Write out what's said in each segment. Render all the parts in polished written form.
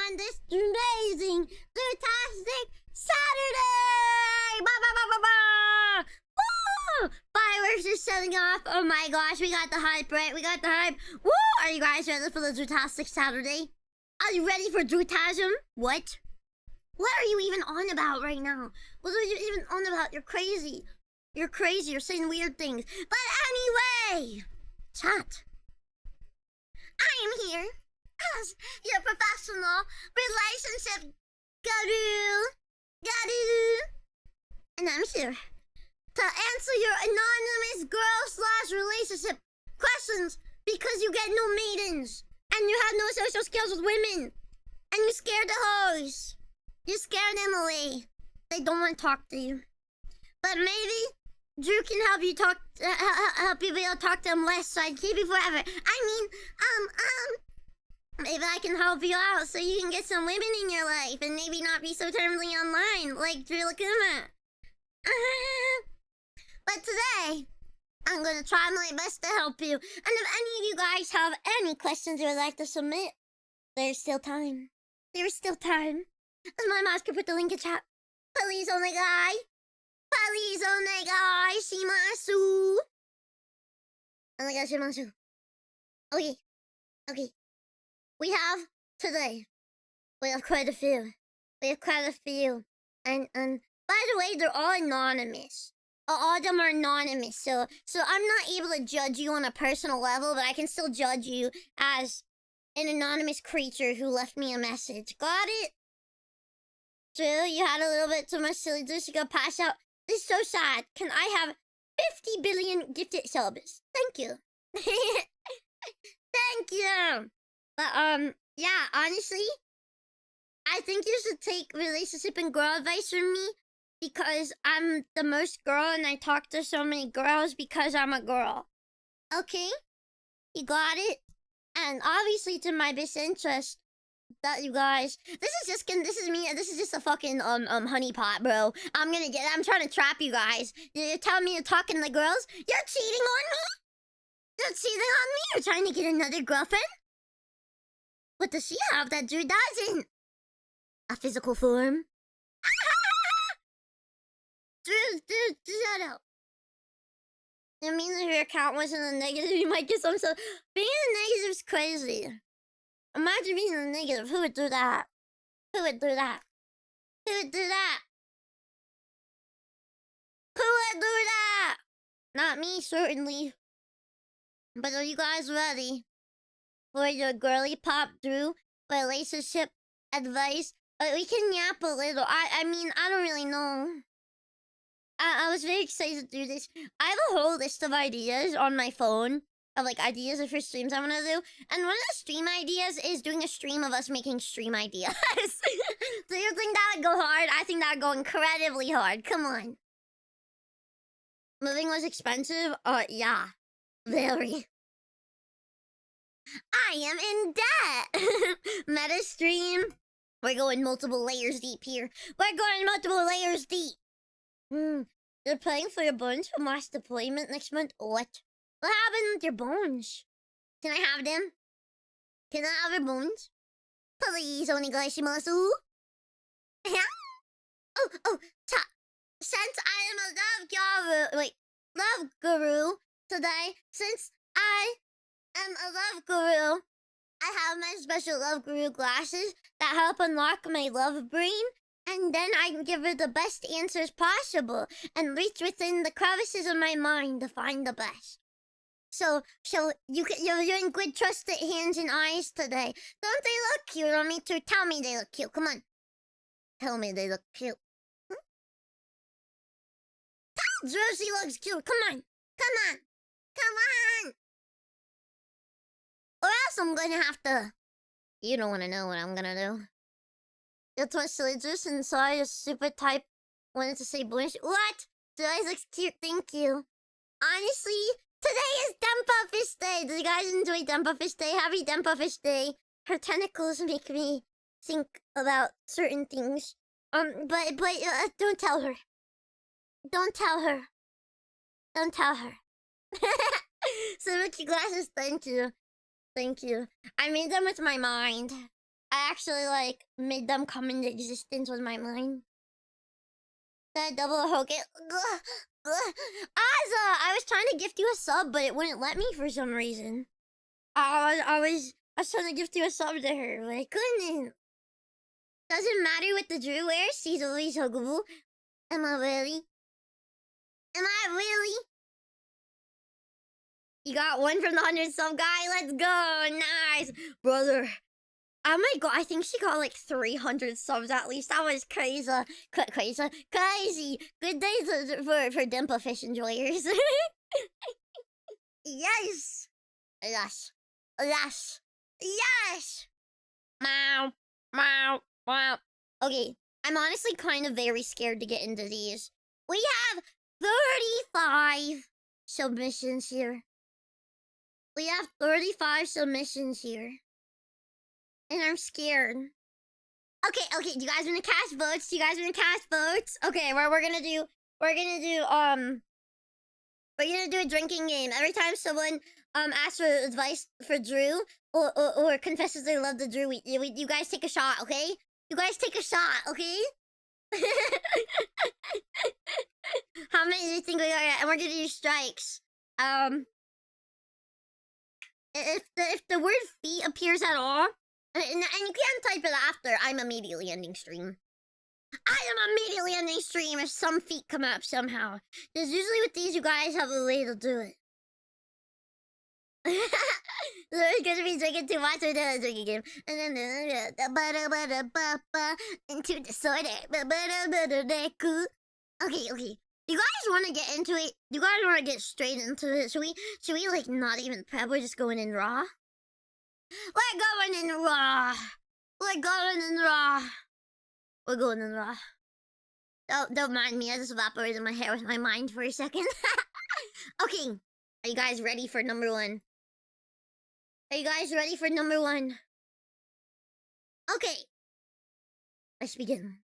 on this amazing, fantastic Saturday! Ba ba ba ba ba! Woo! Fireworks are setting off. Oh my gosh, we got the hype, right? We got the hype. Woo! Are you guys ready for the fantastic Saturday? Are you ready for Drutasm? What? What are you even on about right now? What are you even on about? You're crazy. You're crazy. You're saying weird things. But anyway, chat. I am here as your professional relationship guru. And I'm here to answer your anonymous girl/relationship questions because you get no maidens. And you have no social skills with women. And you're scared of hoes. You scared them away. They don't want to talk to you. But maybe Drew can help you talk. Help you be able to talk to them less, so I can keep you forever. Maybe I can help you out so you can get some women in your life and maybe not be so terribly online like Druilla. But today, I'm gonna try my best to help you. And if any of you guys have any questions you would like to submit, there's still time. There's still time. As my mouse can put the link in chat. Please, onegai. Please, onegai. Shimasu. Onegai shimasu. Okay. Okay. We have today. We have quite a few. And by the way, they're all anonymous. All of them are anonymous, so I'm not able to judge you on a personal level, but I can still judge you as an anonymous creature who left me a message. Got it? Drew, you had a little bit too much silly juice. You got pass out. This is so sad. Can I have 50 billion gifted subs? Thank you. Thank you. But yeah, honestly, I think you should take relationship and girl advice from me. Because I'm the most girl and I talk to so many girls because I'm a girl. Okay? You got it? And obviously to my best interest that you guys... This is just a fucking honeypot, bro. I'm trying to trap you guys. You're telling me you're talking to girls? You're cheating on me? You're cheating on me? You're trying to get another girlfriend? What does she have that Drew doesn't? A physical form? Dude, shut up. I mean, if your account wasn't a negative, you might get some stuff. Being a negative is crazy. Imagine being a negative. Who would do that? Who would do that? Who would do that? Who would do that? Not me, certainly. But are you guys ready for your girly pop Drew relationship advice? We can yap a little. I mean, I don't really know. I was very excited to do this. I have a whole list of ideas on my phone of like ideas for streams I want to do. And one of the stream ideas is doing a stream of us making stream ideas. Do you think that would go hard? I think that would go incredibly hard. Come on. Moving was expensive? Yeah. Very. I am in debt. Meta stream. We're going multiple layers deep here. We're going multiple layers deep. You're paying for your bones for mass deployment next month? What? What happened with your bones? Can I have them? Can I have your bones? Please, onegaishimasu. Since I am a love guru today, since I am a love guru, I have my special love guru glasses that help unlock my love brain. And then I can give her the best answers possible and reach within the crevices of my mind to find the best. So you're in good trusted hands and eyes today. Don't they look cute on me too? Tell me they look cute. Come on. Tell me they look cute. Tell Drew she looks cute. Come on. Come on. Come on. Or else I'm gonna have to... You don't want to know what I'm gonna do. It's my silly juice inside a super type wanted to say bullshit. What? Today looks cute, thank you. Honestly, today is Dempa Fish Day. Do you guys enjoy Dempa Fish Day? Happy Dempa Fish Day. Her tentacles make me think about certain things. But don't tell her. Don't tell her. Don't tell her. So with your glasses, thank you. Thank you. I made them with my mind. I actually like made them come into existence with my mind. That double Hogan. Ozza, I was trying to gift you a sub, but it wouldn't let me for some reason. I was trying to gift you a sub to her, but I couldn't. Doesn't matter what the Drew wears, she's always huggable. Am I really? Am I really? You got one from the 100 sub guy? Let's go! Nice! Brother. Oh my god, I think she got like 300 subs at least. That was crazy. Crazy. Good days for Dimple Fish enjoyers. Yes! Yes. Yes. Yes! Meow. Meow. Meow. Okay, I'm honestly kind of very scared to get into these. We have 35 submissions here. We have 35 submissions here. And I'm scared. Okay, do you guys wanna cast votes? Okay, we're gonna do a drinking game. Every time someone asks for advice for Drew or confesses they love the Drew, you guys take a shot, okay? You guys take a shot, okay? How many do you think we are at? And we're gonna do strikes. If the word feet appears at all, and you can't type it after, I'm immediately ending stream. I am immediately ending stream if some feet come up somehow. Because usually with these, you guys have a way to do it. There's gonna be drinking too much or the drinking game. And then into disorder. Okay. You guys want to get into it? You guys want to get straight into it? Should we like not even prep? We're just going in raw. We're going in raw. Don't mind me. I just evaporated my hair with my mind for a second. Okay, are you guys ready for number one? Okay, let's begin.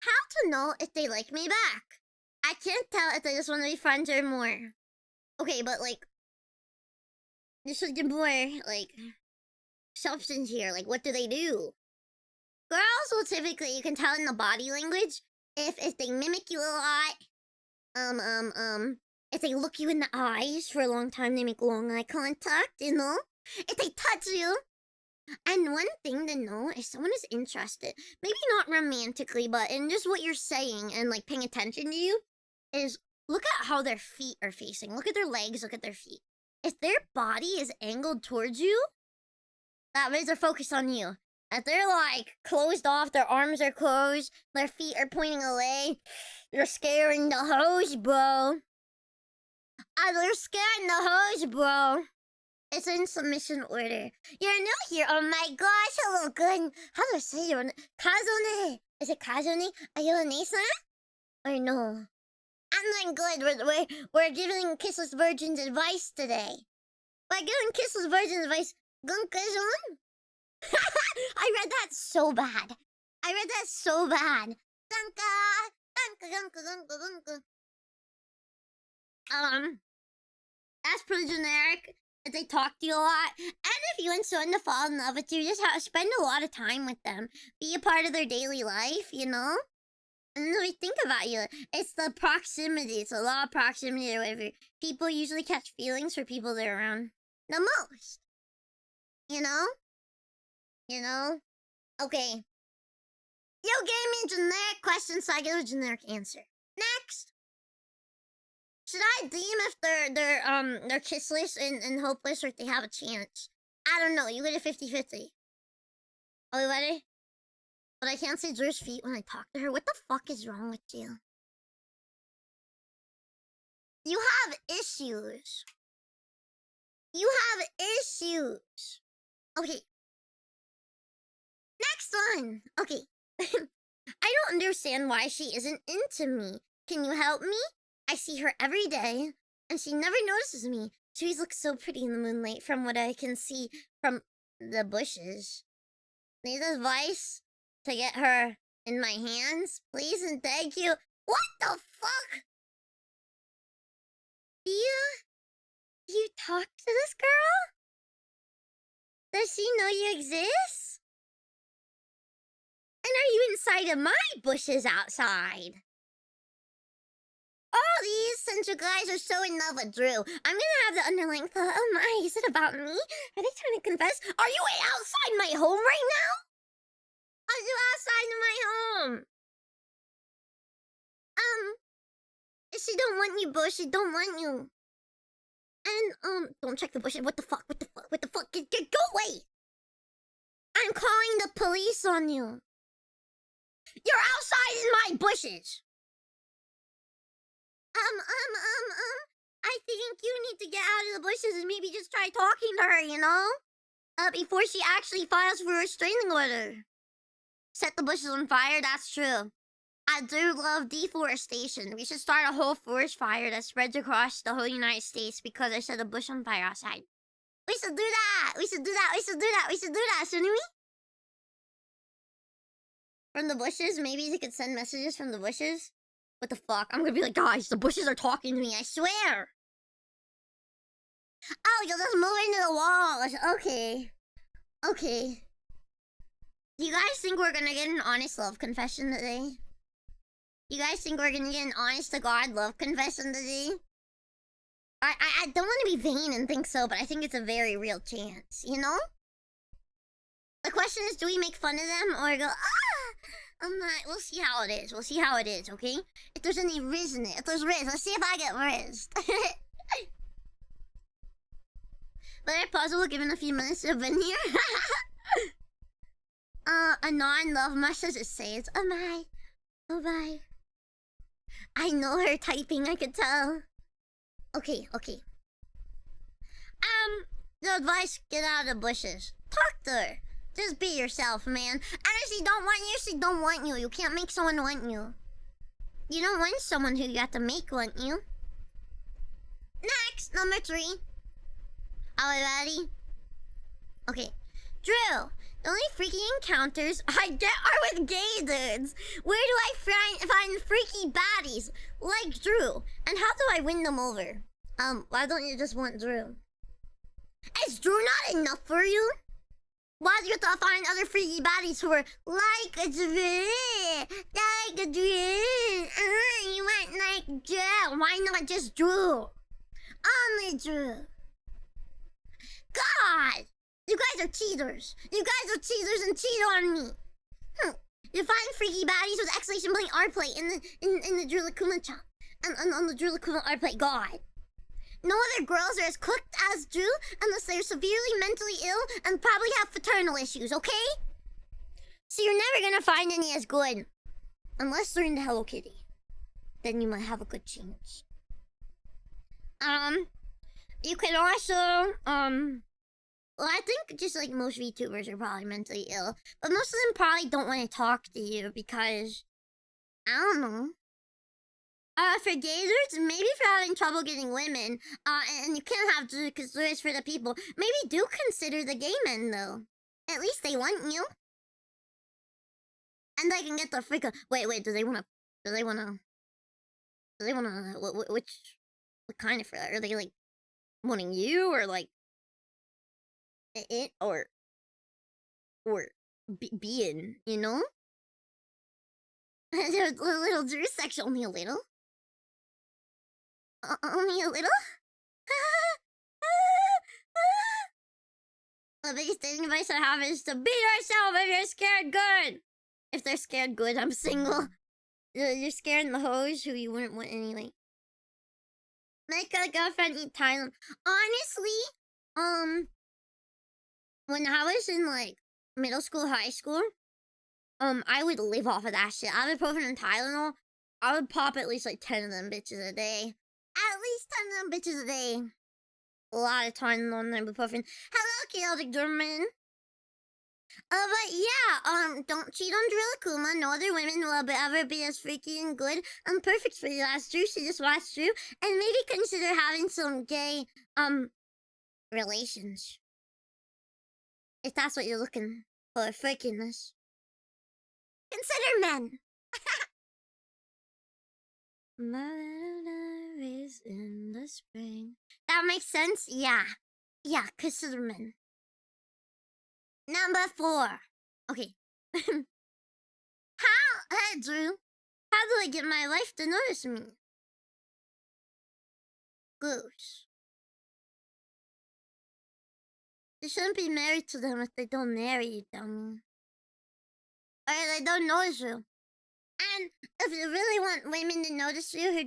How to know if they like me back? I can't tell if they just want to be friends or more. Okay, but like, this should get more like substance here. Like, what do they do? Girls will typically, you can tell in the body language, if they mimic you a lot. If they look you in the eyes for a long time, they make long eye contact, you know? If they touch you. And one thing to know is someone is interested, maybe not romantically, but in just what you're saying and like paying attention to you, is look at how their feet are facing. Look at their legs, look at their feet. If their body is angled towards you, that means they're focused on you. If they're like closed off, their arms are closed, their feet are pointing away, you're scaring the hoes, bro. They're scaring the hoes, bro. It's in submission order. You're new here. Oh my gosh, hello, good. How do I say your name? Kazune. Is it Kazune? Are you a Nisa? Or no? I'm doing good. We're giving Kissless Virgins advice today. We're giving Kissless Virgins advice. Gunkazon? I read that so bad. Gunka. That's pretty generic. If they talk to you a lot, and if you want someone to fall in love with you, just spend a lot of time with them. Be a part of their daily life, you know? And then we think about you. It's the proximity. It's a lot of proximity or whatever. People usually catch feelings for people they're around the most. You know? Okay. You gave me a generic question, so I give a generic answer. Next. Should I deem if they're kissless and hopeless or if they have a chance? I don't know. You get a 50-50. Are we ready? But I can't see Drew's feet when I talk to her. What the fuck is wrong with you? You have issues. Okay. Next one. Okay. I don't understand why she isn't into me. Can you help me? I see her every day, and she never notices me. She always looks so pretty in the moonlight from what I can see from the bushes. Need advice to get her in my hands, please and thank you. What the fuck? Do you talk to this girl? Does she know you exist? And are you inside of my bushes outside? All these central guys are so in love with Drew. I'm gonna have the underlying thought, oh my, is it about me? Are they trying to confess? Are you outside my home right now? Are you outside of my home? She don't want you, Bush. She don't want you. And, don't check the bushes. What the fuck? What the fuck? What the fuck? Go away! I'm calling the police on you. You're outside in my bushes. I think you need to get out of the bushes and maybe just try talking to her, you know? Before she actually files for a restraining order. Set the bushes on fire, that's true. I do love deforestation. We should start a whole forest fire that spreads across the whole United States because I set a bush on fire outside. We should do that! We should do that! We should do that! We should do that, shouldn't we? From the bushes? Maybe they could send messages from the bushes? What the fuck? I'm gonna be like, guys, the bushes are talking to me, I swear! Oh, you'll just move into the walls. Okay. Okay. Do you guys think we're gonna get an honest love confession today? You guys think we're gonna get an honest to God love confession today? I don't want to be vain and think so, but I think it's a very real chance, you know? The question is, do we make fun of them or go, I'm not, we'll see how it is. We'll see how it is, okay? If there's any Rizz in it. If there's Rizz, let's see if I get Rizz. But I puzzle given a few minutes to have been here. A non-love message is saved. Oh my. Oh my. I know her typing, I could tell. Okay, okay. The advice, get out of the bushes. Talk to her. Just be yourself, man. And if she don't want you, she don't want you. You can't make someone want you. You don't want someone who you have to make want you. Next, number 3. Are we ready? Okay. Drew, the only freaky encounters I get are with gay dudes. Where do I find freaky baddies like Drew? And how do I win them over? Why don't you just want Drew? Is Drew not enough for you? Why do you have to find other freaky baddies who are like a Drew? Like a Drew. You want like Drew. Why not just Drew? Only Drew. God! You guys are cheaters. You guys are cheaters and cheat on me. You find freaky baddies with exclamation point art play in the Druilla Kuma-chan. On the Druilla Kuma art play. God. No other girls are as cooked as Drew unless they're severely mentally ill and probably have fraternal issues, okay? So you're never gonna find any as good. Unless they're into Hello Kitty. Then you might have a good chance. You could also, well, I think just like most VTubers are probably mentally ill. But most of them probably don't want to talk to you because, I don't know. For gay dudes, maybe if you're having trouble getting women, and you can't have to because there is for the people, maybe do consider the gay men though. At least they want you. And they can get the freak. Wait, do they wanna, what kind of, are they like, wanting you or like, it or being, you know? There's a little Drew section, only a little. Only a little? The biggest dating advice I have is to be yourself if you're scared good. If they're scared good, I'm single. You're scaring the hoes who you wouldn't want anyway. Make a girlfriend eat Thailand. Honestly, when I was in like middle school, high school, I would live off of that shit. Ibuprofen and Tylenol. I would pop at least like 10 of them bitches a day. At least 10 of them bitches a day. A lot of Tylenol and ibuprofen. Hello, chaotic German. But yeah, don't cheat on Druilla Kuma. No other women will ever be as freaky and good and perfect for you as Drew. She just watched Drew. And maybe consider having some gay, relations. If that's what you're looking for, freakiness. Consider men. Is in the spring. That makes sense? Yeah. Yeah, consider men. Number 4. Okay. Hey, Drew. How do I get my wife to notice me? Goose. You shouldn't be married to them if they don't marry you, dummy. Or they don't notice you. And if you really want women to notice you who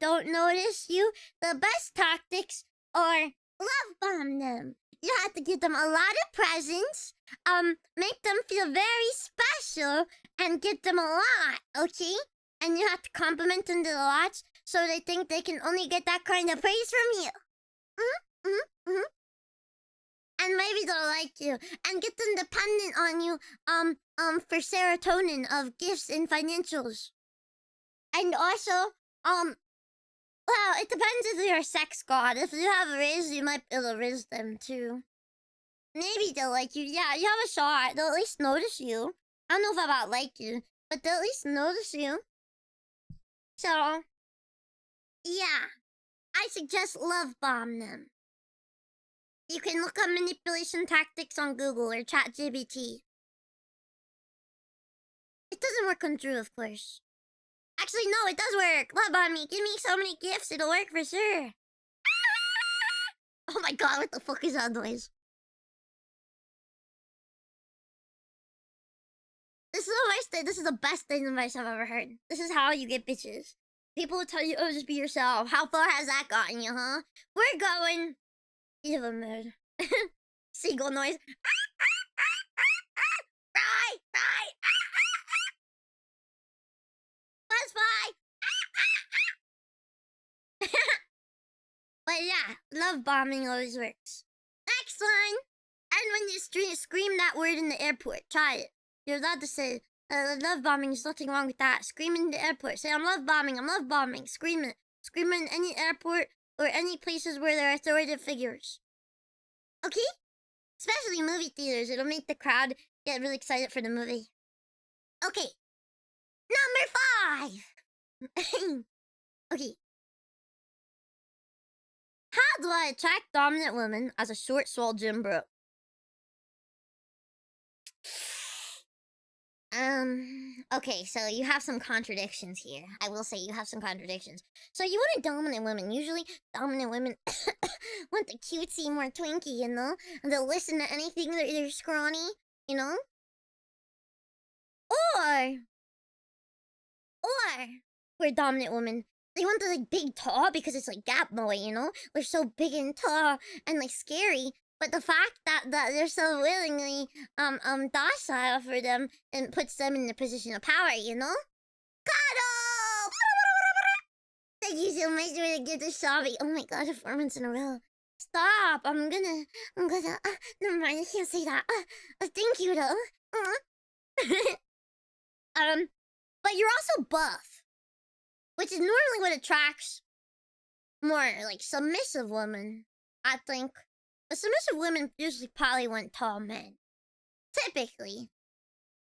don't notice you, the best tactics are love bomb them. You have to give them a lot of presents, make them feel very special, and give them a lot, okay? And you have to compliment them to the lots so they think they can only get that kind of praise from you. And maybe they'll like you and get them dependent on you for serotonin of gifts and financials. And also, well, it depends if you're a sex god. If you have Rizz, you might be able to Rizz them too. Maybe they'll like you. Yeah, you have a shot. They'll at least notice you. I don't know if about like you, but they'll at least notice you. So, yeah, I suggest love bomb them. You can look up manipulation tactics on Google or ChatGPT. It doesn't work on Drew, of course. Actually, no, it does work. Love on me. Give me so many gifts. It'll work for sure. Oh my god, what the fuck is that noise? This is the worst thing. This is the best thing advice I've ever heard. This is how you get bitches. People will tell you, oh, just be yourself. How far has that gotten you, huh? We're going... evil mode. Seagull noise. Right. Let's fly. But yeah, love bombing always works. Next one. And when you scream that word in the airport, try it. You're allowed to say, love bombing, there's nothing wrong with that. Scream in the airport. Say, I'm love bombing. Scream it. Scream in any airport or any places where there are authoritative figures. Okay? Especially movie theaters. It'll make the crowd get really excited for the movie. Okay. Number 5. Okay. How do I attract dominant women as a short, swole gym bro? Okay, so you have some contradictions here. I will say you have some contradictions. So you want a dominant woman. Usually, dominant women want the cutesy, more twinky, you know? And they'll listen to anything that they're scrawny, you know? Or for a dominant woman, they want the, like, big tall because it's like Gap Boy, you know? They're so big and tall and, like, scary. But the fact that they're so willingly docile for them and puts them in the position of power, you know? Cuddle! Thank you so much for the gift of Sabi. Oh my god, 4 months in a row. Stop! I'm gonna, never mind, I can't say that. Thank you though. But you're also buff, which is normally what attracts more, like, submissive women, I think. The submissive women usually probably want tall men. Typically.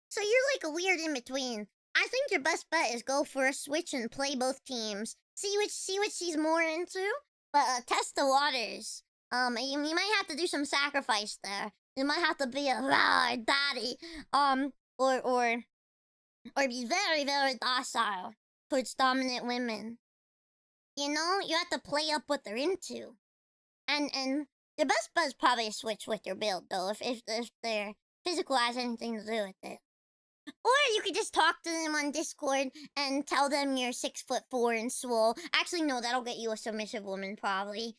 So you're like a weird in-between. I think your best bet is go for a switch and play both teams. See what she's more into. But test the waters. You might have to do some sacrifice there. You might have to be a daddy. Or be very, very docile towards dominant women. You know, you have to play up what they're into. And the best bet is probably a switch with your build, though, if their physical has anything to do with it. Or you could just talk to them on Discord and tell them you're 6'4" and swole. Actually, no, that'll get you a submissive woman, probably.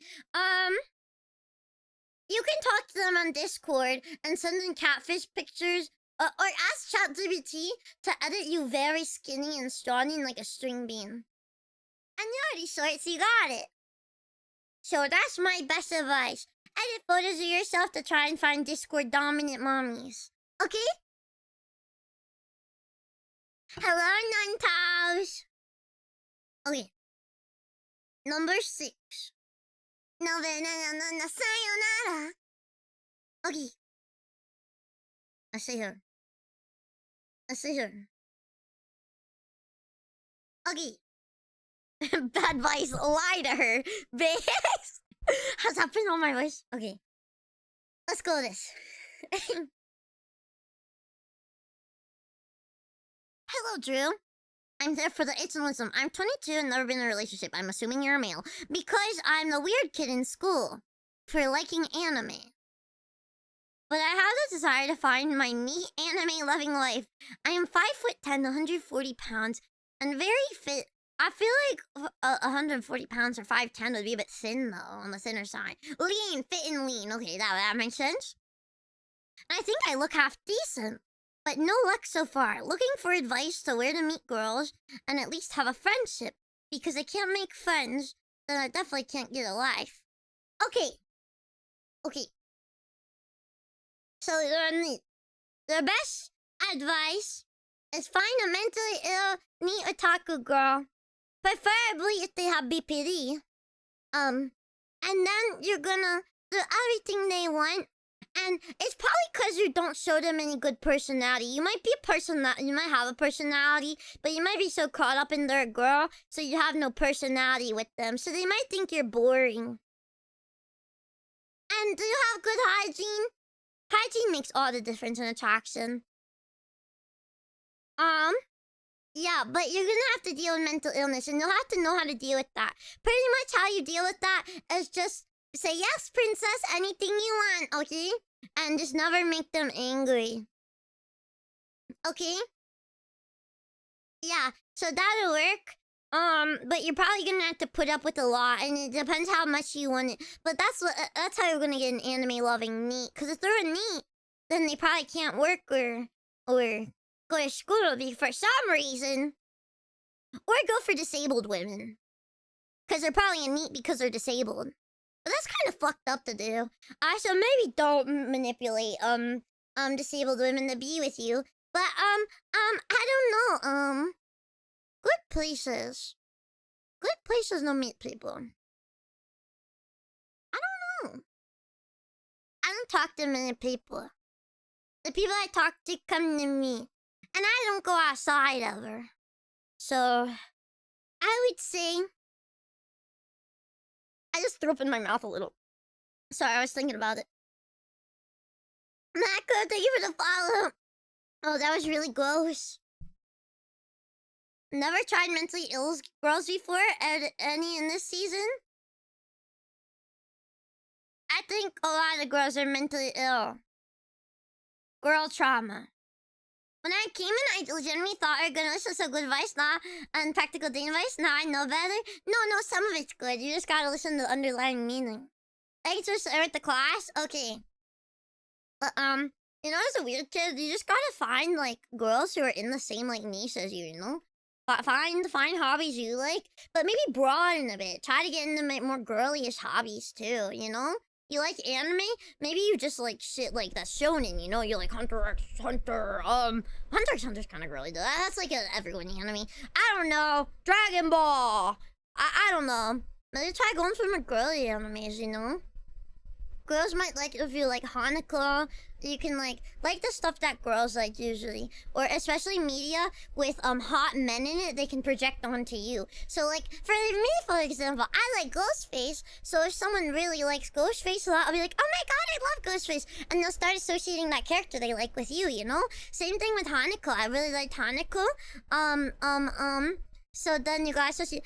You can talk to them on Discord and send them catfish pictures, or ask ChatGPT to edit you very skinny and scrawny like a string bean. And you're already short, so you got it. So that's my best advice. Edit photos of yourself to try and find Discord dominant mommies. Okay? Hello, Nuntaus. Okay. Number 6. Sayonara. Okay. I see her. Okay. Bad voice, lie to her, bitch. Has that been on my voice? Okay. Let's go with this. Hello, Drew. I'm there for the Italism. I'm 22 and never been in a relationship. I'm assuming you're a male. Because I'm the weird kid in school for liking anime. But I have the desire to find my neat anime-loving life. I am 5'10", 140 pounds, and very fit. I feel like 140 pounds or 5'10" would be a bit thin, though, on the thinner side. Lean, fit and lean. Okay, that makes sense. And I think I look half decent. But no luck so far. Looking for advice to where to meet girls and at least have a friendship. Because I can't make friends, then I definitely can't get a life. Okay. So the best advice is find a mentally ill, neat otaku girl. Preferably if they have BPD. And then you're gonna do everything they want. And it's probably because you don't show them any good personality. You might be a person you might have a personality, but you might be so caught up in their girl, so you have no personality with them. So they might think you're boring. And do you have good hygiene? Hygiene makes all the difference in attraction. Yeah, but you're gonna have to deal with mental illness, and you'll have to know how to deal with that. Pretty much how you deal with that is just say, yes, princess, anything you want, okay? And just never make them angry. Okay? Yeah, so that'll work. But you're probably gonna have to put up with a lot, and it depends how much you want it. But that's how you're gonna get an anime-loving NEET. Because if they're a NEET, then they probably can't work or go to school for some reason. Or go for disabled women. Because they're probably a NEET because they're disabled. But that's kind of fucked up to do. So maybe don't manipulate disabled women to be with you. But I don't know. Good places to meet people. I don't know. I don't talk to many people. The people I talk to come to me, and I don't go outside ever. So I would say. I just threw up in my mouth a little. Sorry, I was thinking about it. Mako, thank you for the follow. Oh, that was really gross. Never tried mentally ill girls before? Any in this season? I think a lot of girls are mentally ill. Girl trauma. When I came in, I legitimately thought I was gonna listen to some good advice, and practical dating advice. Now I know better. No, some of it's good. You just gotta listen to the underlying meaning. Thanks for sharing the class. Okay. But you know, as a weird kid, you just gotta find like girls who are in the same like niche as you. You know, find hobbies you like, but maybe broaden a bit. Try to get into more girly-ish hobbies too. You know. You like anime? Maybe you just like shit like that's shonen, you know? You like Hunter x Hunter. Hunter x Hunter's kind of girly though. That's like an everyone anime. I don't know. Dragon Ball. I don't know. Maybe try going for more girly animes, you know? Girls might like if you like Hanako. You can like the stuff that girls like usually, or especially media with hot men in it. They can project onto you. So like for me, for example, I like Ghostface. So if someone really likes Ghostface a lot, I'll be like, oh my god, I love Ghostface, and they'll start associating that character they like with you. You know. Same thing with Hanako. I really liked Hanako. So then you guys associate.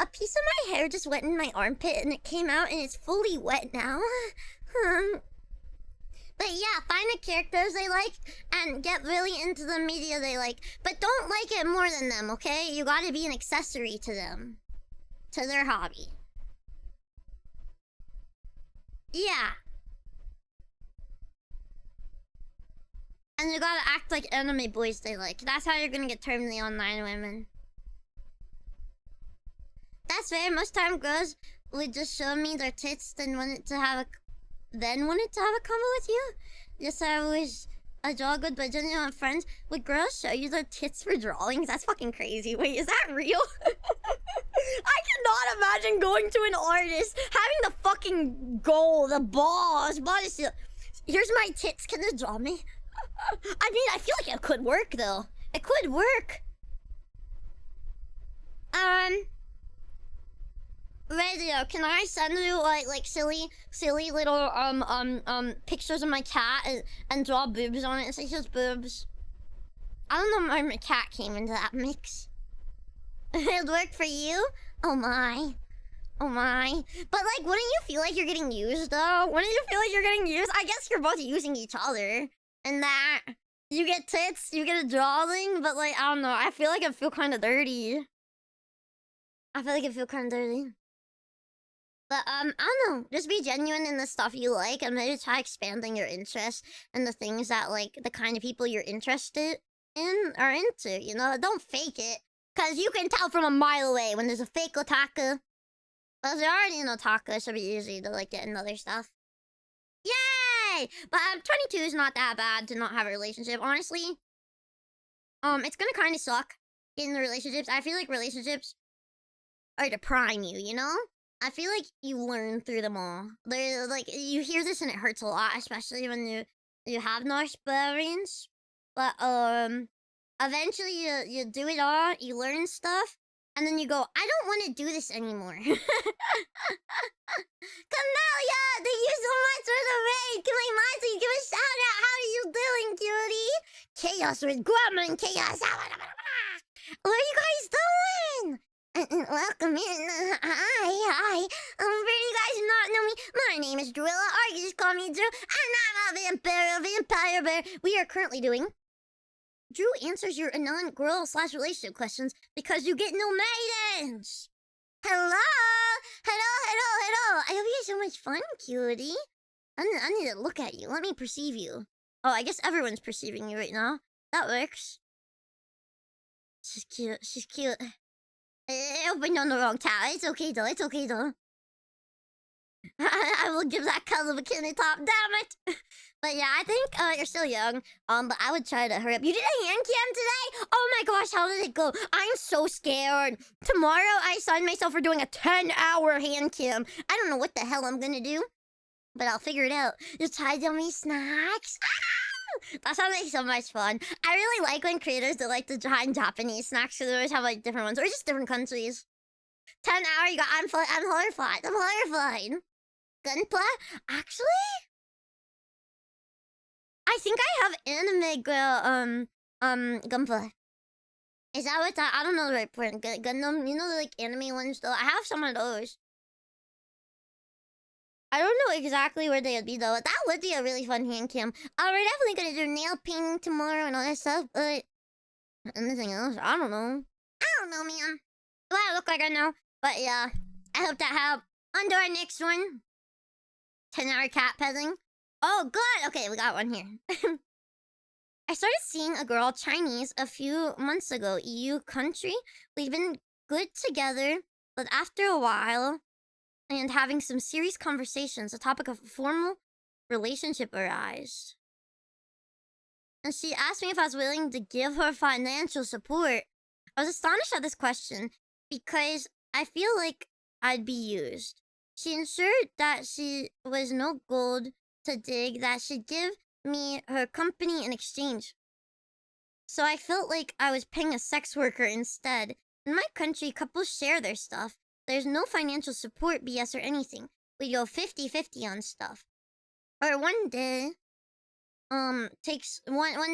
A piece of my hair just went in my armpit and it came out and it's fully wet now. But yeah, find the characters they like and get really into the media they like. But don't like it more than them, okay? You gotta be an accessory to them. To their hobby. Yeah. And you gotta act like anime boys they like. That's how you're gonna get terminally online women. That's fair. Most time girls would just show me their tits, then wanted to have a combo with you. Yes, I was a draw good, but didn't want friends. Would girls show you their tits for drawings? That's fucking crazy. Wait, is that real? I cannot imagine going to an artist, having the fucking goal, the balls, body. Here's my tits. Can you draw me? I mean, I feel like it could work though. It could work. Radio, can I send you like silly little pictures of my cat and draw boobs on it and say just boobs? I don't know why my cat came into that mix. It'd work for you? Oh my. Oh my. But like, wouldn't you feel like you're getting used though? Wouldn't you feel like you're getting used? I guess you're both using each other. And that you get tits, you get a drawing, but like, I don't know. I feel like I feel kind of dirty. I feel like I feel kind of dirty. But I don't know. Just be genuine in the stuff you like, and maybe try expanding your interests and the things that like the kind of people you're interested in are into. You know, don't fake it, cause you can tell from a mile away when there's a fake otaku. Well, if you're already an otaku, it should be easy to like get into other stuff. Yay! But 22 is not that bad to not have a relationship, honestly. It's gonna kind of suck getting the relationships. I feel like relationships are to prime you, you know? I feel like you learn through them all. They're like, you hear this and it hurts a lot, especially when you have no experience. But eventually you do it all, you learn stuff, and then you go, I don't want to do this anymore. Camelia, thank you so much for the raid. Can my Monty give a shout out? How are you doing, cutie? Chaos with Gremlin Chaos. What are you guys doing? Welcome in. Hi. For you guys who not know me, my name is Druilla, or you just call me Drew, and I'm a vampire bear. We are currently doing Drew answers your anon girl/relationship questions because you get no maidens. Hello. I hope you had so much fun, cutie. I need to look at you. Let me perceive you. Oh, I guess everyone's perceiving you right now. That works. She's cute. I opened on the wrong tab. It's okay though. I will give that color bikini top. Damn it. But yeah, I think you're still young. But I would try to hurry up. You did a hand cam today? Oh my gosh, how did it go? I'm so scared. Tomorrow I signed myself for doing a 10-hour hand cam. I don't know what the hell I'm gonna do, but I'll figure it out. Just hide on me snacks. That sounds like so much fun. I really like when creators do like to try Japanese snacks, because they always have like different ones, or just different countries. 10-hour, you got. I'm horrified. Gunpla? Actually, I think I have anime girl Gunpla. Is that what I don't know the right word. Gundam, you know the like anime ones though. I have some of those. I don't know exactly where they would be though. That would be a really fun hand cam. We're definitely gonna do nail painting tomorrow and all that stuff, but anything else? I don't know, man. Do I look like I know? But yeah, I hope that helped. On to our next one. 10-hour cat petting. Oh, good. Okay, we got one here. I started seeing a girl Chinese a few months ago. EU country. We've been good together, but after a while and having some serious conversations, the topic of formal relationship arose. And she asked me if I was willing to give her financial support. I was astonished at this question because I feel like I'd be used. She ensured that she was no gold to dig, that she'd give me her company in exchange. So I felt like I was paying a sex worker instead. In my country, couples share their stuff. There's no financial support, BS, or anything. We go 50-50 on stuff. Or one day, one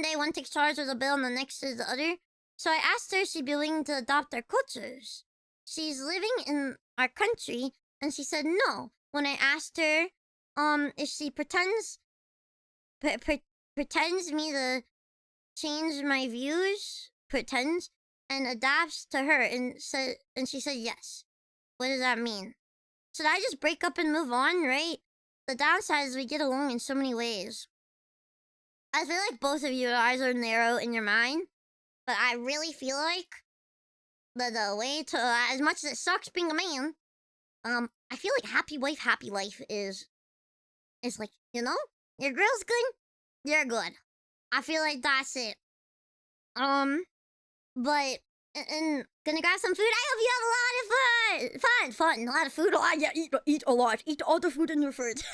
day one takes charge of the bill and the next is the other. So I asked her if she'd be willing to adopt our cultures. She's living in our country, and she said no. When I asked her, if she pretends me to change my views, and adapts to her, and she said yes. What does that mean? Should I just break up and move on, right? The downside is we get along in so many ways. I feel like both of your eyes are narrow in your mind, but I really feel like the way to, as much as it sucks being a man, I feel like happy wife, happy life is like, you know, your girl's good, you're good. I feel like that's it. But and gonna grab some food. I hope you have a lot of fun, a lot of food. A lot, yeah, eat a lot. Eat all the food in your fridge.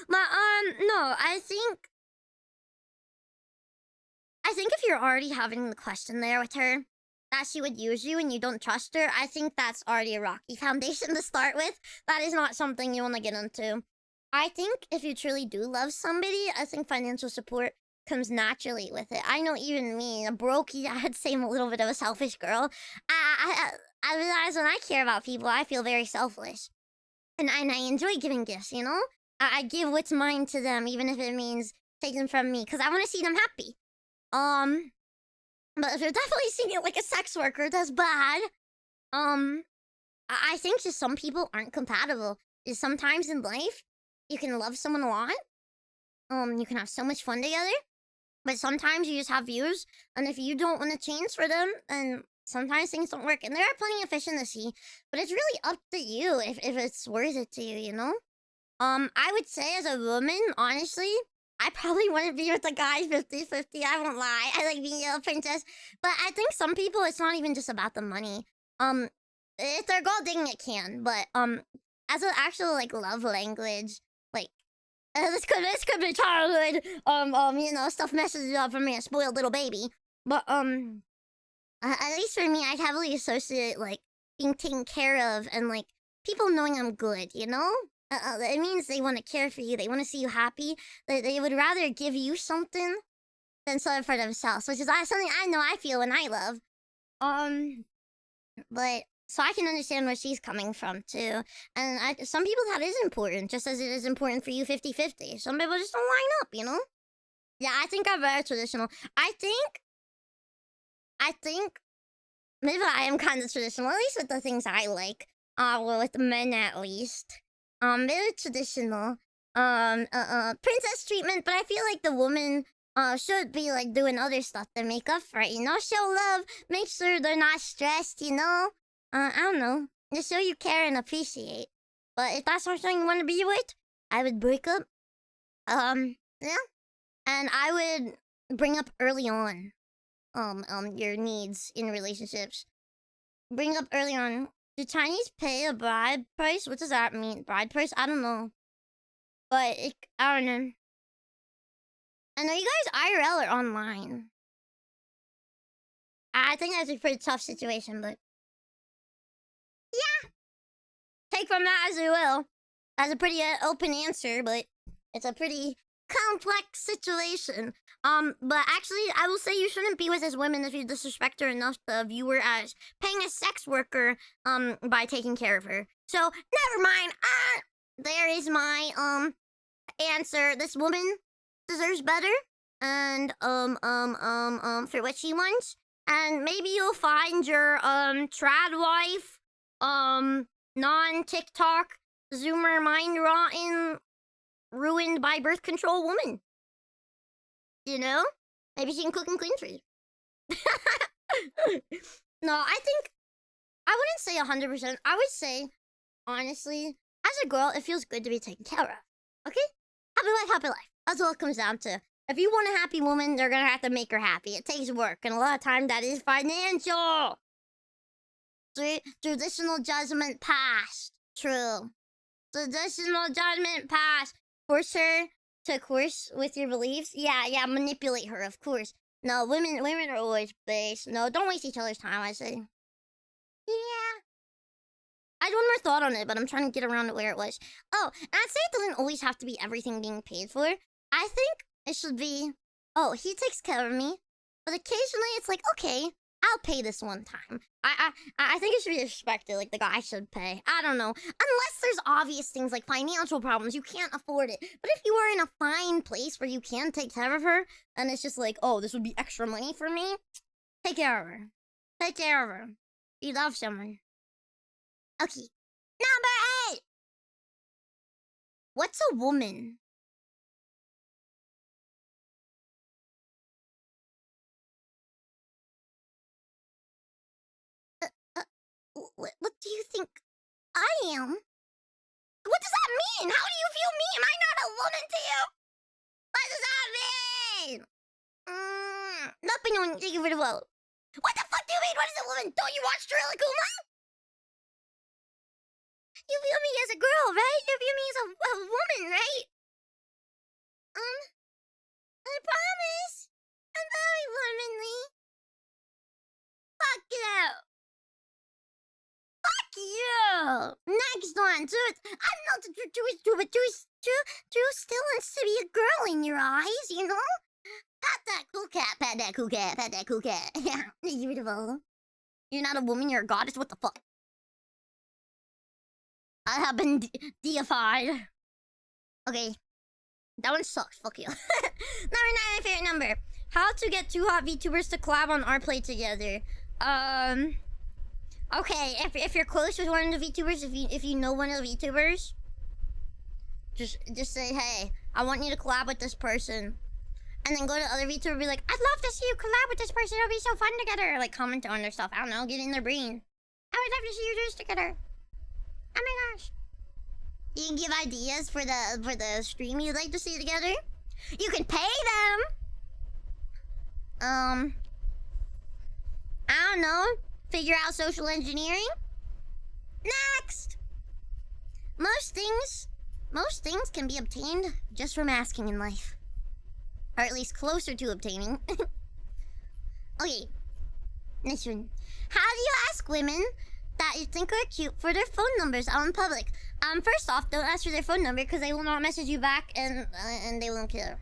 But no, I think if you're already having the question there with her that she would use you and you don't trust her, I think that's already a rocky foundation to start with. That is not something you want to get into. I think if you truly do love somebody, I think financial support comes naturally with it. I know even me, a brokey, I'd say I'm a little bit of a selfish girl. I realize when I care about people, I feel very selfish. And I enjoy giving gifts, you know? I give what's mine to them, even if it means taking from me, because I want to see them happy. Um, but if you're definitely seeing it like a sex worker, that's bad. I think just some people aren't compatible. Is sometimes in life, you can love someone a lot. You can have so much fun together. But sometimes you just have views, and if you don't want to change for them, then sometimes things don't work. And there are plenty of fish in the sea, but it's really up to you if it's worth it to you, you know? I would say as a woman, honestly, I probably want to be with a guy 50-50. I won't lie. I like being a princess. But I think some people, it's not even just about the money. If they're gold digging, it can. But as an actual like love language, like this could be childhood. You know, stuff messes it up for me, a spoiled little baby. But at least for me, I'd heavily associate like being taken care of and like people knowing I'm good. You know, it means they want to care for you. They want to see you happy. They would rather give you something than something for themselves, which is something I know I feel when I love. But so I can understand where she's coming from too. And some people that is important, just as it is important for you 50-50. Some people just don't line up, you know? Yeah, I think I'm very traditional. I think maybe I am kind of traditional, at least with the things I like. Well, with men at least. Very traditional. Princess treatment, but I feel like the woman should be like doing other stuff to make up for it, you know? Show love, make sure they're not stressed, you know? I don't know. Just show you care and appreciate. But if that's not something you want to be with, I would break up. Yeah. And I would bring up early on, your needs in relationships. Bring up early on. Do Chinese pay a bride price? What does that mean? Bride price? I don't know. But I don't know. And are you guys IRL or online? I think that's a pretty tough situation, but yeah. Take from that as you will. That's a pretty open answer, but it's a pretty complex situation. But actually, I will say you shouldn't be with this woman if you disrespect her enough to view her as paying a sex worker, by taking care of her. So, never mind. There is my, answer. This woman deserves better. And, for what she wants. And maybe you'll find your, trad wife, non-TikTok, Zoomer, mind-rotten, ruined by birth control woman. You know? Maybe she can cook and clean for you. No, I think I wouldn't say 100%. I would say, honestly, as a girl, it feels good to be taken care of. Okay? Happy life, happy life. That's all it comes down to. If you want a happy woman, they're gonna have to make her happy. It takes work, and a lot of times that is financial. Traditional judgment passed. True. Traditional judgment passed. Force her to course with your beliefs. Yeah, manipulate her, of course. No, women are always based. No, don't waste each other's time, I say. Yeah. I had one more thought on it, but I'm trying to get around to where it was. Oh, and I'd say it doesn't always have to be everything being paid for. I think it should be, oh, he takes care of me, but occasionally it's like, okay, I'll pay this one time. I think it should be respected, like the guy should pay. I don't know. Unless there's obvious things like financial problems, you can't afford it. But if you are in a fine place where you can take care of her, and it's just like, oh, this would be extra money for me, take care of her. Take care of her. You love someone. Okay. Number 8! What's a woman? What do you think I am? What does that mean? How do you view me? Am I not a woman to you? What does that mean? Nothing. Thank you for the vote. What the fuck do you mean? What is a woman? Don't you watch Druilla? You view me as a girl, right? You view me as a woman, right? I promise. I'm very womanly. Fuck you. Fuck you. Next one. I'm not Drew still wants to be a girl in your eyes, you know? Pat that cool cat, pat that cool cat, pat that cool cat. Yeah, you're beautiful. You're not a woman, you're a goddess, what the fuck? I have been deified. Okay. That one sucks, fuck you. Number 9, my favorite number. How to get 2 hot VTubers to collab on our play together. Okay, if you're close with one of the VTubers, if you know one of the VTubers, just say, hey, I want you to collab with this person. And then go to the other VTuber and be like, I'd love to see you collab with this person, it'll be so fun together. Like, comment on their stuff, I don't know, get in their brain. I would love to see you do this together. Oh my gosh. You can give ideas for the stream you'd like to see together. You can pay them. I don't know. Figure out social engineering. Next. Most things can be obtained just from asking in life. Or at least closer to obtaining. Okay. Next one. How do you ask women that you think are cute for their phone numbers out in public? First off, don't ask for their phone number because they will not message you back and they won't care.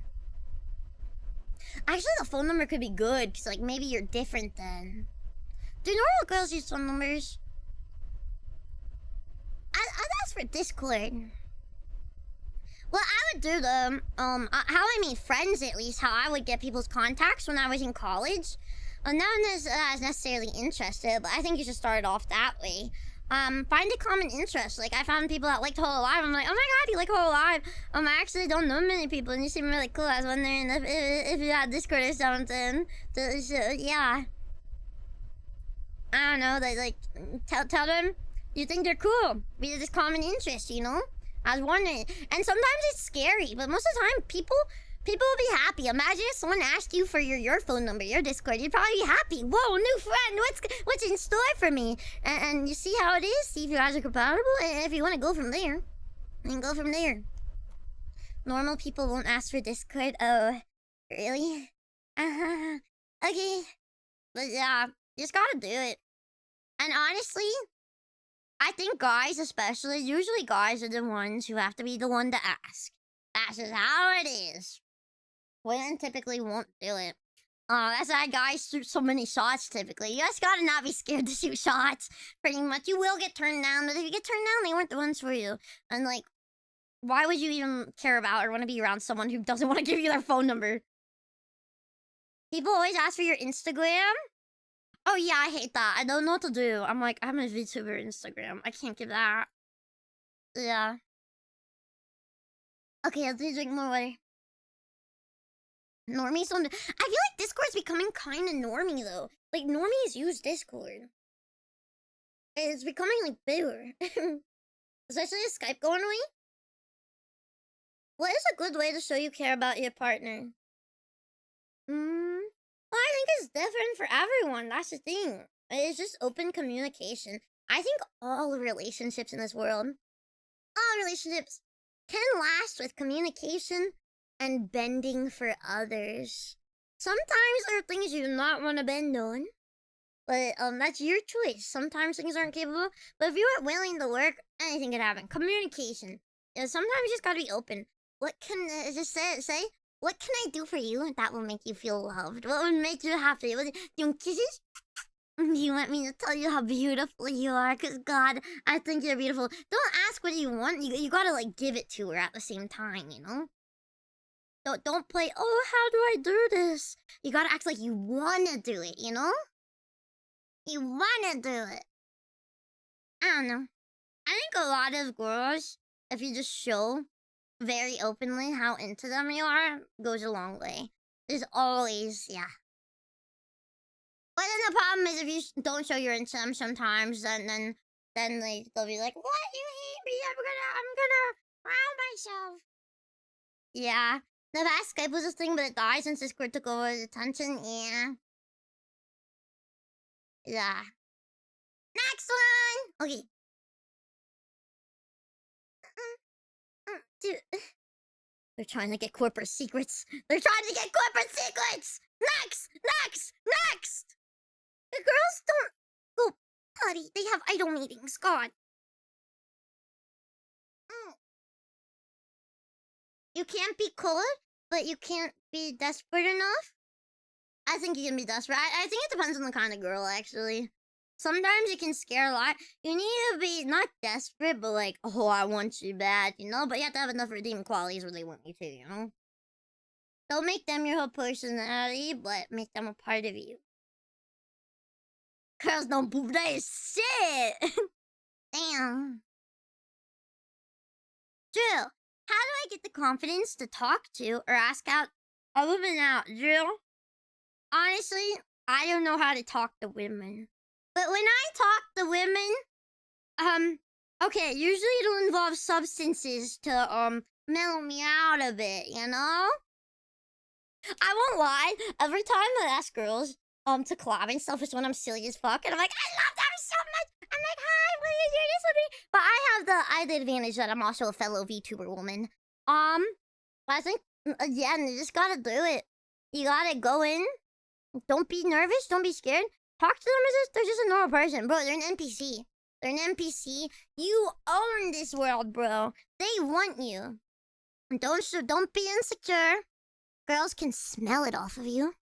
Actually, the phone number could be good because like maybe you're different then. Do normal girls use phone numbers? I'd ask for Discord. Well, I would do them. How I made friends, at least, how I would get people's contacts when I was in college. Not as necessarily interested, but I think you should start off that way. Find a common interest. Like, I found people that liked Hololive. I'm like, oh my god, you like Hololive? I actually don't know many people, and you seem really cool. I was wondering if you had Discord or something. So, yeah. I don't know, like, tell them you think they're cool. We have this common interest, you know? I was wondering. And sometimes it's scary, but most of the time, people will be happy. Imagine if someone asked you for your phone number, your Discord. You'd probably be happy. Whoa, new friend. What's in store for me? And you see how it is. See if you guys are compatible. And if you want to go from there, then go from there. Normal people won't ask for Discord. Oh, really? Okay. But yeah, you just gotta do it. And honestly, I think guys especially, usually guys are the ones who have to be the one to ask. That's just how it is. Women typically won't do it. That's why guys shoot so many shots typically. You guys gotta not be scared to shoot shots. Pretty much. You will get turned down, but if you get turned down, they weren't the ones for you. And like, why would you even care about or want to be around someone who doesn't want to give you their phone number? People always ask for your Instagram. Oh yeah, I hate that. I don't know what to do. I'm like, I'm a VTuber Instagram. I can't give that. Yeah. Okay, let's drink more water. Normies don't... I feel like Discord's becoming kind of normie, though. Like, normies use Discord. It's becoming, like, bigger. Especially with Skype going away. What is a good way to show you care about your partner? Well, I think it's different for everyone. That's the thing. It's just open communication. I think all relationships in this world, can last with communication and bending for others. Sometimes there are things you do not want to bend on, but that's your choice. Sometimes things aren't capable, but if you are willing to work, anything can happen. Communication. Sometimes you just gotta be open. What can just say? What can I do for you that will make you feel loved? What would make you happy? Do you want kisses? Do you want me to tell you how beautiful you are? Because, God, I think you're beautiful. Don't ask what you want. You gotta, like, give it to her at the same time, you know? Don't play, oh, how do I do this? You gotta act like you wanna do it, you know? You wanna do it. I don't know. I think a lot of girls, if you just show very openly how into them you are, goes a long way. There's always, yeah. But then the problem is if you don't show you're into them sometimes, then like they'll be like, "What? You hate me? I'm gonna drown myself." Yeah. The past Skype was a thing, but it died since Discord took over his attention. Yeah. Yeah. Next one. Okay. Dude. They're trying to get corporate secrets. They're trying to get corporate secrets! Next! The girls don't go potty. They have idle meetings. God. You can't be cold, but you can't be desperate enough? I think you can be desperate. I think it depends on the kind of girl, actually. Sometimes it can scare a lot. You need to be not desperate, but like, oh, I want you bad, you know? But you have to have enough redeeming qualities where they want you to, you know? Don't make them your whole personality, but make them a part of you. Girls don't poop that shit. Damn. Drew, how do I get the confidence to talk to or ask out a woman out, Drew? Honestly, I don't know how to talk to women. But when I talk to women, okay, usually it'll involve substances to, mellow me out a bit, you know? I won't lie, every time I ask girls, to collab and stuff is when I'm silly as fuck, and I'm like, I love them so much! I'm like, hi, will you do this with me? But I have the advantage that I'm also a fellow VTuber woman. I think, again, you just gotta do it. You gotta go in. Don't be nervous. Don't be scared. Talk to them as if they're just a normal person. Bro, they're an NPC. They're an NPC. You own this world, bro. They want you. Don't be insecure. Girls can smell it off of you.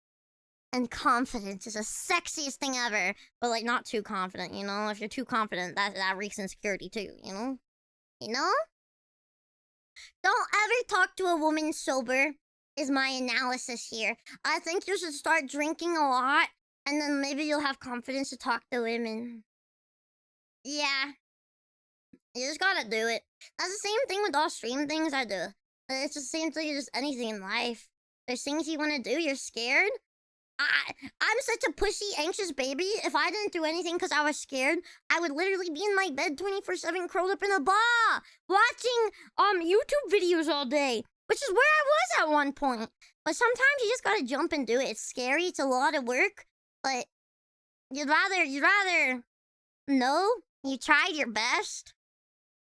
And confidence is the sexiest thing ever. But, like, not too confident, you know? If you're too confident, that reeks insecurity, too, you know? You know? Don't ever talk to a woman sober, is my analysis here. I think you should start drinking a lot, and then maybe you'll have confidence to talk to women. Yeah. You just gotta do it. That's the same thing with all stream things I do. It's the same thing as just anything in life. There's things you want to do, you're scared. I'm such a pussy, anxious baby. If I didn't do anything because I was scared, I would literally be in my bed 24/7 curled up in a ball, watching YouTube videos all day, which is where I was at one point. But sometimes you just gotta jump and do it. It's scary, it's a lot of work, but you'd rather know you tried your best.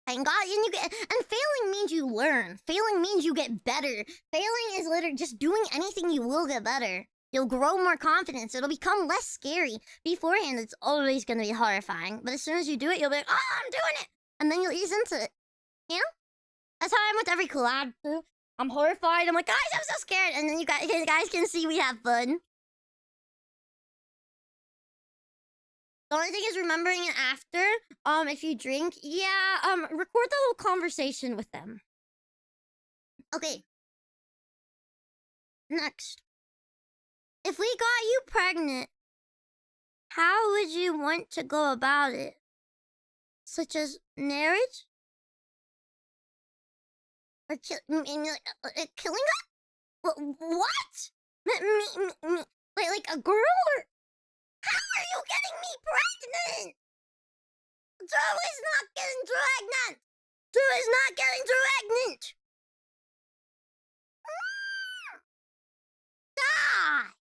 And failing means you learn. Failing means you get better. Failing is literally just doing anything, you will get better. You'll grow more confidence. It'll become less scary. Beforehand, it's always going to be horrifying. But as soon as you do it, you'll be like, oh, I'm doing it. And then you'll ease into it. You know? That's how I'm with every collab, too. I'm horrified. I'm like, guys, I'm so scared. And then you guys can see we have fun. The only thing is remembering it after. If you drink, yeah, record the whole conversation with them. Okay. Next. If we got you pregnant, how would you want to go about it? Such as marriage? Or killing her? What? Wait, like a girl or... How are you getting me pregnant? Drew is not getting pregnant! Drew is not getting pregnant! Die!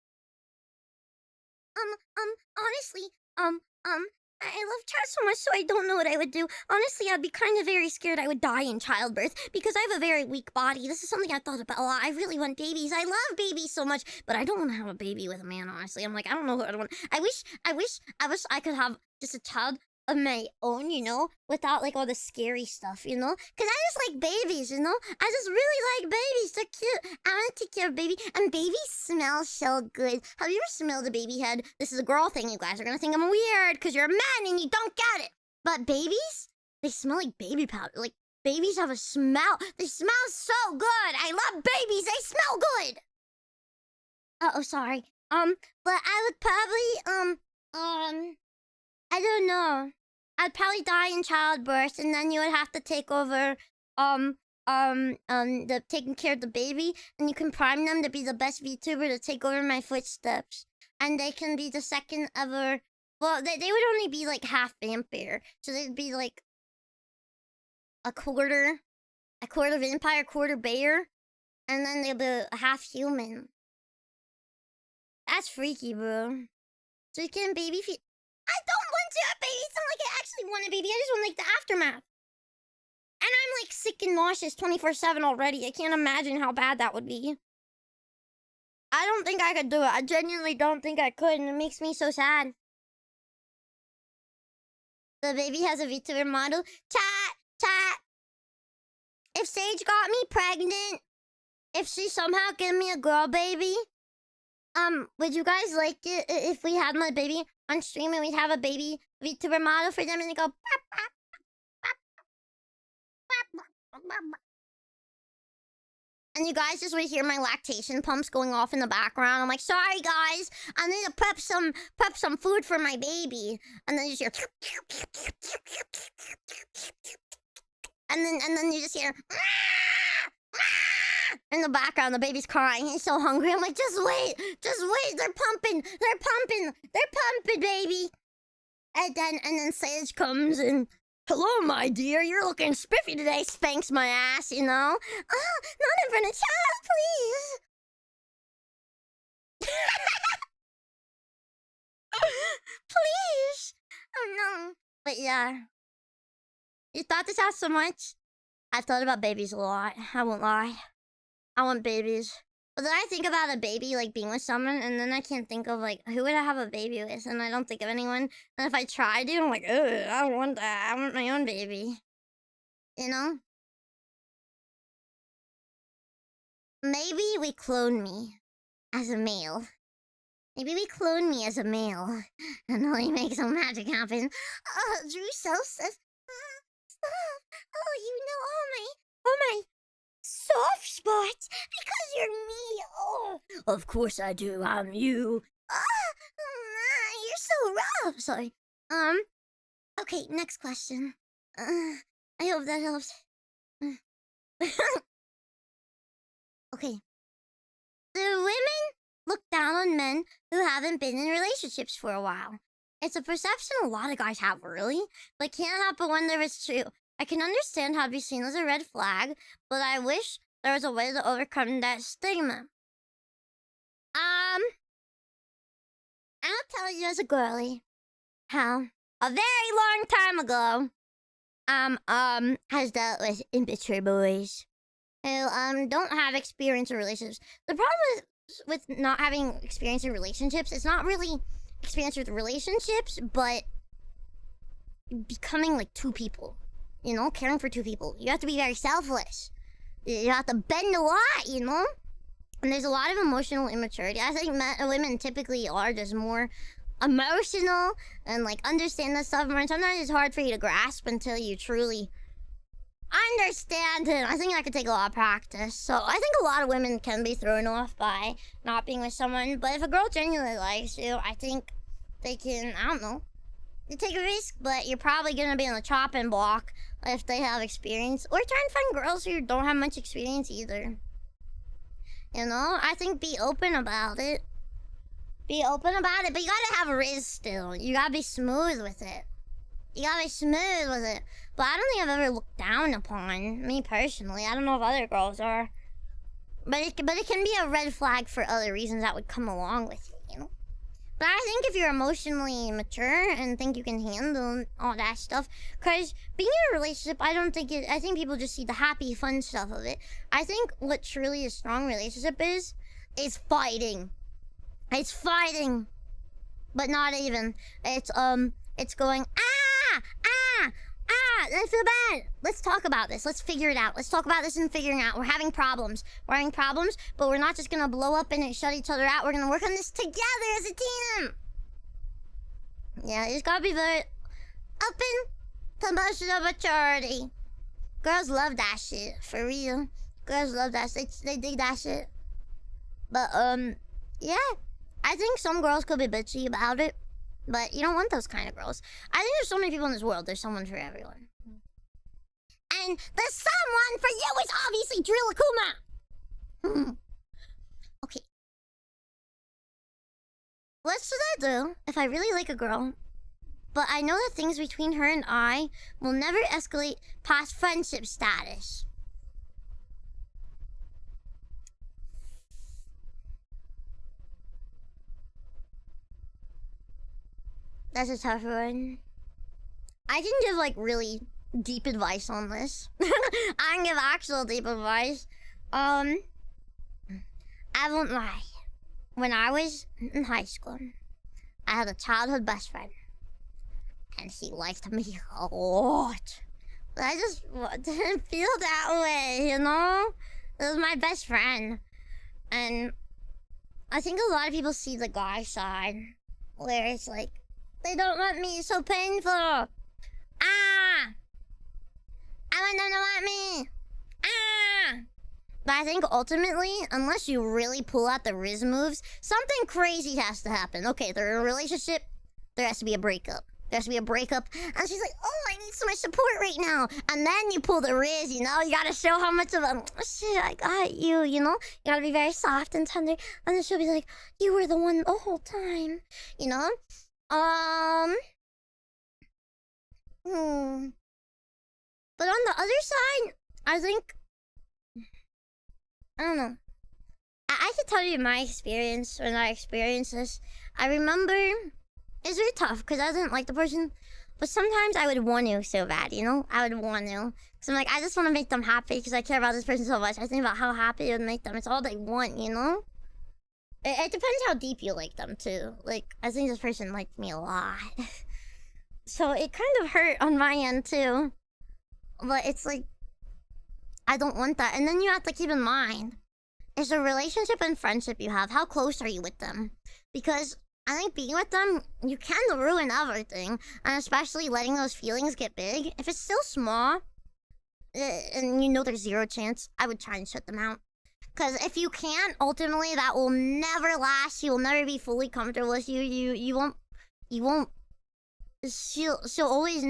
Honestly, I love Chad so much, so I don't know what I would do. Honestly, I'd be kind of very scared I would die in childbirth because I have a very weak body. This is something I've thought about a lot. I really want babies. I love babies so much, but I don't want to have a baby with a man, honestly. I'm like, I don't know what I want. I wish I could have just a child of my own, you know, without like all the scary stuff, you know? Because I just like babies, you know? I just really like babies. They're cute. I want to take care of baby. And babies smell so good. Have you ever smelled a baby head? This is a girl thing. You guys are going to think I'm weird because you're a man and you don't get it. But babies, they smell like baby powder. Like, babies have a smell. They smell so good. I love babies. They smell good. Oh, sorry. But I would probably, I don't know. I'd probably die in childbirth, and then you would have to take over, the taking care of the baby, and you can prime them to be the best VTuber to take over my footsteps. And they can be the second ever... Well, they would only be, like, half vampire. So they'd be, like, a quarter vampire, quarter bear. And then they'll be half human. That's freaky, bro. So you can baby feed... I don't want to have a baby. It's not like I actually want a baby. I just want, like, the aftermath. And I'm, like, sick and nauseous 24/7 already. I can't imagine how bad that would be. I don't think I could do it. I genuinely don't think I could, and it makes me so sad. The baby has a VTuber model. Chat. If Sage got me pregnant, if she somehow gave me a girl baby, would you guys like it if we had my baby on stream and we'd have a baby VTuber model for them and they go pop, pop, pop, pop, pop, pop, pop. And you guys just would hear my lactation pumps going off in the background. I'm like, sorry guys, I need to prep some food for my baby. And then you just hear and then you just hear in the background, the baby's crying. He's so hungry. I'm like, just wait. They're pumping, baby. And then Sage comes and, hello, my dear. You're looking spiffy today. Spanks my ass, you know. Oh, not in front of child, please. Please. Oh no. But yeah. You thought this out so much? I thought about babies a lot. I won't lie. I want babies. But then I think about a baby, like, being with someone, and then I can't think of, like, who would I have a baby with? And I don't think of anyone. And if I try to, I'm like, ugh, I don't want that. I want my own baby. You know? Maybe we clone me as a male. Maybe we clone me as a male. And only make some magic happen. Oh, Drew Self says, stop. Oh, you know all my soft spots because you're me. Oh, of course I do. I'm you. Oh, you're so rough. Sorry. Okay, next question. I hope that helps. Okay. Do women look down on men who haven't been in relationships for a while? It's a perception a lot of guys have, really, but can't help but wonder if it's true. I can understand how it'd be seen as a red flag, but I wish there was a way to overcome that stigma. I'll tell you as a girly how a very long time ago, has dealt with immature boys who, don't have experience in relationships. The problem with not having experience in relationships, it's not really experience with relationships, but becoming like two people. You know, caring for two people. You have to be very selfless. You have to bend a lot, you know? And there's a lot of emotional immaturity. I think women typically are just more emotional and, like, understand that stuff more. And sometimes it's hard for you to grasp until you truly understand it. I think that could take a lot of practice. So I think a lot of women can be thrown off by not being with someone. But if a girl genuinely likes you, I think they can, I don't know, you take a risk, but you're probably gonna be on the chopping block if they have experience. Or try and find girls who don't have much experience either. You know, I think be open about it. Be open about it, but you gotta have Rizz still. You gotta be smooth with it. You gotta be smooth with it. But I don't think I've ever looked down upon, me personally. I don't know if other girls are. But it can be a red flag for other reasons that would come along with it, you know? But I think if you're emotionally mature and think you can handle all that stuff, because being in a relationship, I think people just see the happy, fun stuff of it. I think what truly a strong relationship is fighting. It's fighting, but not even. It's going, I feel bad. Let's talk about this. Let's figure it out. Let's talk about this and figuring out. We're having problems. But we're not just gonna blow up and shut each other out. We're gonna work on this together as a team. Yeah, you just gotta be very open to emotional maturity. Girls love that shit, for real. Girls love that shit. They dig that shit. But, yeah. I think some girls could be bitchy about it. But you don't want those kind of girls. I think there's so many people in this world. There's someone for everyone. And the someone for you is obviously Druilla. Okay. What should I do if I really like a girl, but I know that things between her and I will never escalate past friendship status? That's a tough one. I can give, like, really deep advice on this. I can give actual deep advice. I won't lie. When I was in high school, I had a childhood best friend. And he liked me a lot. But I just didn't feel that way, you know? It was my best friend. And I think a lot of people see the guy side, where it's like, they don't want me, it's so painful. Ah! I want them to want me. Ah! But I think ultimately, unless you really pull out the Rizz moves, something crazy has to happen. Okay, they're in a relationship, there has to be a breakup. There has to be a breakup. And she's like, oh, I need so much support right now. And then you pull the Rizz, you know? You gotta show how much of a, shit, I got you, you know? You gotta be very soft and tender. And then she'll be like, you were the one the whole time. You know? But on the other side, I think, I don't know. I could tell you my experience when I experienced this. I remember, it's really tough because I didn't like the person, but sometimes I would want to so bad, you know? I would want to. So I'm like, I just want to make them happy because I care about this person so much. I think about how happy it would make them. It's all they want, you know? It depends how deep you like them too. Like, I think this person liked me a lot. So it kind of hurt on my end too. But it's like, I don't want that. And then you have to keep in mind, it's a relationship and friendship you have. How close are you with them? Because I think being with them, you can ruin everything. And especially letting those feelings get big. If it's still small, and you know there's zero chance, I would try and shut them out. Because if you can't, ultimately, that will never last. She will never be fully comfortable with you. You won't. She'll always.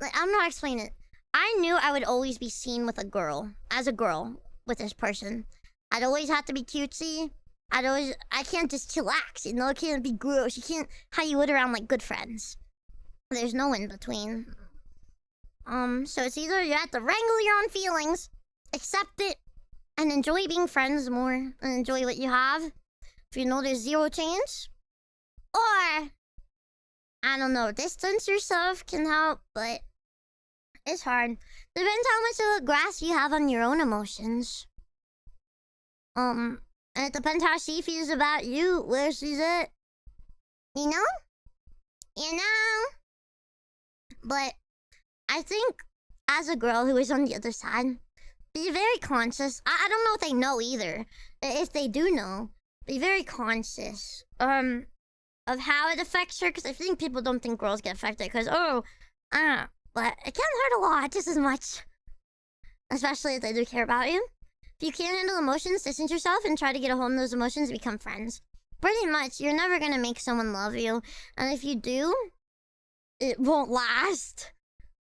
Like, I'm not explaining it. I knew I would always be seen with a girl, as a girl, with this person. I'd always have to be cutesy. I can't just chillax, you know? I can't be gross. You can't how you would around like good friends. There's no in between. So it's either you have to wrangle your own feelings, accept it, and enjoy being friends more, and enjoy what you have. If you know there's zero chance. Or, I don't know, distance yourself can help, but it's hard. Depends how much of a grasp you have on your own emotions. And it depends how she feels about you, where she's at. You know? You know? But I think as a girl who is on the other side, be very conscious. I don't know if they know either. If they do know, be very conscious of how it affects her. Because I think people don't think girls get affected. Because, but it can hurt a lot, just as much. Especially if they do care about you. If you can't handle emotions, distance yourself and try to get a hold of those emotions and become friends. Pretty much, you're never gonna make someone love you. And if you do, it won't last.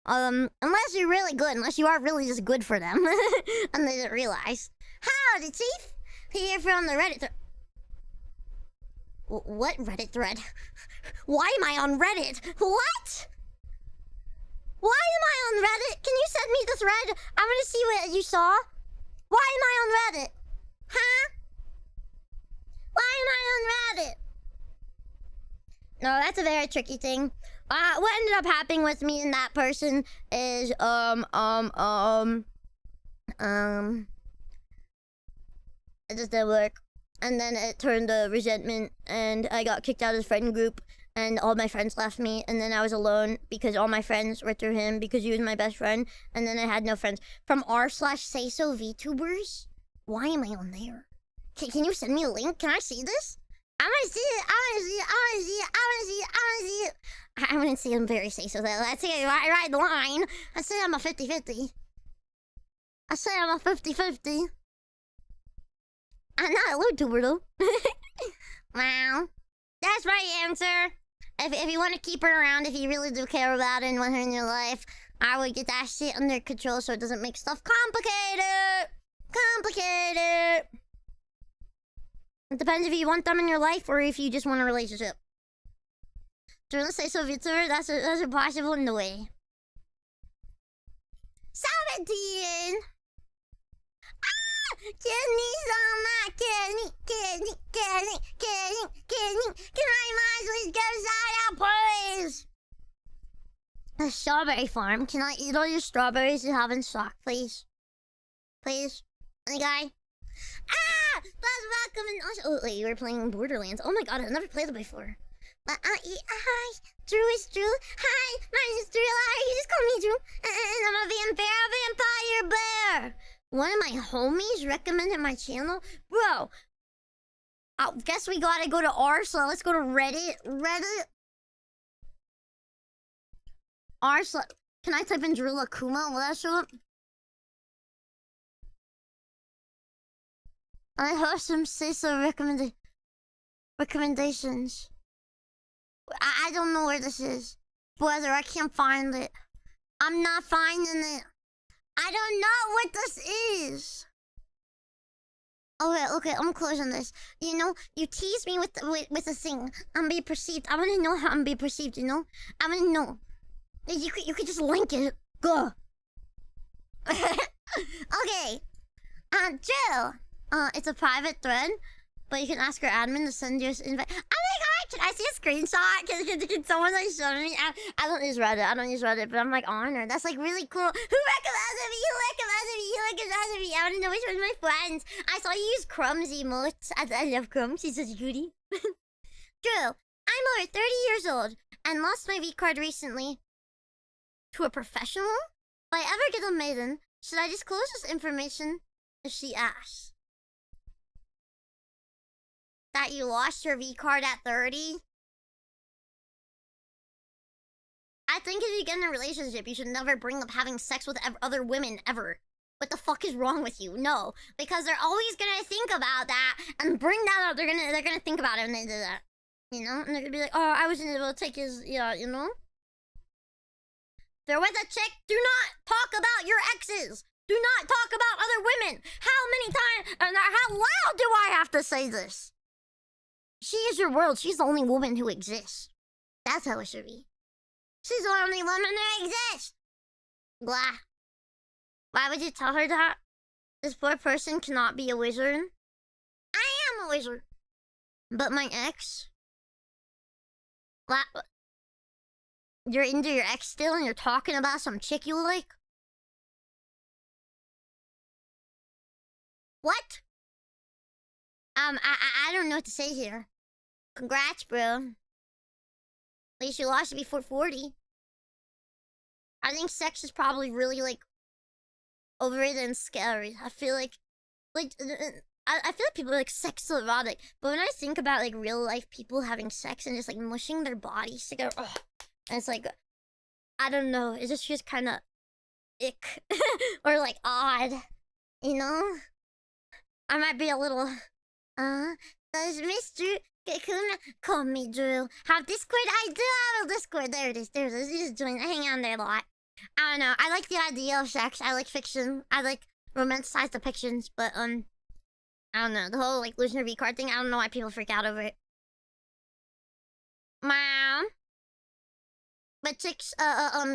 Unless you're really good, unless you are really just good for them. And they didn't realize. Howdy, Chief! Here from the Reddit thread. What Reddit thread? Why am I on Reddit? What? Why am I on Reddit? Can you send me the thread? I want to see what you saw. Why am I on Reddit? Huh? Why am I on Reddit? No, that's a very tricky thing. What ended up happening with me and that person is, it just didn't work. And then it turned to resentment, and I got kicked out of the friend group, and all my friends left me, and then I was alone because all my friends were through him because he was my best friend, and then I had no friends. From r/sayso vtubers? Why am I on there? Can you send me a link? Can I see this? I wanna see it, I wanna see it, I wanna see it, I wanna see it, I wanna see it. I wouldn't say I'm very say so though. I'd say I ride the line. I'd say I'm a 50-50. I'd say I'm a 50-50. I'm not a vtuber though. Wow. That's my answer. If you want to keep her around, if you really do care about her and want her in your life, I would get that shit under control so it doesn't make stuff complicated. Complicated. It depends if you want them in your life or if you just want a relationship. Druilla say so vtuber, that's impossible in the way. 17! Ah! Kidney on my kidney. Can I please get a shout out, please? A strawberry farm. Can I eat all your strawberries you have in stock, please? Please? Any guy? Ah! That's welcome and also. Oh, wait, you were playing Borderlands. Oh my god, I've never played it before. Hi, Drew is Drew. Hi, my name is Druilla. You just call me Drew. And I'm a vampire bear. One of my homies recommended my channel? Bro, I guess we gotta go to R, so let's go to Reddit. R, so can I type in Druilla Kuma? Will that show up? I heard some say so recommendations. I don't know where this is. Brother, I can't find it. I'm not finding it. I don't know what this is. Okay, I'm closing this. You know, you tease me with a thing. I'm being perceived. I wanna know how I'm being perceived, you know? I wanna know. You could just link it. Go. Okay. Jill. It's a private thread, but you can ask your admin to send you an invite. Oh my god, can I see a screenshot? Can someone like show me? I don't use Reddit, but I'm like honored. That's like really cool. Who recommended me? I want to know which one of my friends. I saw you use Crumbs emotes. I love Crumbs. He's such a cutie. Drew, I'm over 30 years old and lost my V card recently. To a professional? If I ever get a maiden, should I disclose this information if she asks? That you lost your V card at 30? I think if you get in a relationship, you should never bring up having sex with other women ever. What the fuck is wrong with you? No, because they're always gonna think about that and bring that up. They're gonna think about it when they do that, you know. And they're gonna be like, "Oh, I wasn't able to take his, yeah, you know." They're with a chick. Do not talk about your exes. Do not talk about other women. How many times and how loud do I have to say this? She is your world. She's the only woman who exists. That's how it should be. She's the only woman who exists. Blah. Why would you tell her that? This poor person cannot be a wizard. I am a wizard. But my ex? What? You're into your ex still and you're talking about some chick you like? What? I don't know what to say here. Congrats, bro. At least you lost it before 40. I think sex is probably really, like, overrated and scary. I feel like I feel like people are, like, sex erotic. But when I think about, like, real life people having sex and just, like, mushing their bodies together, ugh, and it's like, I don't know. It just feels kind of ick. Or, like, odd. You know? I might be a little... does Mr. Kakuna call me Drew? Have Discord? I do have a Discord. There it is. You just join. I hang on there a lot. I don't know. I like the idea of sex. I like fiction. I like romanticized depictions. But, I don't know. The whole, like, losing your V-card thing, I don't know why people freak out over it. Mom? But chicks,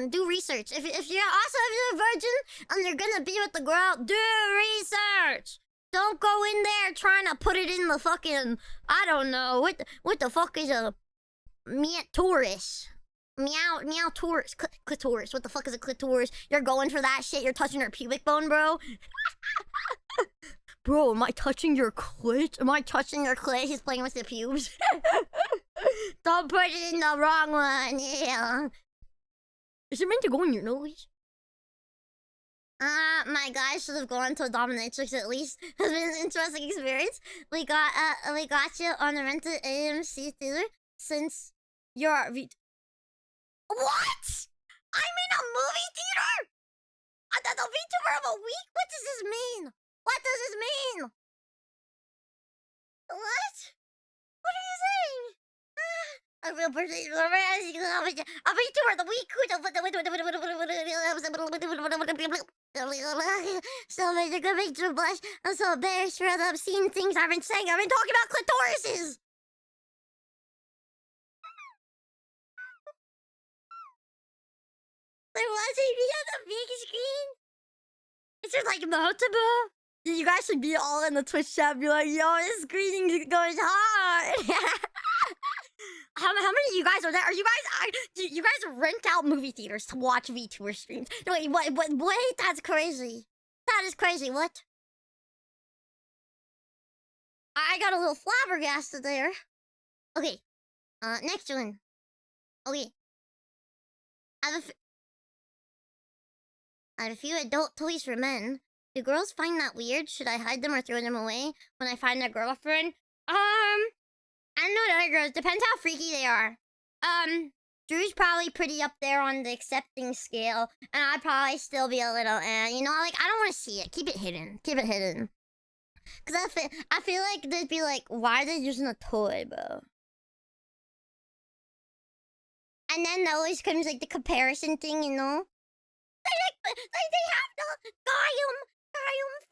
do research. If you're a virgin and you're gonna be with the girl, do research! Don't go in there trying to put it in the fucking, I don't know, what the fuck is a clitoris? Meow taurus, clitoris. What the fuck is a clitoris? You're going for that shit, you're touching her pubic bone, bro? Bro, am I touching your clit? Am I touching your clit? He's playing with the pubes. Don't put it in the wrong one, yeah. Is it meant to go in your nose? My guys should have gone to a dominatrix at least. Has been an interesting experience. We got you on the rented AMC theater since you're... What? I'm in a movie theater? The VTuber of a week? What does this mean? What does this mean? What? What are you saying? A real person, a VTuber of the week. So they're gonna make you blush. I'm so embarrassed for the obscene things I've been saying. I've been talking about clitorises. They're watching me on the big screen. It's just like multiple. You guys should be all in the Twitch chat. Be like, yo, this screening goes hard. How many of you guys are there? Are you guys rent out movie theaters to watch VTuber streams? No, wait, wait, that's crazy. That is crazy, what? I got a little flabbergasted there. Okay, next one. Okay. I have a few adult toys for men. Do girls find that weird? Should I hide them or throw them away when I find their girlfriend? I don't know the other girls. Depends how freaky they are. Drew's probably pretty up there on the accepting scale, and I'd probably still be a little, you know, like, I don't want to see it. Keep it hidden. Keep it hidden. Because I feel like they'd be like, why are they using a toy, bro? And then there always comes, like, the comparison thing, you know? Like they have the Gaium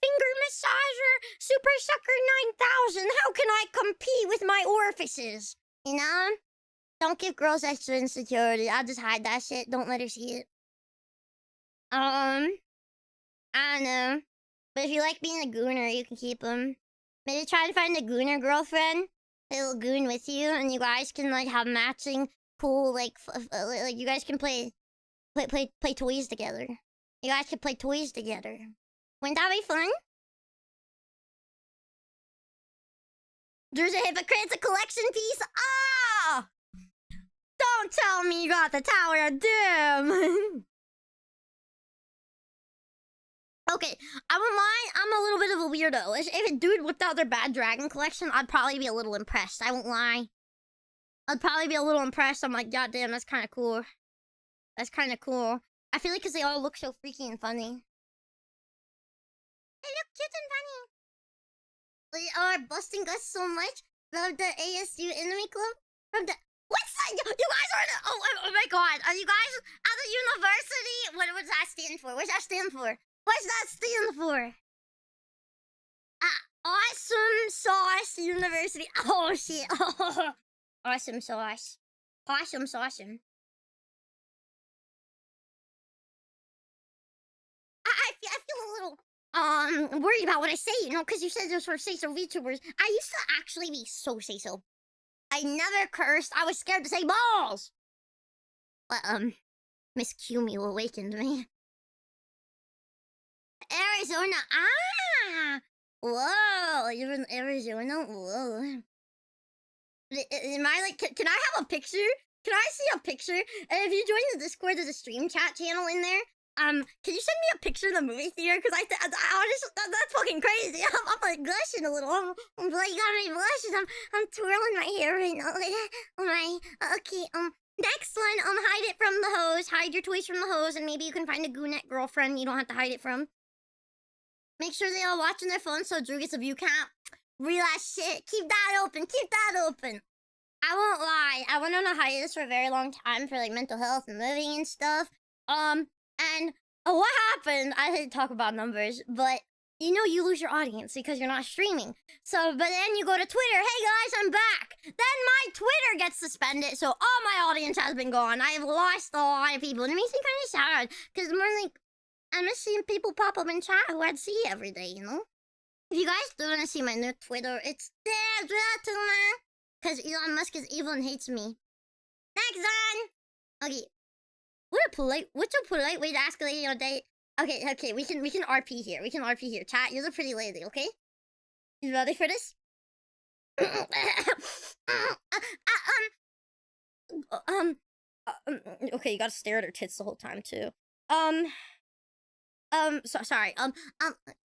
finger massager Super Sucker 9000. How can I compete with my orifices? You know? Don't give girls extra insecurity. I'll just hide that shit. Don't let her see it. I don't know. But if you like being a gooner, you can keep them. Maybe try to find a gooner girlfriend. A little goon with you, and you guys can like have matching cool like you guys can play toys together. You guys can play toys together. Wouldn't that be fun? Drew's a hypocrite. It's a collection piece. Ah! Don't tell me you got the Tower of Doom. Okay, I won't lie, I'm a little bit of a weirdo. If a dude whipped out their bad dragon collection, I'd probably be a little impressed. I won't lie. I'd probably be a little impressed. I'm like, God damn, that's kind of cool. That's kind of cool. I feel like because they all look so freaky and funny. They look cute and funny. They are busting us so much. Love the ASU Enemy Club. From the... What's that? You guys are the... Oh my god. Are you guys at the university? What does that stand for? What's that stand for? What's that stand for? Awesome Sauce University. Oh shit. Awesome Sauce. Awesome Sauceum. I feel a little worried about what I say, you know, because you said those were say-so VTubers. I used to actually be so say-so. I never cursed. I was scared to say balls. But Miss Cumi awakened me. Arizona. Ah! Whoa, you're in Arizona? Whoa. Am I like, can I have a picture? Can I see a picture? And if you join the Discord, there's a stream chat channel in there. Can you send me a picture of the movie theater? Because I honestly, that's fucking crazy. I'm like blushing a little. I'm like, got me blushing. I'm twirling my hair right now. Oh my, okay, next one, hide it from the hose. Hide your toys from the hose, and maybe you can find a goonette girlfriend you don't have to hide it from. Make sure they all watching their phone so Drew gets a view count. Real ass shit. Keep that open. Keep that open. I won't lie. I went on a hiatus for a very long time for like mental health and living and stuff. And what happened? I didn't talk about numbers, but you know you lose your audience because you're not streaming. So, but then you go to Twitter. Hey guys, I'm back. Then my Twitter gets suspended, so all my audience has been gone. I have lost a lot of people, and it makes me kind of sad because more like I'm just seeing people pop up in chat who I'd see every day, you know? If you guys do want to see my new Twitter, it's there, because Elon Musk is evil and hates me. Next one! Okay. What's a polite way to ask a lady on a date? Okay, we can RP here. We can RP here. Chat, you're a pretty lady, okay? You ready for this? Okay, you gotta stare at her tits the whole time, too. Sorry,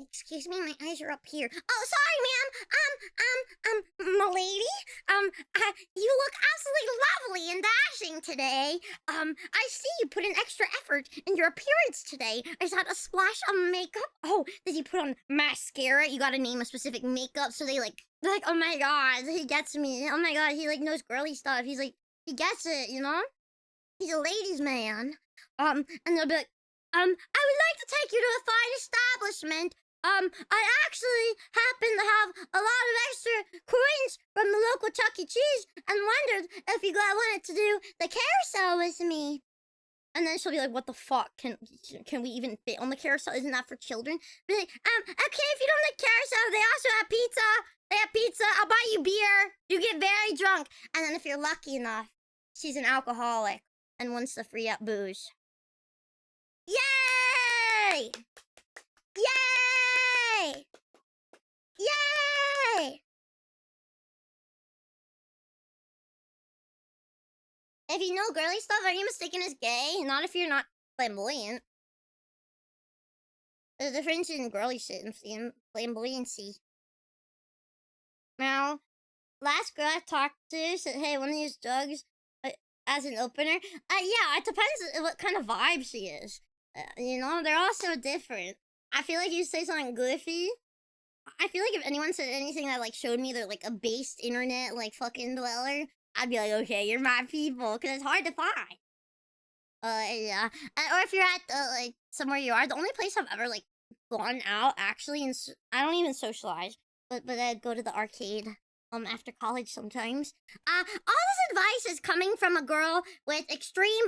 excuse me, my eyes are up here. Oh, sorry, ma'am. M'lady, you look absolutely lovely and dashing today. I see you put an extra effort in your appearance today. Is that a splash of makeup? Oh, did you put on mascara? You gotta name a specific makeup so they're like, oh my god, he gets me. Oh my god, he like knows girly stuff. He's like, he gets it, you know? He's a ladies' man. And they'll be like, I would like to take you to a fine establishment. I actually happen to have a lot of extra coins from the local Chuck E. Cheese and wondered if you guys wanted to do the carousel with me. And then she'll be like, what the fuck? Can we even fit on the carousel? Isn't that for children? Be like, okay, if you don't like carousel, they also have pizza. They have pizza. I'll buy you beer. You get very drunk. And then if you're lucky enough, she's an alcoholic and wants to free up booze. Yay! Yay! Yay! If you know girly stuff, are you mistaken as gay? Not if you're not flamboyant. The difference in girly shit and flamboyancy. Now, last girl I talked to said, hey, want to use drugs as an opener? Yeah, it depends what kind of vibe she is. You know, they're all so different. I feel like you say something goofy. I feel like if anyone said anything that, like, showed me they're, like, a based internet, like, fucking dweller, I'd be like, okay, you're my people, because it's hard to find. Yeah. Or if you're at, like, somewhere you are, the only place I've ever, like, gone out, actually, and I don't even socialize, but I'd go to the arcade, after college sometimes. All this advice is coming from a girl with extreme,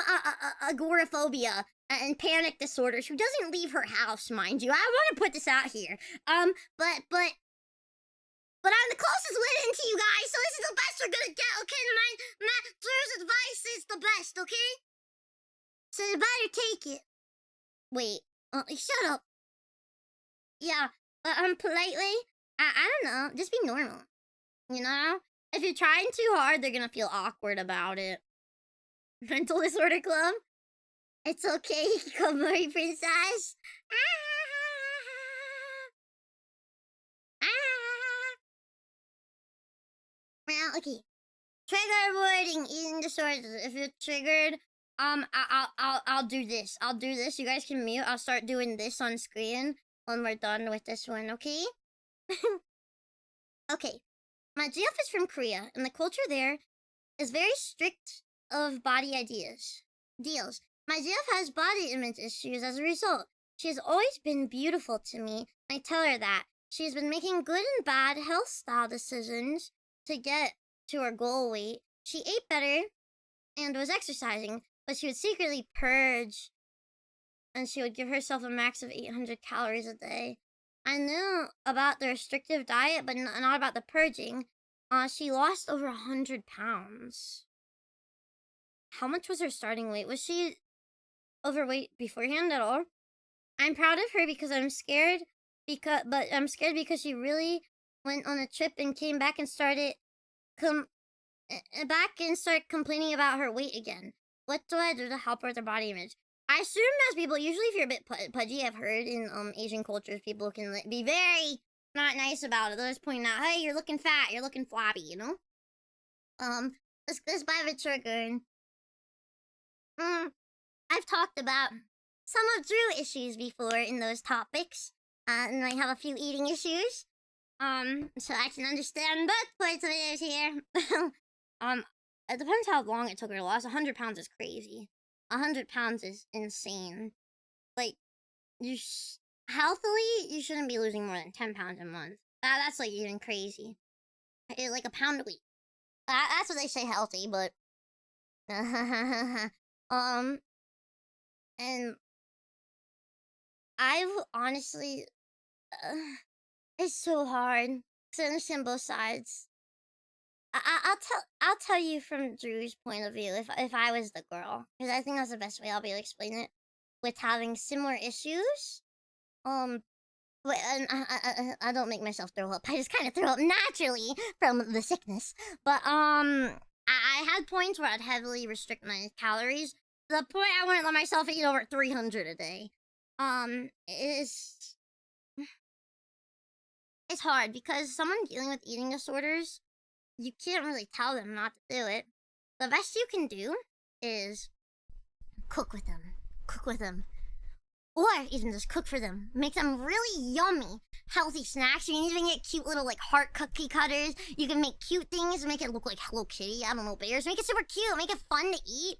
agoraphobia and panic disorders who doesn't leave her house, mind you. I want to put this out here. But I'm the closest living to you guys, so this is the best you're gonna get, okay? My Drew's advice is the best, okay? So you better take it. Wait, shut up. Yeah, politely, I don't know, just be normal, you know? If you're trying too hard, they're gonna feel awkward about it. Mental disorder club? It's okay, come on, princess. Well, okay. Trigger wording, eating disorders. If you're triggered, I'll do this. I'll do this. You guys can mute. I'll start doing this on screen when we're done with this one, okay? Okay. My GF is from Korea, and the culture there is very strict of body deals. My GF has body image issues as a result. She has always been beautiful to me. I tell her that. She's been making good and bad health style decisions to get to her goal weight. She ate better and was exercising, but she would secretly purge, and she would give herself a max of 800 calories a day. I knew about the restrictive diet, but not about the purging. She lost over 100 pounds. How much was her starting weight? Was she overweight beforehand at all? I'm proud of her because I'm scared because she really went on a trip and came back and started complaining about her weight again. What do I do to help her with her body image? I assume most people, usually if you're a bit pudgy, I've heard in Asian cultures, people can be very not nice about it. They'll just point out, hey, you're looking fat, you're looking flabby, you know? This by the trigger. I've talked about some of Drew issues before in those topics, and I have a few eating issues. So I can understand both points of views here. It depends how long it took her to lose. 100 pounds is crazy. 100 pounds is insane. Like, healthily, you shouldn't be losing more than 10 pounds a month. That's like even crazy. Like a pound a week. That's what they say healthy, but and I've honestly, it's so hard to understand both sides. I'll tell you from Drew's point of view if I was the girl, because I think that's the best way I'll be able to explain it. With having similar issues, and I don't make myself throw up. I just kind of throw up naturally from the sickness. But I had points where I'd heavily restrict my calories. To the point I wouldn't let myself eat over 300 a day. It's hard because someone dealing with eating disorders, you can't really tell them not to do it. The best you can do is cook with them. Or even just cook for them. Make them really yummy, healthy snacks. You can even get cute little, like, heart cookie cutters. You can make cute things, make it look like Hello Kitty, I don't know, bears. Make it super cute, make it fun to eat.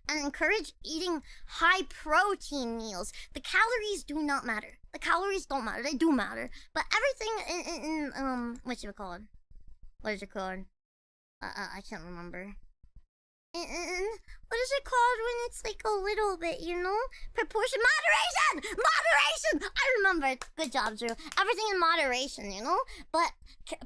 And encourage eating high-protein meals. The calories do not matter. The calories don't matter, they do matter. But everything in what is it called? I can't remember. What is it called when it's like a little bit, you know? Proportion. Moderation! I remember. Good job, Drew. Everything in moderation, you know? But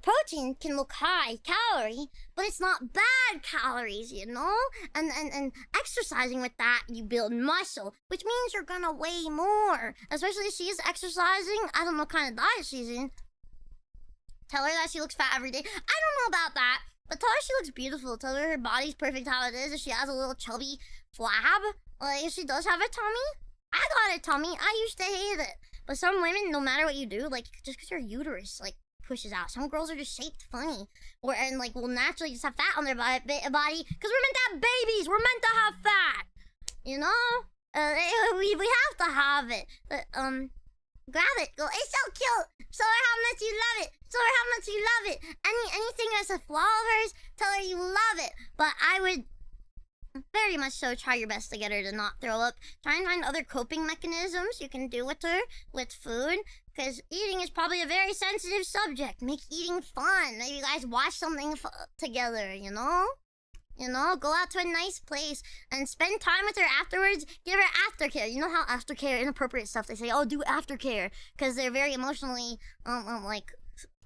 protein can look high calorie, but it's not bad calories, you know? And exercising with that, you build muscle, which means you're gonna weigh more. Especially if she's exercising. I don't know what kind of diet she's in. Tell her that she looks fat every day. I don't know about that. But tell her she looks beautiful. Tell her body's perfect how it is. If she has a little chubby flab, like if she does have a tummy, I got a tummy. I used to hate it. But some women, no matter what you do, like, just because your uterus, like, pushes out. Some girls are just shaped funny. And, like, will naturally just have fat on their body, because we're meant to have babies! We're meant to have fat! You know? We have to have it. But, grab it. Go, it's so cute! Show her how much you love it! Show her how much you love it! Anything that's a flaw of hers, tell her you love it! But I would very much so try your best to get her to not throw up. Try and find other coping mechanisms you can do with her, with food, because eating is probably a very sensitive subject. Make eating fun. Maybe you guys watch something together, you know? You know, go out to a nice place and spend time with her afterwards. Give her aftercare. You know how aftercare, inappropriate stuff, they say, oh, do aftercare, because they're very emotionally, like,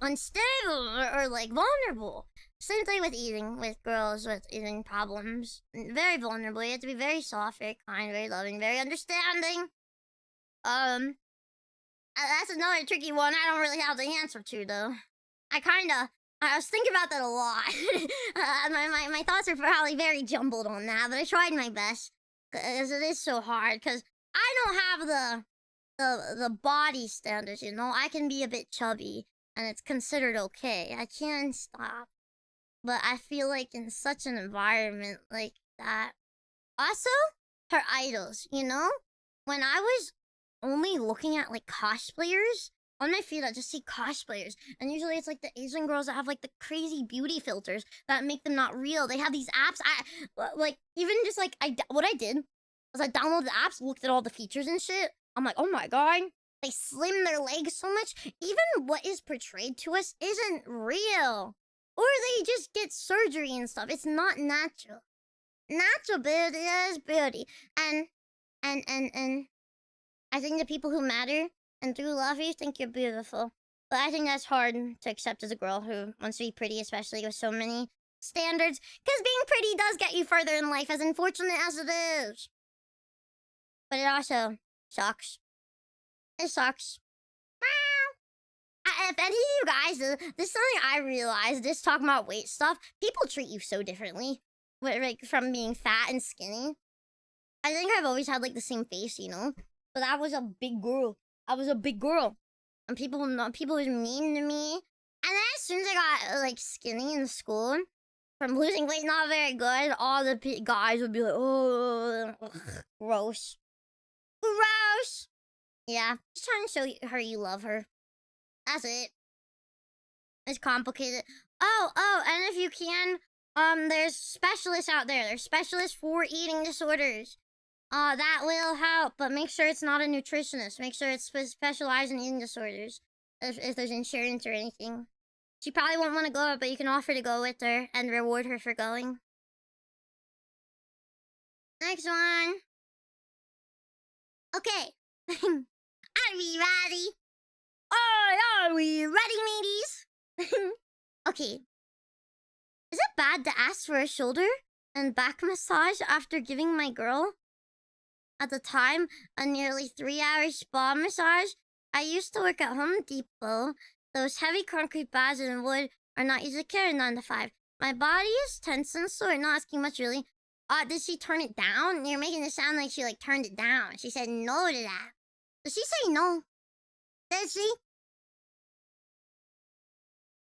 unstable or like, vulnerable. Same thing with eating, with girls with eating problems. Very vulnerable. You have to be very soft, very kind, very loving, very understanding. That's another tricky one I don't really have the answer to, though. I was thinking about that a lot. My thoughts are probably very jumbled on that, but I tried my best. Because it is so hard, because I don't have the body standards, you know? I can be a bit chubby, and it's considered okay. I can stop. But I feel like in such an environment like that. Also, her idols, you know? When I was only looking at, like, cosplayers, on my feed I just see cosplayers. And usually it's, like, the Asian girls that have, like, the crazy beauty filters that make them not real. They have these apps. Even just, like, what I did was I downloaded the apps, looked at all the features and shit. I'm like, oh my god. They slim their legs so much. Even what is portrayed to us isn't real. Or they just get surgery and stuff. It's not natural. Natural beauty is beauty. And I think the people who matter and do love you think you're beautiful. But I think that's hard to accept as a girl who wants to be pretty, especially with so many standards. Because being pretty does get you further in life, as unfortunate as it is. But it also sucks. It sucks. If any of you guys, this is something I realized, this talking about weight stuff, people treat you so differently, like, from being fat and skinny. I think I've always had, like, the same face, you know? But I was a big girl. And people was mean to me. And then as soon as I got, like, skinny in school, from losing weight not very good, all the guys would be like, oh, gross. Gross! Yeah, just trying to show her you love her. That's it. It's complicated. Oh, and if you can, there's specialists out there. There's specialists for eating disorders. That will help, but make sure it's not a nutritionist. Make sure it's specialized in eating disorders. If there's insurance or anything. She probably won't want to go, but you can offer to go with her and reward her for going. Next one. Okay. Are we ready? Are we ready, mateys? Okay. Is it bad to ask for a shoulder and back massage after giving my girl, at the time, a nearly 3-hour spa massage? I used to work at Home Depot. Those heavy concrete pads and wood are not easy to carry 9 to 5. My body is tense and sore, not asking much really. Did she turn it down? You're making it sound like she, like, turned it down. She said no to that. Did she say no? Did she?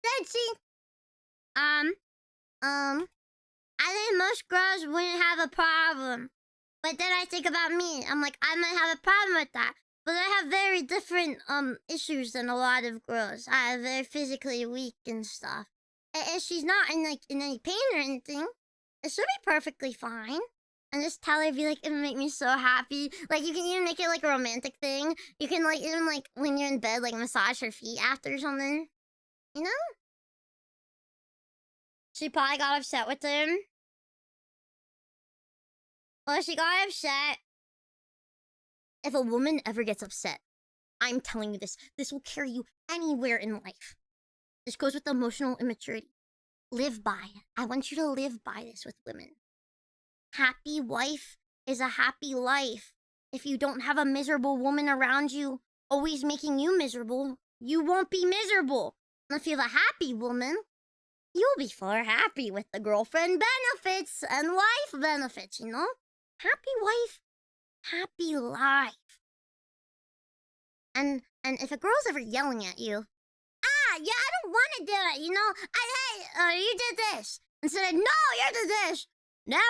Did she? I think most girls wouldn't have a problem. But then I think about me. I'm like, I might have a problem with that. But I have very different, issues than a lot of girls. They're physically weak and stuff. And she's not in any pain or anything. It should be perfectly fine. And just tell her, be like, it would make me so happy. Like, you can even make it, like, a romantic thing. You can, like, even, like, when you're in bed, like, massage her feet after or something. You know? She probably got upset with him. Well, she got upset. If a woman ever gets upset, I'm telling you this. This will carry you anywhere in life. This goes with emotional immaturity. Live by it. I want you to live by this with women. Happy wife is a happy life. If you don't have a miserable woman around you, always making you miserable, you won't be miserable. And if you have a happy woman, you'll be far happy with the girlfriend benefits and wife benefits, you know? Happy wife, happy life. And And if a girl's ever yelling at you, yeah, I don't want to do it, you know? You did this. Instead of, no, you did this. Never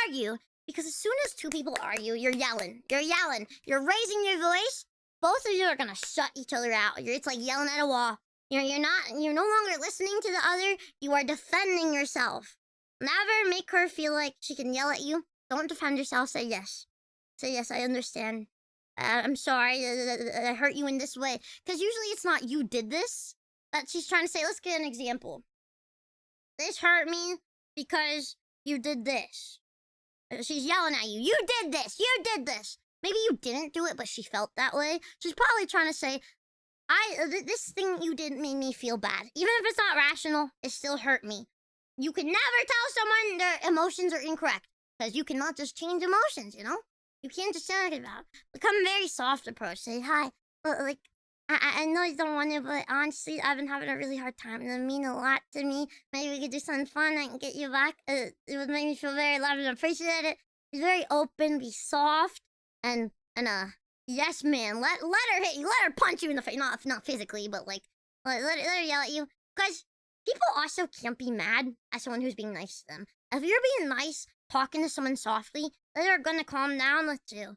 argue. Because as soon as two people argue, you're yelling. You're yelling. You're raising your voice. Both of you are going to shut each other out. It's like yelling at a wall. You're no longer listening to the other. You are defending yourself. Never make her feel like she can yell at you. Don't defend yourself. Say yes. Say yes, I understand. I'm sorry that I hurt you in this way. Because usually it's not you did this. That she's trying to say. Let's get an example. This hurt me because you did this. She's yelling at you. You did this. You did this. Maybe you didn't do it, but she felt that way. She's probably trying to say, this thing you did made me feel bad. Even if it's not rational, it still hurt me. You can never tell someone their emotions are incorrect. Because you cannot just change emotions, you know? You can't just say anything about it. Become a very soft approach. Say, hi. Like, I know you don't want to, but honestly, I've been having a really hard time. It would mean a lot to me. Maybe we could do something fun. I can get you back. It would make me feel very loved and appreciate it. Be very open, be soft, and yes, man. Let her hit you. Let her punch you in the face. Not physically, but like, let her yell at you. Because people also can't be mad at someone who's being nice to them. If you're being nice, talking to someone softly, they're gonna calm down with you.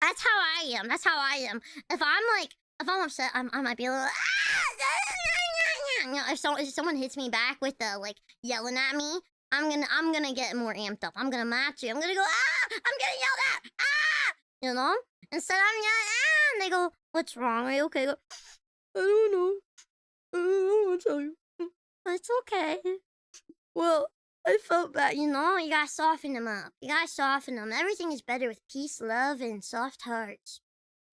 That's how I am. That's how I am. If I'm upset, I might be a little. If someone hits me back with the like yelling at me, I'm gonna get more amped up. I'm gonna match you. I'm gonna go I'm getting yelled at. You know. Instead I'm yelling and they go, what's wrong? Are you okay? I go, I don't know. I don't want to tell you. It's okay. Well, I felt bad, you know? You gotta soften them up. You gotta soften them. Everything is better with peace, love, and soft hearts.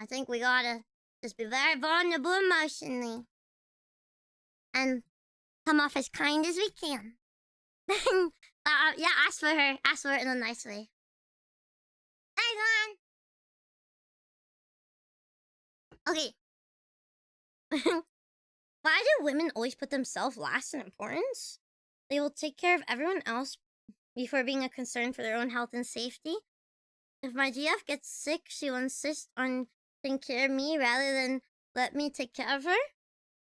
I think we gotta just be very vulnerable emotionally. And come off as kind as we can. Yeah, ask for her. Ask for it in a nice way. Hang on. Okay. Why do women always put themselves last in importance? They will take care of everyone else before being a concern for their own health and safety. If my GF gets sick, she will insist on taking care of me rather than let me take care of her.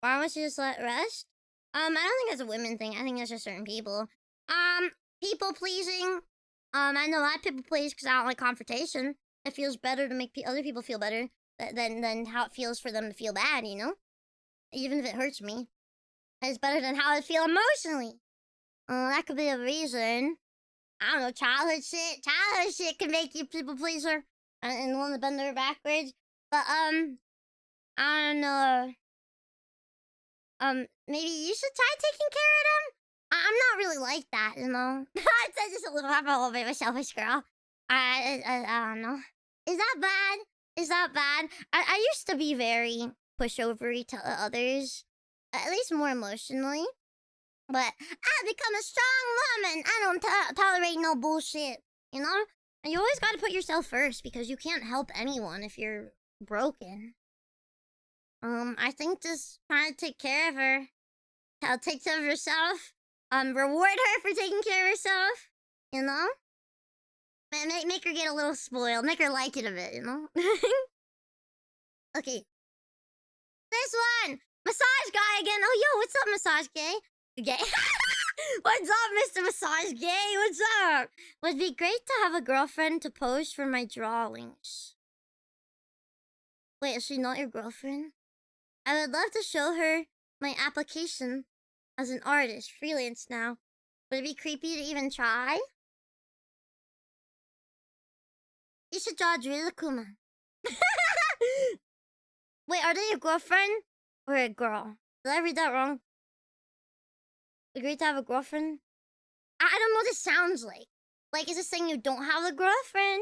Why won't she just let rest? I don't think that's a women thing. I think that's just certain people. People pleasing. I know a lot of people please because I don't like confrontation. It feels better to make other people feel better than how it feels for them to feel bad, you know? Even if it hurts me. It's better than how I feel emotionally. That could be a reason. I don't know, childhood shit. Childhood shit can make you people pleaser and want to bend over backwards. But I don't know. Maybe you should try taking care of them. I'm not really like that, you know. I'm just I'm a little bit of a selfish girl. I don't know. Is that bad? Is that bad? I used to be very pushovery to others, at least more emotionally. But I become a strong woman. I don't tolerate no bullshit, you know? And you always gotta put yourself first because you can't help anyone if you're broken. I think just trying to take care of her. Take care of yourself. Reward her for taking care of herself. You know? Make her get a little spoiled. Make her like it a bit, you know? Okay. This one! Massage guy again. Oh, yo, what's up, massage gay? Gay. What's up, Mr. Massage Gay? What's up? Would be great to have a girlfriend to pose for my drawings. Wait, is she not your girlfriend? I would love to show her my application as an artist, freelance now. Would it be creepy to even try? You should draw Druilla Kuma. Wait, are they your girlfriend or a girl? Did I read that wrong? Agreed to have a girlfriend? I don't know what this sounds like. Like, is this saying you don't have a girlfriend?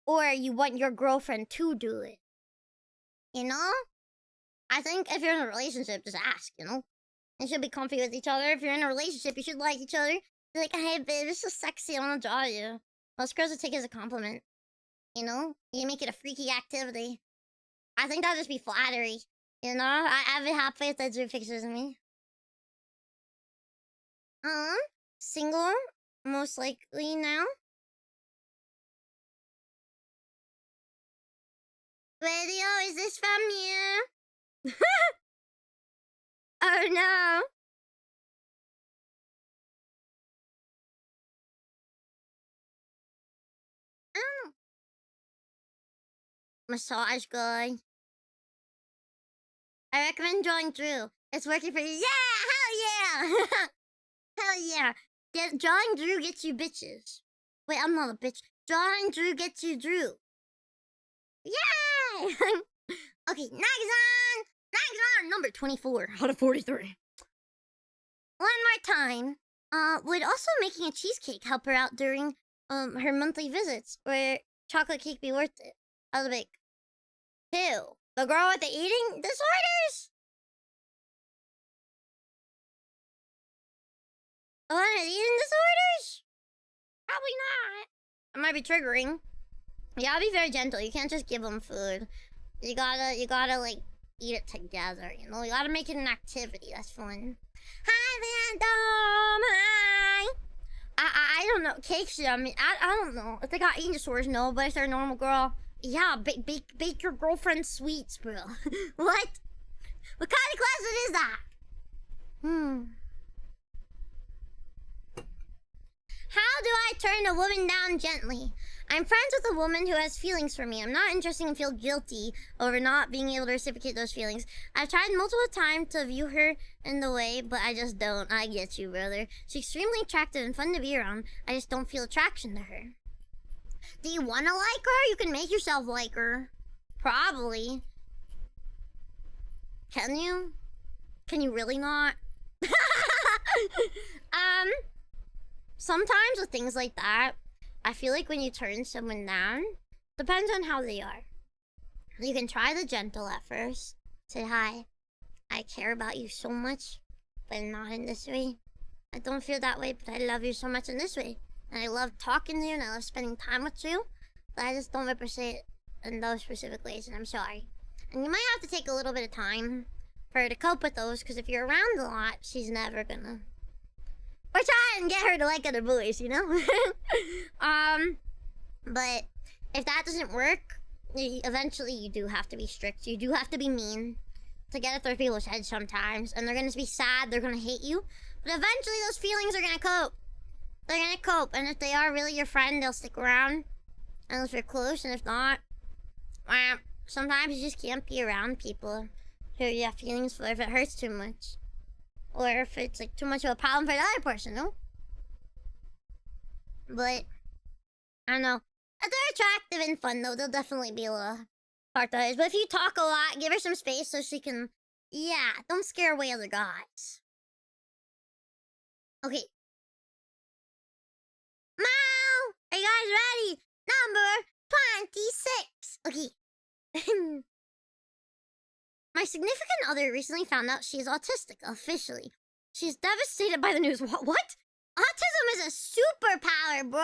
Or you want your girlfriend to do it? You know? I think if you're in a relationship, just ask, you know? You should be comfy with each other. If you're in a relationship, you should like each other. Be like, hey, babe, this is sexy. I want to draw you. Most girls would take it as a compliment. You know? You make it a freaky activity. I think that'd just be flattery. You know? I'd be happy if they drew pictures of me. Single, most likely now. Radio, is this from you? Oh no. Oh. Massage guy. I recommend drawing Drew. It's working for you. Yeah! Hell yeah! Hell yeah. Drawing Drew gets you bitches. Wait, I'm not a bitch. Drawing Drew gets you Drew. Yay! Okay, next on number 24 out of 43. One more time. Would also making a cheesecake help her out during her monthly visits, or chocolate cake be worth it? I was like, who? The girl with the eating disorders? The one with eating disorders? Probably not. It might be triggering. You gotta be very gentle. You can't just give them food. You gotta like eat it together. You know, you gotta make it an activity. That's fun. Hi, Random. Hi. I don't know. Cakes. I mean, I don't know. If they got eating disorders, no. But if they're a normal girl, yeah, bake your girlfriend sweets, bro. What? What kind of question is that? How do I turn a woman down gently? I'm friends with a woman who has feelings for me. I'm not interested and feel guilty over not being able to reciprocate those feelings. I've tried multiple times to view her in the way, but I just don't. I get you, brother. She's extremely attractive and fun to be around. I just don't feel attraction to her. Do you want to like her? You can make yourself like her. Probably. Can you? Can you really not? Sometimes with things like that, I feel like when you turn someone down, depends on how they are. You can try the gentle at first. Say, hi, I care about you so much, but not in this way. I don't feel that way, but I love you so much in this way. And I love talking to you and I love spending time with you, but I just don't reciprocate in those specific ways, and I'm sorry. And you might have to take a little bit of time for her to cope with those, because if you're around a lot, she's never gonna... Or try and get her to like other boys, you know? But if that doesn't work, eventually you do have to be strict. You do have to be mean to get it through people's heads sometimes. And they're gonna be sad, they're gonna hate you. But eventually those feelings are gonna cope. They're gonna cope. And if they are really your friend, they'll stick around. And if you're close, and if not, well, sometimes you just can't be around people who you have feelings for if it hurts too much. Or if it's like too much of a problem for the other person, no? But, I don't know. If they're attractive and fun, though, they'll definitely be a little hard to hide. But if you talk a lot, give her some space so she can... Yeah, don't scare away other guys. Okay. Meow! Are you guys ready? Number 26. Okay. My significant other recently found out she is autistic, officially. She's devastated by the news. What? Autism is a superpower, bro!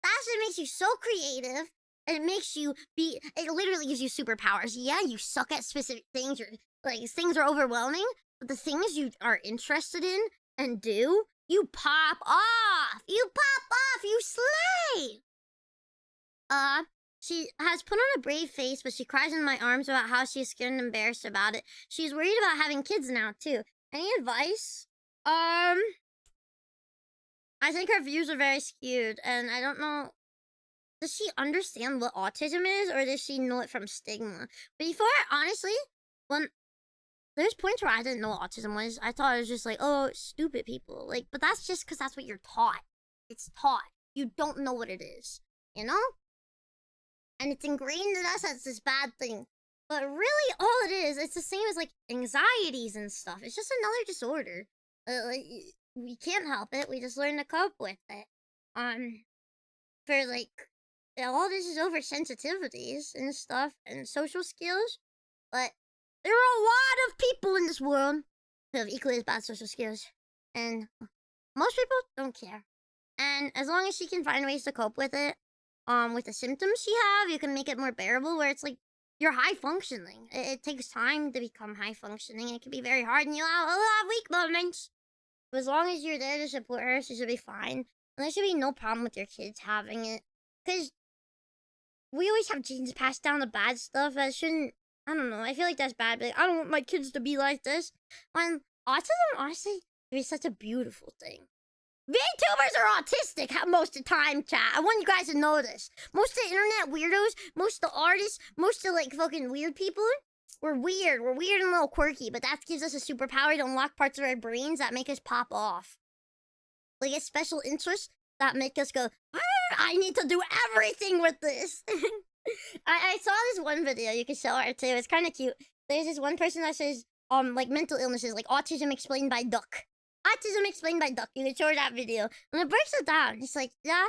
That shit makes you so creative. And it makes you be... It literally gives you superpowers. Yeah, you suck at specific things. Things are overwhelming. But the things you are interested in and do, you pop off! You pop off! You slay! She has put on a brave face, but she cries in my arms about how she's scared and embarrassed about it. She's worried about having kids now, too. Any advice? I think her views are very skewed, and I don't know... Does she understand what autism is, or does she know it from stigma? Before, honestly, when... There's points where I didn't know what autism was. I thought it was just like, oh, stupid people. Like, but that's just because that's what you're taught. It's taught. You don't know what it is. You know? And it's ingrained in us as this bad thing. But really, all it is, it's the same as, like, anxieties and stuff. It's just another disorder. We can't help it. We just learn to cope with it. For, like, all this is oversensitivities and stuff and social skills. But there are a lot of people in this world who have equally as bad social skills. And most people don't care. And as long as she can find ways to cope with it, with the symptoms she have, you can make it more bearable, where it's like, you're high functioning. It takes time to become high functioning. It can be very hard, and you'll have a lot of weak moments. But as long as you're there to support her, she should be fine. And there should be no problem with your kids having it. Because we always have genes passed down to bad stuff that shouldn't. I don't know. I feel like that's bad, but I don't want my kids to be like this. When autism, honestly, is such a beautiful thing. VTubers are autistic most of the time, chat. I want you guys to know this. Most of the internet weirdos, most of the artists, most of like fucking weird people, we're weird. We're weird and a little quirky, but that gives us a superpower to unlock parts of our brains that make us pop off. Like a special interest that make us go, I need to do everything with this. I saw this one video. You can show her too. It's kind of cute. There's this one person that says, like mental illnesses, like autism explained by Duck. Autism explained by Duck. You can show her that video, and it breaks it down. It's like, yeah,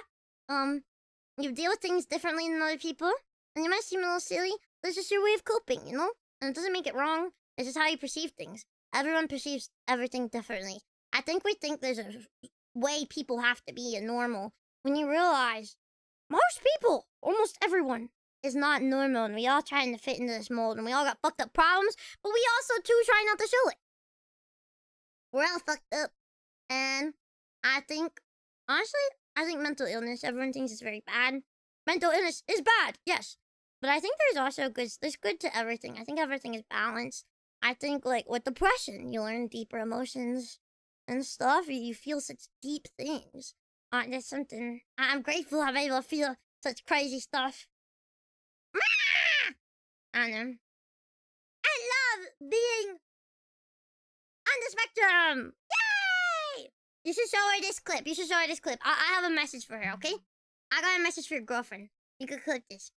you deal with things differently than other people, and you might seem a little silly. This is your way of coping, you know. And it doesn't make it wrong. It's just how you perceive things. Everyone perceives everything differently. I think we think there's a way people have to be normal when you realize most people, almost everyone, is not normal, and we all trying to fit into this mold, and we all got fucked up problems, but we also too try not to show it. We're all fucked up, and I think, honestly, I think mental illness, everyone thinks it's very bad. Mental illness is bad, yes, but I think there's also good, there's good to everything. I think everything is balanced. I think, like, with depression, you learn deeper emotions and stuff. You feel such deep things. That's something, I'm grateful I'm able to feel such crazy stuff. I know. I love being on the spectrum. Yay! You should show her this clip. You should show her this clip. I have a message for her, okay? I got a message for your girlfriend. You can click this.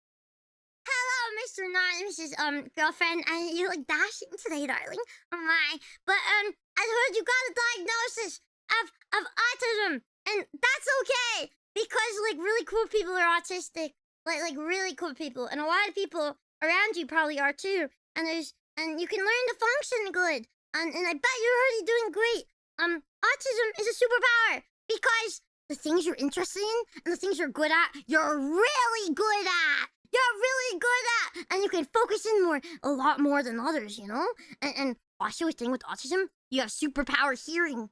Hello, Mr. Not Mrs. Girlfriend. You look dashing today, darling. Oh my. But I heard you got a diagnosis of autism, and that's okay because like really cool people are autistic. Like really cool people, and a lot of people around you probably are too. And you can learn to function good. And I bet you're already doing great. Autism is a superpower because the things you're interested in and the things you're good at, you're really good at. You're really good at, and you can focus in a lot more than others, you know. And also a thing with autism, you have superpower hearing.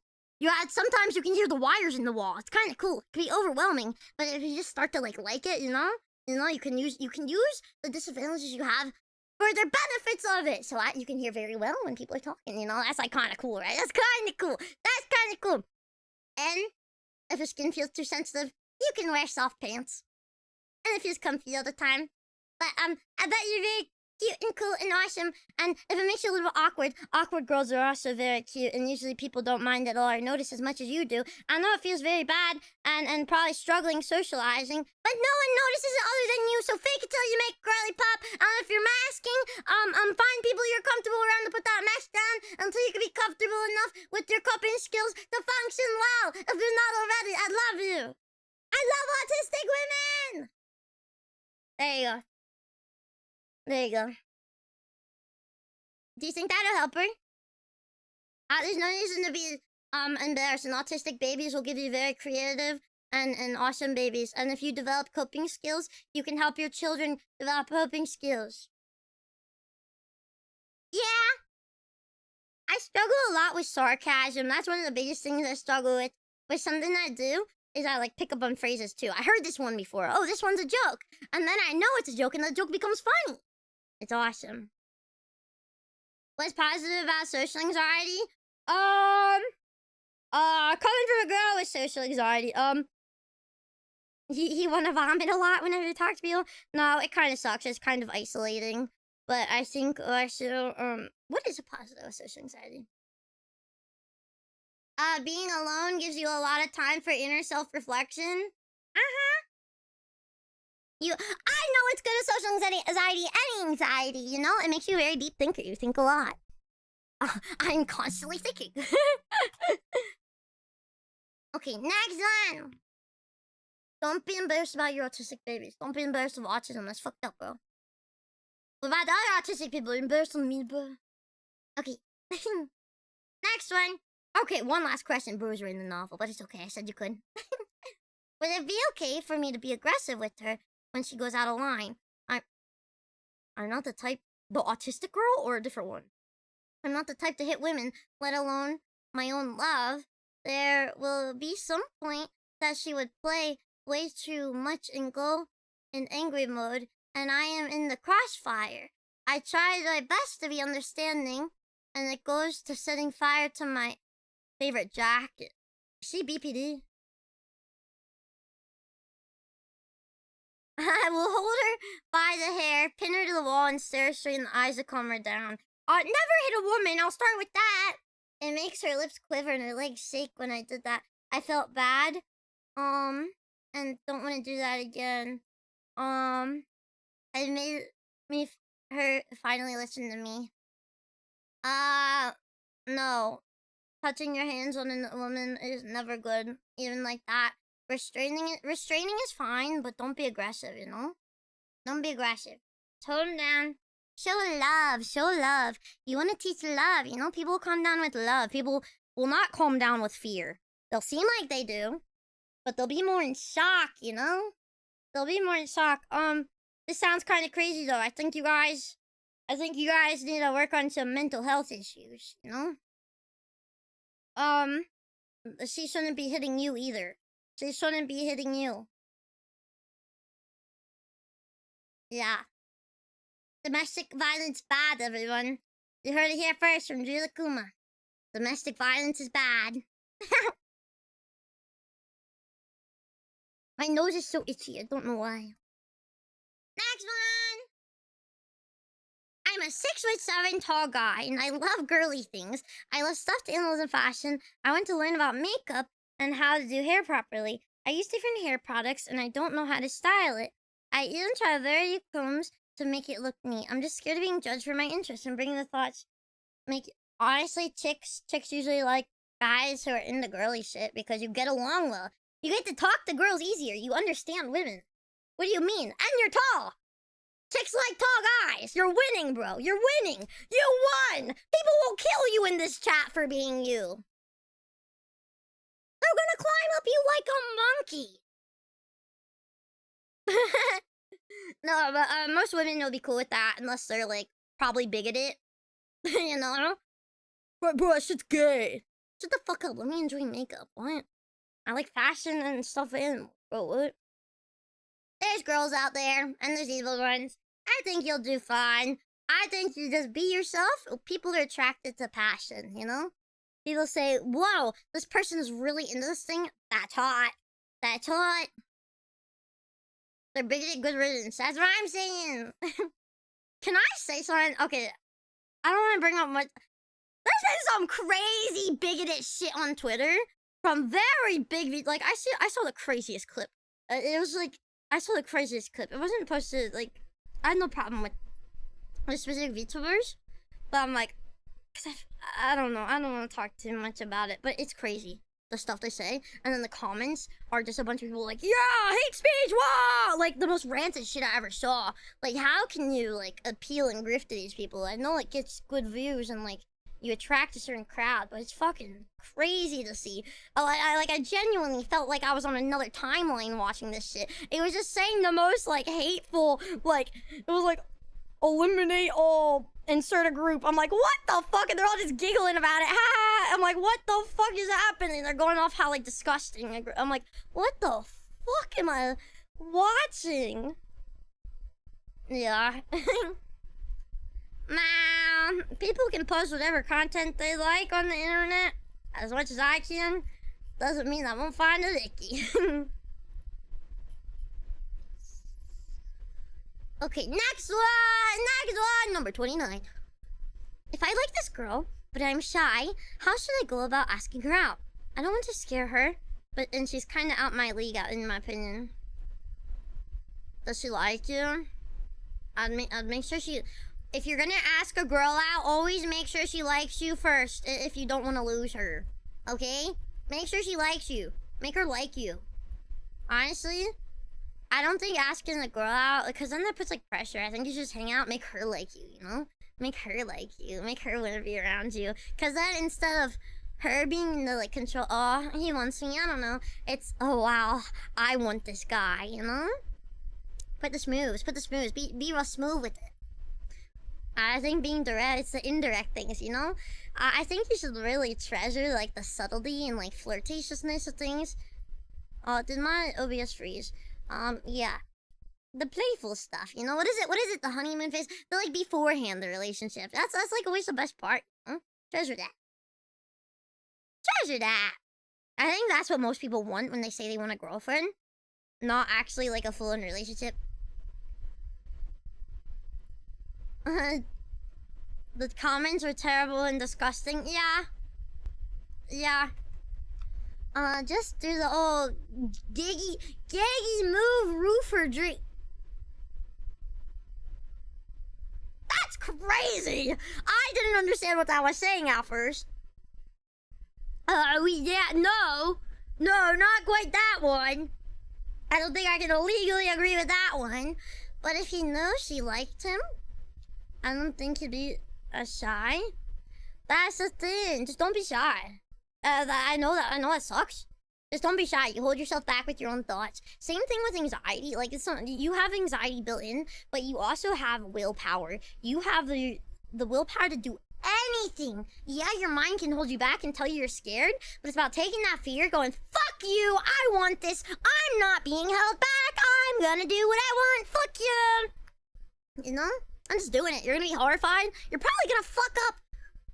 Sometimes you can hear the wires in the wall. It's kind of cool. It can be overwhelming, but if you just start to like it, you know, you can use the disadvantages you have for the benefits of it. So you can hear very well when people are talking, you know? That's like kind of cool, right? That's kind of cool. That's kind of cool. And if your skin feels too sensitive, you can wear soft pants. And it feels comfy all the time. But I bet you're very cute and cool and awesome. And if it makes you a little awkward girls are also very cute, and usually people don't mind at all or notice as much as you do. I know it feels very bad and probably struggling socializing, but no one notices it other than you, so fake it till you make girly pop. If you're masking, find people you're comfortable around to put that mask down until you can be comfortable enough with your coping skills to function well. If you're not already, I love you. I love autistic women! There you go. There you go. Do you think that'll help her? There's no reason to be embarrassed. And autistic babies will give you very creative and awesome babies. And if you develop coping skills, you can help your children develop coping skills. Yeah. I struggle a lot with sarcasm. That's one of the biggest things I struggle with. But something I do is I like pick up on phrases too. I heard this one before. Oh, this one's a joke. And then I know it's a joke and the joke becomes funny. It's awesome. What's positive about social anxiety? Coming from a girl with social anxiety, he wanna vomit a lot whenever he talks to people. No, it kind of sucks. It's kind of isolating. But I think also, what is a positive of social anxiety? Being alone gives you a lot of time for inner self-reflection. I know it's good at social anxiety, any anxiety, you know? It makes you a very deep thinker. You think a lot. I'm constantly thinking. Okay, next one. Don't be embarrassed about your autistic babies. Don't be embarrassed of autism. That's fucked up, bro. What about the other autistic people? You're embarrassed of me, bro. Okay. Next one. Okay, one last question. Bro's written the novel, but it's okay. I said you could. Would it be okay for me to be aggressive with her when she goes out of line? I'm not the type, the autistic girl or a different one? I'm not the type to hit women, let alone my own love. There will be some point that she would play way too much and go in angry mode and I am in the crossfire. I try my best to be understanding, and it goes to setting fire to my favorite jacket. She BPD. I will hold her by the hair, pin her to the wall, and stare straight in the eyes to calm her down. Never hit a woman. I'll start with that. It makes her lips quiver and her legs shake when I did that. I felt bad. And don't want to do that again. It made her finally listen to me. No. Touching your hands on a woman is never good. Even like that. Restraining is fine, but don't be aggressive, you know? Don't be aggressive. Tone down. Show love. You want to teach love, you know? People calm down with love. People will not calm down with fear. They'll seem like they do, but they'll be more in shock, you know? They'll be more in shock. This sounds kind of crazy though. I think you guys need to work on some mental health issues, you know? She shouldn't be hitting you either. She shouldn't be hitting you. Yeah. Domestic violence bad, everyone. You heard it here first from Druilla Kuma. Domestic violence is bad. My nose is so itchy, I don't know why. Next one! I'm a 6'7" tall guy, and I love girly things. I love stuffed animals and fashion. I want to learn about makeup and how to do hair properly. I use different hair products, and I don't know how to style it. I even try various combs to make it look neat. I'm just scared of being judged for my interests and bringing the thoughts. Honestly, chicks usually like guys who are into girly shit because you get along well. You get to talk to girls easier. You understand women. What do you mean? And you're tall. Chicks like tall guys. You're winning, bro. You're winning. You won. People will kill you in this chat for being you. They're gonna climb up you like a monkey. No, but most women will be cool with that unless they're like probably bigoted. You know? Bro, that shit's gay. Shut the fuck up. Let me enjoy makeup. What? I like fashion and stuff in. Bro, what? There's girls out there, and there's evil ones. I think you'll do fine. I think you just be yourself. People are attracted to passion, you know? People say, whoa, this person is really into this thing. That's hot. That's hot. They're bigoted, good riddance. That's what I'm saying. Can I say something? Okay, I don't want to bring up much. There's been some crazy bigoted shit on Twitter from very big, like, I saw the craziest clip. It was like, I saw the craziest clip. It wasn't posted, like, I had no problem with the specific VTubers, but I'm like, cause I don't know, I don't want to talk too much about it, but it's crazy, the stuff they say, and then the comments are just a bunch of people like, yeah, hate speech, wow, like, the most ranted shit I ever saw. Like, how can you, like, appeal and grift to these people? I know it gets good views and, like, you attract a certain crowd, but it's fucking crazy to see. I genuinely felt like I was on another timeline watching this shit. It was just saying the most, like, hateful, like, it was like, eliminate all, insert a group. I'm like, what the fuck? And they're all just giggling about it. Ha! I'm like, what the fuck is happening? They're going off how, like, disgusting. I'm like, what the fuck am I watching? Yeah. Man, people can post whatever content they like on the internet as much as I can. Doesn't mean I won't find it icky. Okay, next one, number 29. If I like this girl, but I'm shy, how should I go about asking her out? I don't want to scare her, and she's kind of out my league, in my opinion. Does she like you? I'd make sure she... If you're gonna ask a girl out, always make sure she likes you first if you don't want to lose her. Okay? Make sure she likes you. Make her like you. Honestly, I don't think asking a girl out, because then that puts, like, pressure. I think you should just hang out, make her like you, you know? Make her like you. Make her want to be around you. Because then instead of her being the, like, control, oh, he wants me, I don't know. It's, oh, wow, I want this guy, you know? Put the moves. Be real smooth with it. I think being direct, it's the indirect things, you know? I think you should really treasure, like, the subtlety and, like, flirtatiousness of things. Oh, did my OBS freeze? Yeah. the playful stuff, you know? What is it? What is it? The honeymoon phase? The, like, beforehand the relationship. That's like always the best part. Huh? Treasure that. Treasure that. I think that's what most people want when they say they want a girlfriend. Not actually, like, a full-on relationship. The comments were terrible and disgusting. Yeah. Yeah. Just do the old giggy move roofer drink. That's crazy! I didn't understand what that was saying at first. No, not quite that one. I don't think I can legally agree with that one. But if he knows she liked him, I don't think he'd be shy. That's the thing. Just don't be shy. I know that sucks. Just don't be shy. You hold yourself back with your own thoughts. Same thing with anxiety. Like, it's not, you have anxiety built in, but you also have willpower. You have the willpower to do anything. Yeah, your mind can hold you back and tell you you're scared, but it's about taking that fear, going, fuck you, I want this. I'm not being held back. I'm gonna do what I want. Fuck you. You know? I'm just doing it. You're gonna be horrified. You're probably gonna fuck up.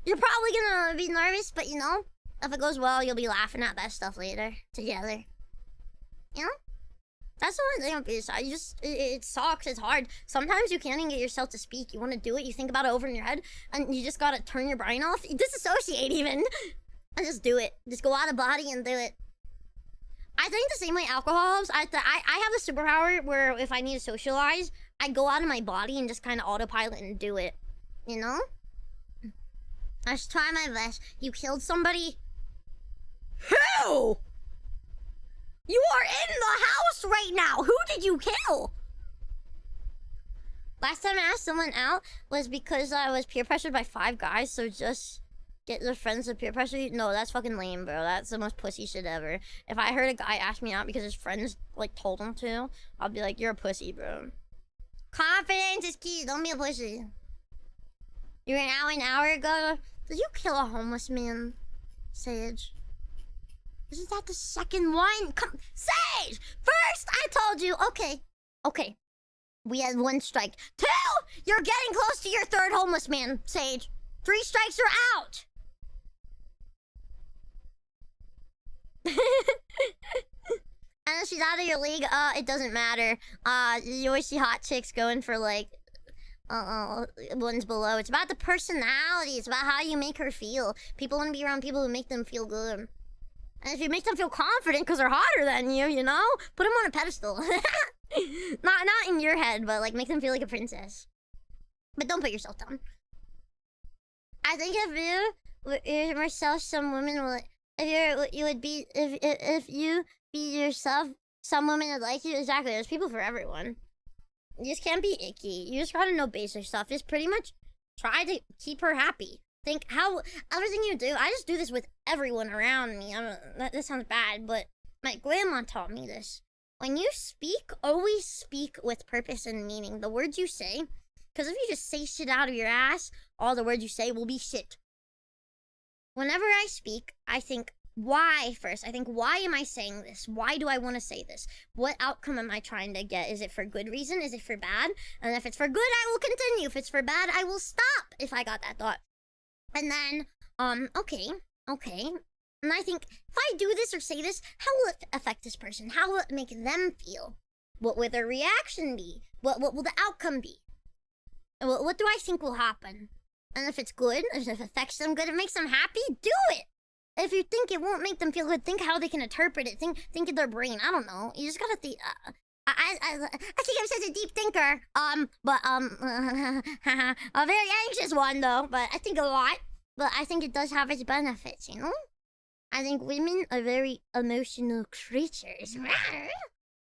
You're probably gonna be nervous, but you know, if it goes well, you'll be laughing at that stuff later together. You know? That's the one thing on PSI. You just, it sucks. It's hard. Sometimes you can't even get yourself to speak. You want to do it. You think about it over in your head, and you just gotta turn your brain off. You disassociate even, and just do it. Just go out of body and do it. I think the same way alcohol helps. I have a superpower where if I need to socialize, I go out of my body and just kind of autopilot and do it. You know? I just try my best. You killed somebody? Who? You are in the house right now. Who did you kill? Last time I asked someone out was because I was peer pressured by 5 guys, so just get their friends to peer pressure you. No, that's fucking lame, bro. That's the most pussy shit ever. If I heard a guy ask me out because his friends, like, told him to, I'll be like, you're a pussy, bro. Confidence is key. Don't be a pussy. You went out an hour ago. Did you kill a homeless man, Sage? Isn't that the second one? Come, Sage! First, I told you. Okay. We had 1 strike. 2, you're getting close to your 3rd homeless man, Sage. 3 strikes, you're out. Unless she's out of your league, it doesn't matter. You always see hot chicks going for, like, ones below. It's about the personality. It's about how you make her feel. People want to be around people who make them feel good. And if you make them feel confident because they're hotter than you, you know? Put them on a pedestal. not in your head, but, like, make them feel like a princess. But don't put yourself down. I think if you were yourself, some women will... If you be yourself, some women would like you. Exactly. There's people for everyone. You just can't be icky. You just gotta know basic stuff. Just pretty much try to keep her happy. Think how everything you do. I just do this with everyone around me. This sounds bad, but my grandma taught me this. When you speak, always speak with purpose and meaning. The words you say, because if you just say shit out of your ass, all the words you say will be shit. Whenever I speak, I think why first. I think, why am I saying this? Why do I want to say this? What outcome am I trying to get? Is it for good reason? Is it for bad? And if it's for good, I will continue. If it's for bad, I will stop if I got that thought. And then, okay. And I think, if I do this or say this, how will it affect this person? How will it make them feel? What will their reaction be? What will the outcome be? What do I think will happen? And if it's good, if it affects them good, it makes them happy, do it! If you think it won't make them feel good, think how they can interpret it. Think of their brain. I don't know. You just gotta think. I think I'm such a deep thinker. A very anxious one though. But I think a lot. But I think it does have its benefits, you know? I think women are very emotional creatures.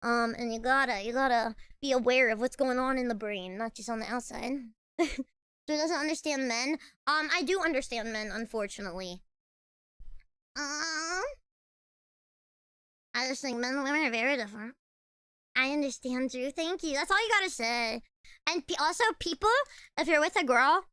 And you gotta be aware of what's going on in the brain, not just on the outside. Who doesn't understand men? I do understand men, unfortunately. I just think men and women are very different. I understand you. Thank you. That's all you gotta say. And also, people, if you're with a girl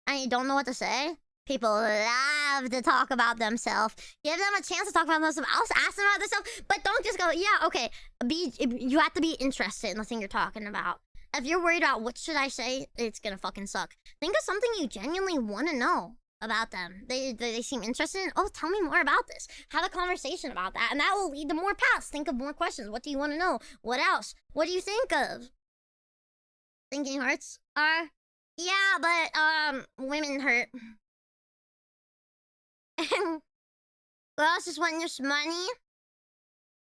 and you don't know what to say, People love to talk about themselves. Give them a chance to talk about themselves. I'll ask them about themselves, but don't just go, yeah, okay. You have to be interested in the thing you're talking about. If you're worried about what should I say, it's gonna fucking suck. Think of something you genuinely want to know about them. They seem interested in, oh, tell me more about this. Have a conversation about that, and that will lead to more paths. Think of more questions. What do you want to know? What else? What do you think of? Thinking hurts? Yeah, but, women hurt. Girls just want this money.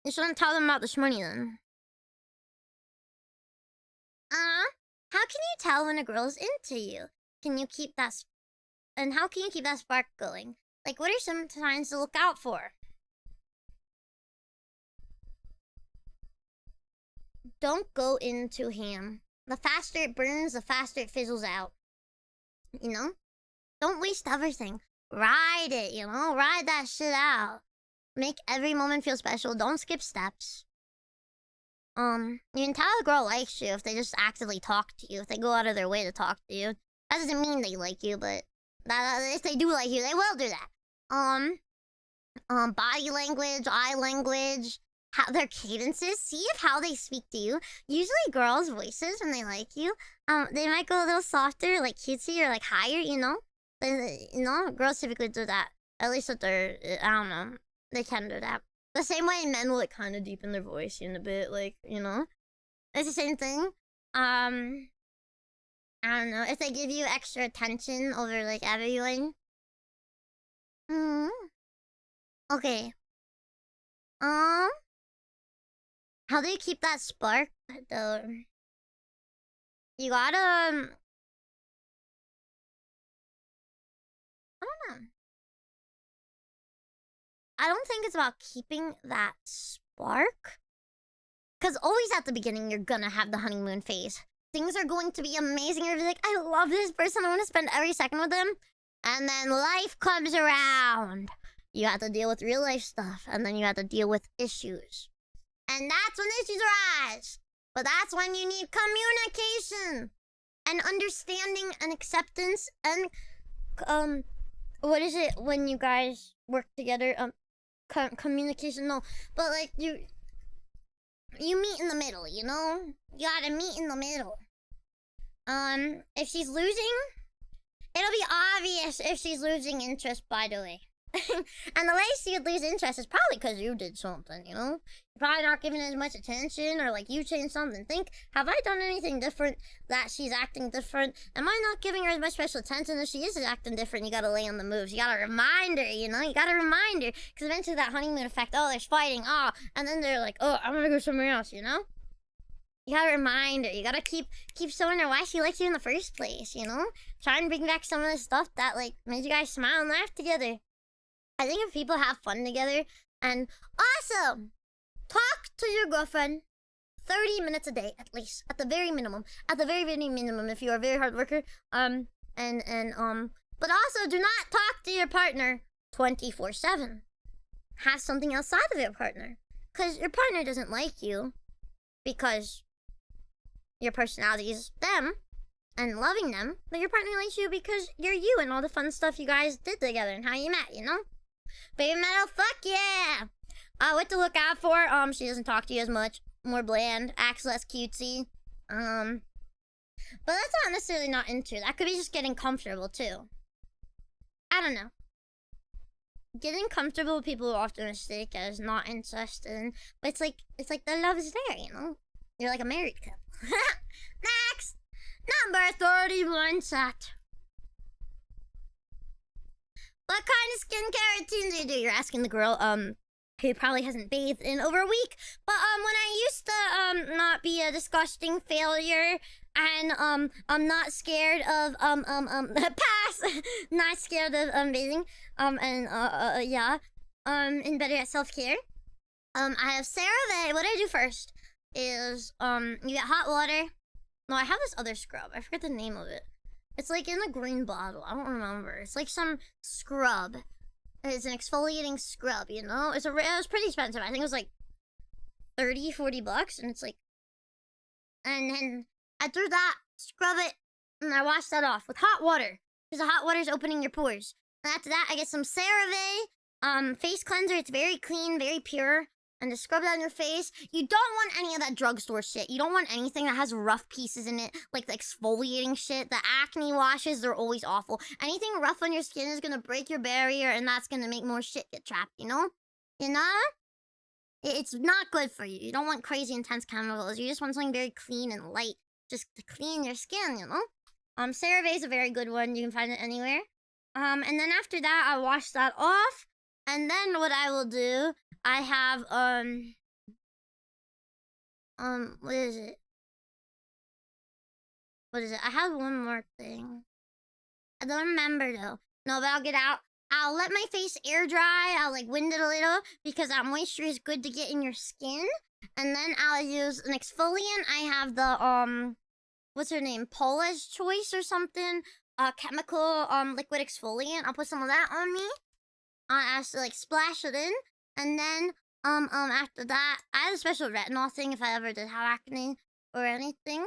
You shouldn't tell them about this money then. How can you tell when a girl's into you? Can you keep that and how can you keep that spark going? Like, what are some signs to look out for? Don't go into ham. The faster it burns, the faster it fizzles out. You know? Don't waste everything. Ride it, you know? Ride that shit out. Make every moment feel special. Don't skip steps. You can tell a girl likes you if they just actively talk to you. If they go out of their way to talk to you. That doesn't mean they like you, but if they do like you, they will do that. Body language, eye language, how their cadences. See if how they speak to you. Usually girls' voices, when they like you, they might go a little softer, like cutesy or like higher, you know? You know, girls typically do that. At least if they're, I don't know, they can do that. The same way men will like kind of deepen their voice in a bit, like, you know? It's the same thing. I don't know, if they give you extra attention over like everyone. Okay. How do you keep that spark though? You gotta, I don't know. I don't think it's about keeping that spark. Because always at the beginning, you're gonna have the honeymoon phase. Things are going to be amazing. You're like, I love this person. I want to spend every second with them. And then life comes around. You have to deal with real life stuff. And then you have to deal with issues. And that's when issues arise. But that's when you need communication. And understanding and acceptance. And, what is it when you guys work together? Communication, no. But like, you meet in the middle, you know? You gotta meet in the middle. If she's losing, it'll be obvious if she's losing interest, by the way. And the way she would lose interest is probably because you did something, you know? You're probably not giving as much attention, or like you changed something. Think, have I done anything different that she's acting different? Am I not giving her as much special attention? If she is acting different, you gotta lay on the moves. You gotta remind her, you know? You gotta remind her. Because eventually that honeymoon effect, oh, they're fighting, oh, and then they're like, oh, I'm gonna go somewhere else, you know? You gotta remind her. You gotta keep showing her why she likes you in the first place, you know? Try and bring back some of the stuff that, like, made you guys smile and laugh together. I think if people have fun together, and also, talk to your girlfriend 30 minutes a day, at least, at the very minimum, if you're a very hard worker, but also do not talk to your partner 24/7. Have something outside of your partner, because your partner doesn't like you, because your personality is them, and loving them, but your partner likes you because you're you, and all the fun stuff you guys did together, and how you met, you know? Baby metal, fuck yeah! What to look out for? She doesn't talk to you as much. More bland, acts less cutesy. But that's not necessarily not into. That could be just getting comfortable too. I don't know. Getting comfortable with people who often mistake as not interested in, but it's like the love is there, you know? You're like a married couple. Next! Number 31 set. What kind of skincare routine do you do? You're asking the girl, who probably hasn't bathed in over a week. But, when I used to, not be a disgusting failure, and, I'm not scared of, pass! Not scared of, bathing, yeah. And better at self-care. I have CeraVe. What I do first is, you get hot water. No, I have this other scrub. I forget the name of it. It's like in a green bottle. I don't remember. It's like some scrub. It's an exfoliating scrub, you know? It was pretty expensive. I think it was like 30, 40 bucks. And it's like... And then I threw that, scrub it, and I washed that off with hot water. because the hot water is opening your pores. And after that, I get some CeraVe face cleanser. It's very clean, very pure. And just scrub it on your face. You don't want any of that drugstore shit. You don't want anything that has rough pieces in it, like the exfoliating shit. The acne washes, they're always awful. Anything rough on your skin is gonna break your barrier, and that's gonna make more shit get trapped, you know? You know? It's not good for you. You don't want crazy intense chemicals. You just want something very clean and light, just to clean your skin, you know? CeraVe is a very good one. You can find it anywhere. And then after that, I wash that off. And then what I will do, I have, what is it? What is it? I have one more thing. I don't remember though. No, but I'll get out. I'll let my face air dry. I'll like wind it a little because that moisture is good to get in your skin. And then I'll use an exfoliant. I have the, what's her name? Paula's Choice or something. Chemical, liquid exfoliant. I'll put some of that on me. I have to like splash it in. And then, after that, I have a special retinol thing if I ever did have acne or anything.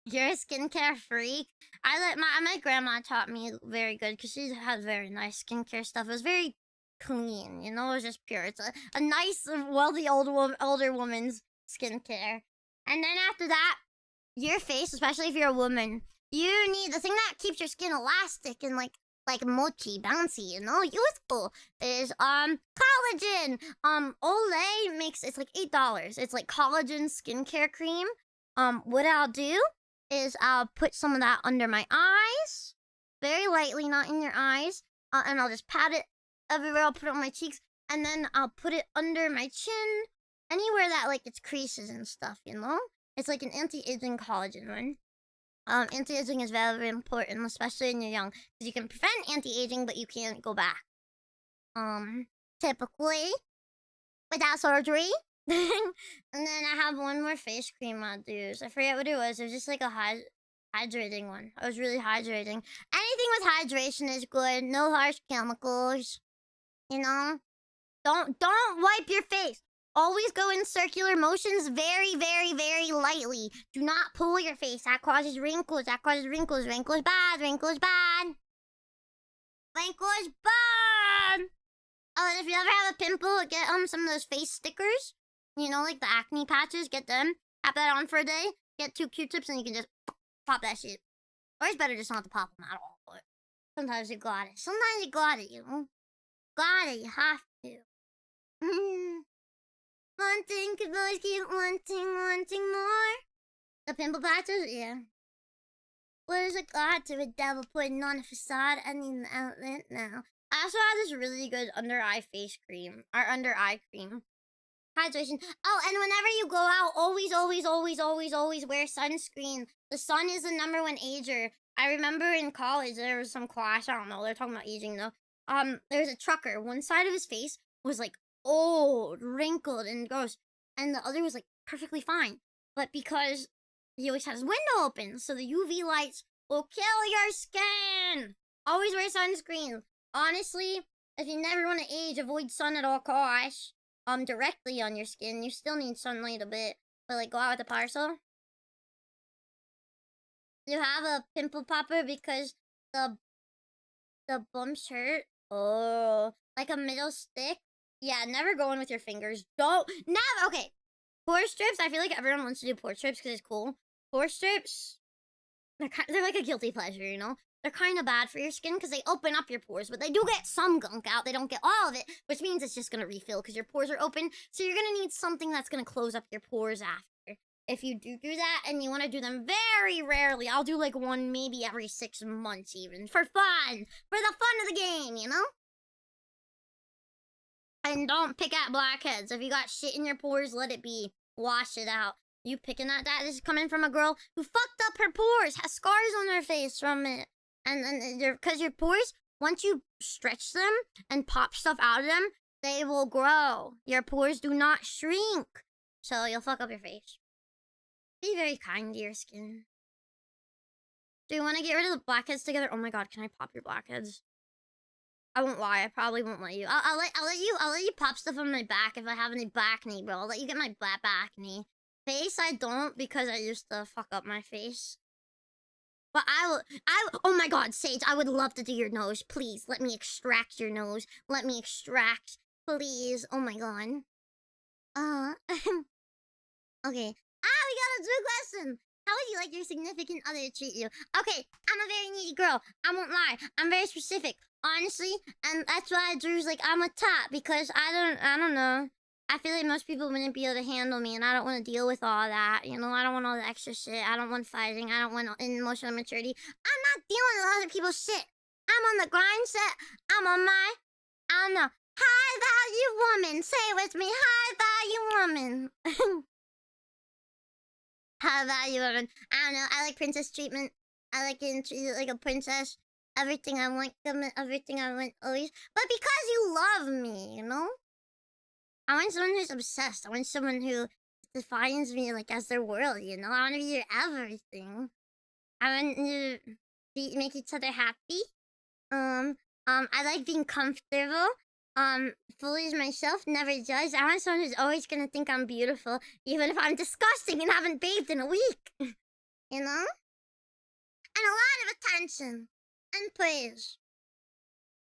You're a skincare freak. My grandma taught me very good because she has very nice skincare stuff. It was very clean, you know, it was just pure. It's a nice, wealthy older woman's skincare. And then after that, your face, especially if you're a woman, you need the thing that keeps your skin elastic and like mochi, bouncy, you know, youthful, is collagen. Olay makes, it's like $8. It's like collagen skincare cream. What I'll do is I'll put some of that under my eyes, very lightly, not in your eyes, and I'll just pat it everywhere. I'll put it on my cheeks, and then I'll put it under my chin, anywhere that like it's creases and stuff, you know. It's like an anti-aging collagen one. Anti-aging is very, very important, especially when you're young, because you can prevent anti-aging, but you can't go back. Typically, without surgery. And then I have one more face cream I'll do. I forget what it was. It was just like a hydrating one. I was really hydrating. Anything with hydration is good. No harsh chemicals. You know? Don't wipe your face. Always go in circular motions very, very, very lightly. Do not pull your face. That causes wrinkles. That causes wrinkles. Wrinkles bad. Wrinkles bad. Wrinkles bad. Oh, and if you ever have a pimple, get some of those face stickers. You know, like the acne patches. Get them. Tap that on for a day. Get 2 Q-tips and you can just pop that shit. Or it's better just not to pop them at all. But sometimes you got it. Sometimes you got it, you know? Got it. You have to. Wanting, could always keep wanting more. The pimple patches? Yeah. What is a god to a devil putting on a facade? I need an outlet now. I also have this really good under eye face cream. Or under eye cream. Hydration. Oh, and whenever you go out, always wear sunscreen. The sun is the #1 ager. I remember in college, there was some class, I don't know, they're talking about aging though. There was a trucker. One side of his face was like old, wrinkled, and gross. And the other was like perfectly fine. But because he always had his window open, so the UV lights will kill your skin. Always wear sunscreen. Honestly, if you never want to age, avoid sun at all costs. Directly on your skin. You still need sunlight a bit. But like, go out with a parcel. You have a pimple popper because the bumps hurt. Oh, like a middle stick. Yeah, never go in with your fingers. Never. Okay, pore strips. I feel like everyone wants to do pore strips because it's cool. Pore strips, they're like a guilty pleasure, you know. They're kind of bad for your skin because they open up your pores, but they do get some gunk out. They don't get all of it, which means it's just gonna refill because your pores are open. So you're gonna need something that's gonna close up your pores after. If you do that and you want to do them very rarely, I'll do like one maybe every 6 months even. For fun! For the fun of the game, you know? And don't pick at blackheads. If you got shit in your pores, let it be. Wash it out. You picking at that? This is coming from a girl who fucked up her pores, has scars on her face from it. And because your pores, once you stretch them and pop stuff out of them, they will grow. Your pores do not shrink. So you'll fuck up your face. Be very kind to your skin. Do you want to get rid of the blackheads together? Oh my god, can I pop your blackheads? I won't lie, I probably won't let you. I'll let you pop stuff on my back if I have any back knee, bro. I'll let you get my back knee. Face, I don't because I used to fuck up my face. But oh my god, Sage, I would love to do your nose. Please, let me extract your nose. Let me extract, please. Oh my god. Okay. We got a true question. How would you like your significant other to treat you? Okay, I'm a very needy girl. I won't lie. I'm very specific, honestly, and that's why Drew's like I'm a top because I don't know. I feel like most people wouldn't be able to handle me, and I don't want to deal with all that. You know, I don't want all the extra shit. I don't want fighting. I don't want emotional maturity. I'm not dealing with other people's shit. I'm on the grind set. I'm on my, I don't know, high value woman. Say it with me, high value woman. High value woman. I don't know. I like princess treatment. I like getting treated like a princess. Everything I want, everything I want always. But because you love me, you know? I want someone who's obsessed. I want someone who defines me like as their world, you know? I want to be your everything. I want to make each other happy. I like being comfortable. Fully as myself, never judge. I want someone who's always gonna think I'm beautiful, even if I'm disgusting and haven't bathed in a week. You know? And a lot of attention. And praise.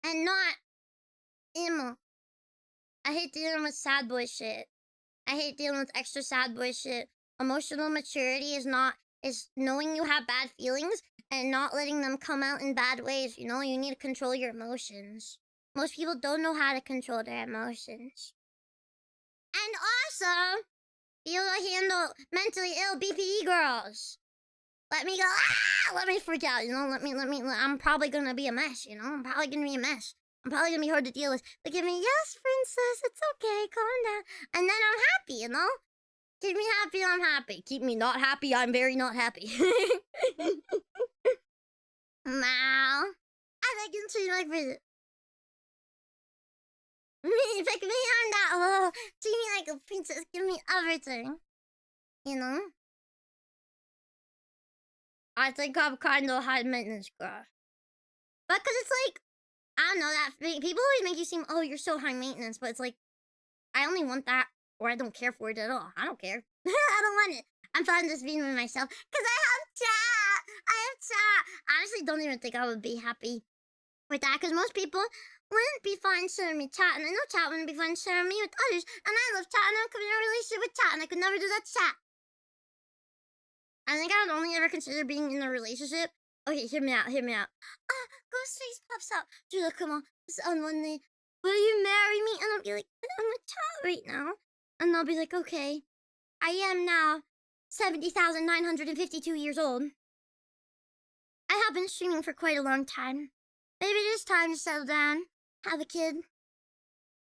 And not emo. I hate dealing with sad boy shit. I hate dealing with extra sad boy shit. Emotional maturity is knowing you have bad feelings and not letting them come out in bad ways. You know, you need to control your emotions. Most people don't know how to control their emotions. And also, be able to handle mentally ill BPE girls. Let me go, let me freak out, you know, I'm probably gonna be a mess, you know, I'm probably gonna be hard to deal with. But give me, yes, princess, it's okay, calm down. And then I'm happy, you know? Keep me happy, I'm happy. Keep me not happy, I'm very not happy. Now, I like you treat like princess. Me, pick me on that, oh, treat me like a princess, give me everything. You know? I think I'm kind of a high maintenance girl. But because it's like, I don't know, that people always make you seem, oh, you're so high maintenance, but it's like, I only want that, or I don't care for it at all. I don't care. I don't want it. I'm fine just being with myself, because I have chat. I honestly don't even think I would be happy with that, because most people wouldn't be fine sharing me chat, and I know chat wouldn't be fine sharing me with others, and I love chat, and I'm in a relationship with chat, and I could never do that chat. I think I would only ever consider being in a relationship. Okay, hear me out. Ghostface pops out. Druilla, come on. On one day, will you marry me? And I'll be like, I'm a child right now. And they'll be like, okay. I am now 70,952 years old. I have been streaming for quite a long time. Maybe it is time to settle down, have a kid.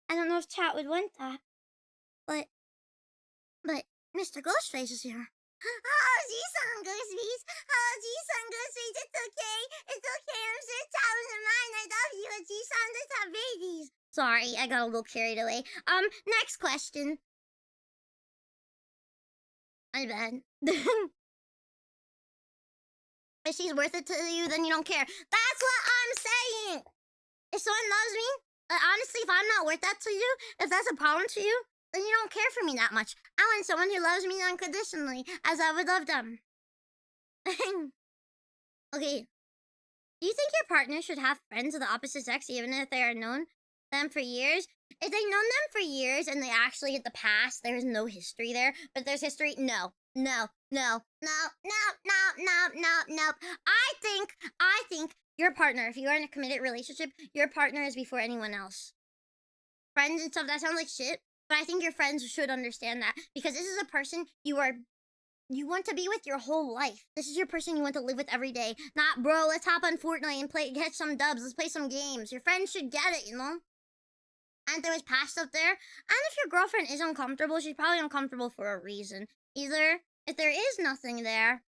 I don't know if chat would want that. But Mr. Ghostface is here. Oh, G-Sun Ghostface. Oh, G-Sun Ghostface. It's okay. It's okay. I'm sure chat wasn't mine. I love you. G-Sun, let's have babies. Sorry, I got a little carried away. Next question. My bad. If she's worth it to you, then you don't care. That's what I'm saying. If someone loves me, honestly, if I'm not worth that to you, if that's a problem to you, then you don't care for me that much. I want someone who loves me unconditionally, as I would love them. Okay. Do you think your partner should have friends of the opposite sex even if they are known them for years? If they've known them for years and they actually get the past, there's no history there. But there's history, no. I think your partner, if you are in a committed relationship, your partner is before anyone else. Friends and stuff, that sounds like shit. But I think your friends should understand that. Because this is a person you want to be with your whole life. This is your person you want to live with every day. Not, bro, let's hop on Fortnite and get some dubs. Let's play some games. Your friends should get it, you know? And there was past up there. And if your girlfriend is uncomfortable, she's probably uncomfortable for a reason. Either, if there is nothing there,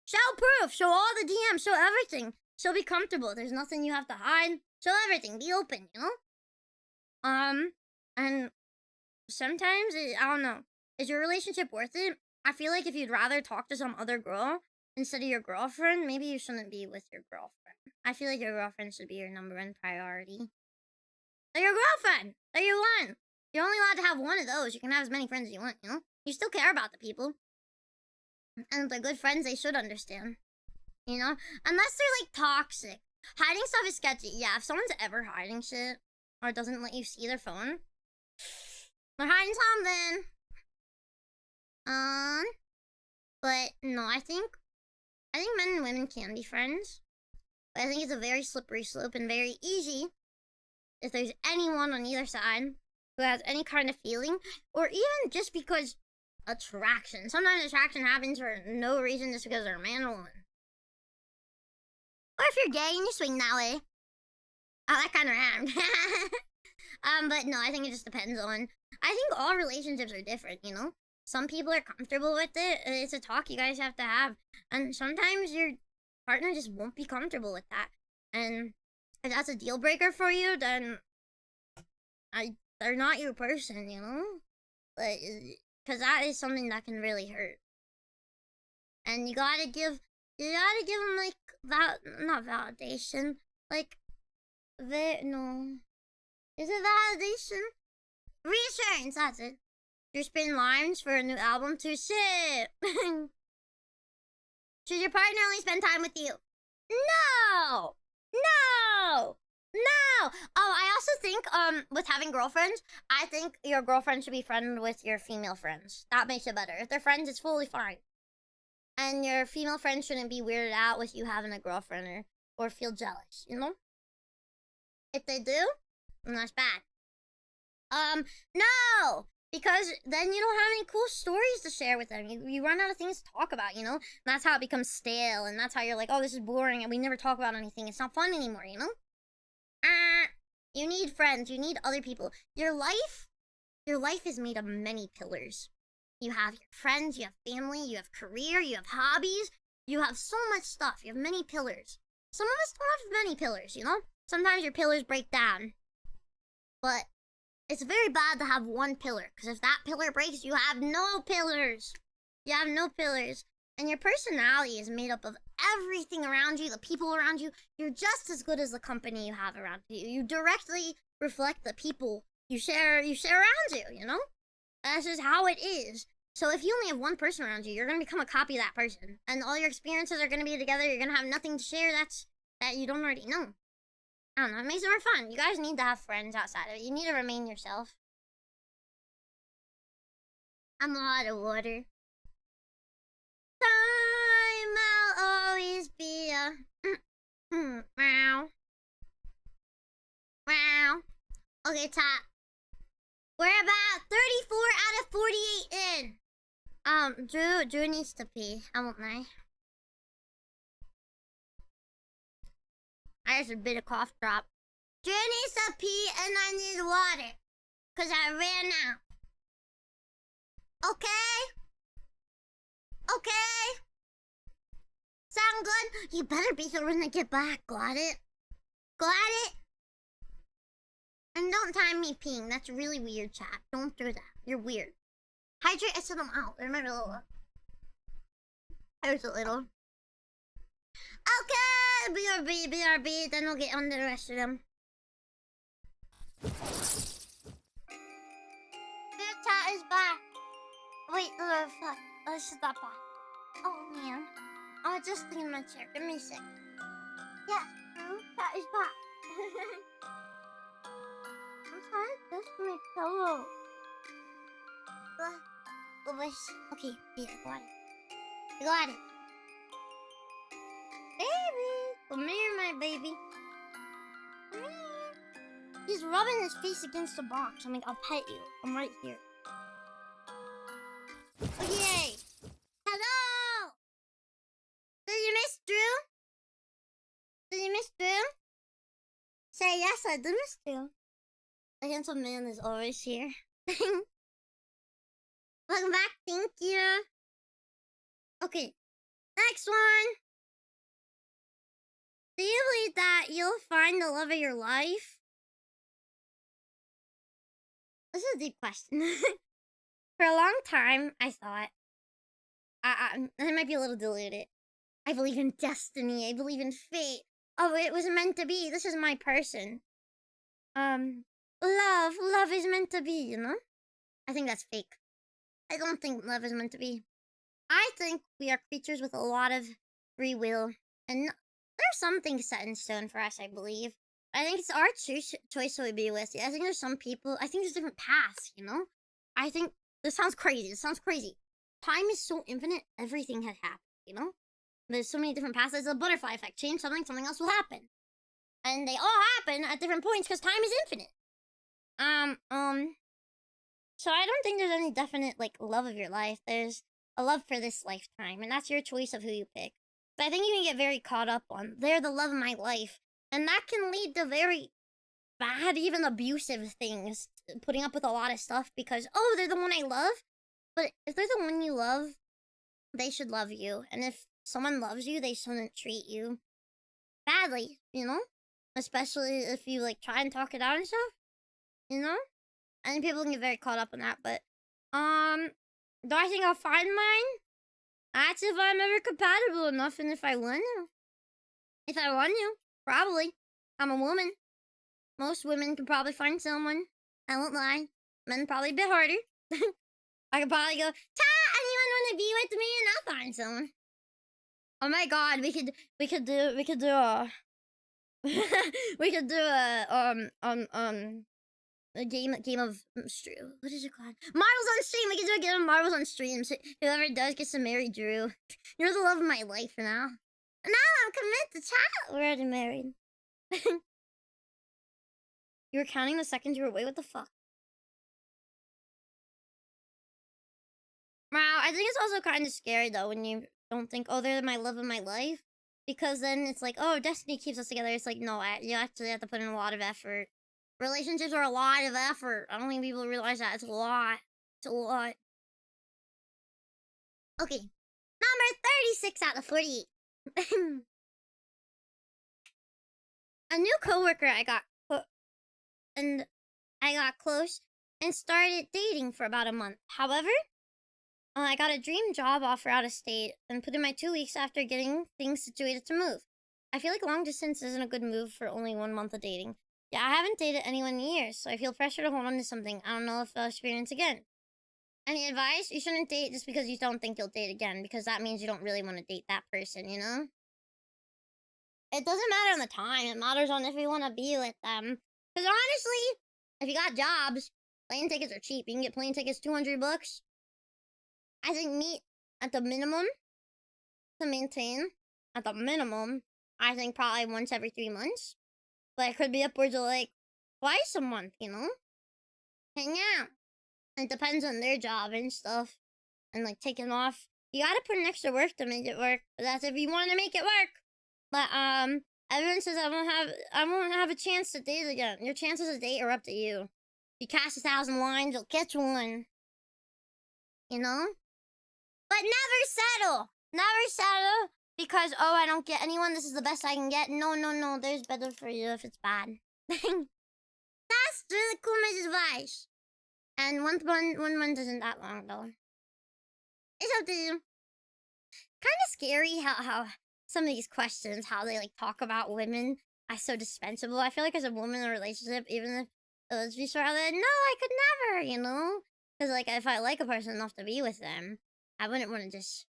show proof. Show all the DMs. Show everything. She'll be comfortable. There's nothing you have to hide. Show everything. Be open, you know? And sometimes, I don't know. Is your relationship worth it? I feel like if you'd rather talk to some other girl instead of your girlfriend, maybe you shouldn't be with your girlfriend. I feel like your girlfriend should be your #1 priority. They're your girlfriend. They're your one. You're only allowed to have one of those. You can have as many friends as you want, you know? You still care about the people. And if they're good friends, they should understand. You know? Unless they're like toxic. Hiding stuff is sketchy. Yeah, if someone's ever hiding shit or doesn't let you see their phone, they're hiding something. But no, I think men and women can be friends. But I think it's a very slippery slope and very easy if there's anyone on either side who has any kind of feeling, or even just because attraction. Sometimes attraction happens for no reason, just because they're a man or woman. Or if you're gay and you swing that way. Oh, that kind of rhymed. But no, I think it just depends on. I think all relationships are different, you know? Some people are comfortable with it. It's a talk you guys have to have. And sometimes your partner just won't be comfortable with that. And if that's a deal breaker for you, then they're not your person, you know? Like, because that is something that can really hurt. And you gotta give them, like, not validation. Like, no. Is it validation? Reassurance, that's it. You're spinning lines for a new album to ship. Should your partner only spend time with you? No! No! No! Oh, I also think, with having girlfriends, I think your girlfriend should be friends with your female friends. That makes it better. If they're friends, it's fully fine. And your female friends shouldn't be weirded out with you having a girlfriend or feel jealous, you know? If they do, then that's bad. No! Because then you don't have any cool stories to share with them. You run out of things to talk about, you know? And that's how it becomes stale, and that's how you're like, oh, this is boring, and we never talk about anything. It's not fun anymore, you know? You need friends. You need other people. Your life is made of many pillars. You have your friends, you have family, you have career, you have hobbies. You have so much stuff. You have many pillars. Some of us don't have many pillars, you know? Sometimes your pillars break down. But it's very bad to have one pillar, because if that pillar breaks, you have no pillars. You have no pillars. And your personality is made up of everything around you, the people around you. You're just as good as the company you have around you. You directly reflect the people you share around you, you know? That's just how it is. So if you only have one person around you, you're going to become a copy of that person. And all your experiences are going to be together. You're going to have nothing to share that you don't already know. I don't know, it makes it more fun. You guys need to have friends outside of it. You need to remain yourself. I'm out of water. Time I'll always be a meow. Meow. Okay, top. We're about 34 out of 48 in. Drew needs to pee. I won't lie. I just a bit of cough drop. Drew needs to pee and I need water. Cause I ran out. Okay? Okay? Sound good? You better be here when I get back. Got it? Got it? And don't time me peeing. That's really weird, chat. Don't do that. You're weird. Hydrate, I said them out. Remember, little. There's a little. Okay, BRB, then we'll get on to the rest of them. Good chat is back. Wait, fuck. Let's stop back. Oh, man. I was just thinking my chair. Give me a sec. Yeah, chat is back. I'm trying to touch my pillow. Okay, yeah, got it. You got it. Baby! Come here, my baby. Come here. He's rubbing his face against the box. I'm like, I'll pet you. I'm right here. Oh, yay! Hello! Did you miss Drew? Did you miss Drew? Say yes, I did miss Drew. The handsome man is always here. Welcome back, thank you. Okay, next one. Do you believe that you'll find the love of your life? This is a deep question. For a long time, I thought, I might be a little deluded. I believe in destiny, I believe in fate. Oh, it was meant to be, this is my person. Love is meant to be, you know? I think that's fake. I don't think love is meant to be. I think we are creatures with a lot of free will. And there's some things set in stone for us, I believe. I think it's our choice who we be with. I think there's some people, I think there's different paths, you know? I think, this sounds crazy, Time is so infinite, everything has happened, you know? There's so many different paths. There's a butterfly effect. Change something, something else will happen. And they all happen at different points because time is infinite. So I don't think there's any definite, like, love of your life. There's a love for this lifetime, and that's your choice of who you pick. But I think you can get very caught up on, they're the love of my life. And that can lead to very bad, even abusive things. Putting up with a lot of stuff because, oh, they're the one I love. But if they're the one you love, they should love you. And if someone loves you, they shouldn't treat you badly, you know? Especially if you, like, try and talk it out and stuff, you know? I think people can get very caught up in that, but, do I think I'll find mine? That's if I'm ever compatible enough and if I want to. If I want to, probably. I'm a woman. Most women can probably find someone. I won't lie. Men probably a bit harder. I could probably go, anyone want to be with me and I'll find someone. Oh my god, we could do a we could do a game of what is it called? Marbles on stream. We can do a game of marbles on stream. So whoever does gets to marry Drew. You're the love of my life now. And now I'm committed to chat. We're already married. You were counting the seconds you were away. What the fuck? Wow, I think it's also kind of scary though when you don't think, oh, they're my love of my life, because then it's like, oh, destiny keeps us together. It's like, no, you actually have to put in a lot of effort. Relationships are a lot of effort. I don't think people realize that. It's a lot. It's a lot. Okay. Number 36 out of 48. A new coworker I got close and started dating for about a month. However, I got a dream job offer out of state and put in my 2 weeks after getting things situated to move. I feel like long distance isn't a good move for only 1 month of dating. Yeah, I haven't dated anyone in years, so I feel pressure to hold on to something I don't know if I'll experience again. Any advice? You shouldn't date just because you don't think you'll date again, because that means you don't really want to date that person, you know? It doesn't matter on the time, it matters on if you want to be with them. Because honestly, if you got jobs, plane tickets are cheap. You can get plane tickets $200. I think meet at the minimum to maintain. At the minimum, I think probably once every 3 months. But it could be upwards of like twice a month, you know? Hang out. It depends on their job and stuff. And like taking off. You gotta put in extra work to make it work. But that's if you want to make it work. But everyone says I won't have a chance to date again. Your chances to date are up to you. If you cast 1,000 lines, you'll catch one. You know? But never settle. Never settle because, oh, I don't get anyone. This is the best I can get. No. There's better for you if it's bad. That's really cool advice. And 1 month isn't that long, though. It's up to you. Kind of scary how some of these questions, how they, like, talk about women are so dispensable. I feel like as a woman in a relationship, even if it was be sure, like, no, I could never, you know? Because, like, if I like a person enough to be with them, I wouldn't want to just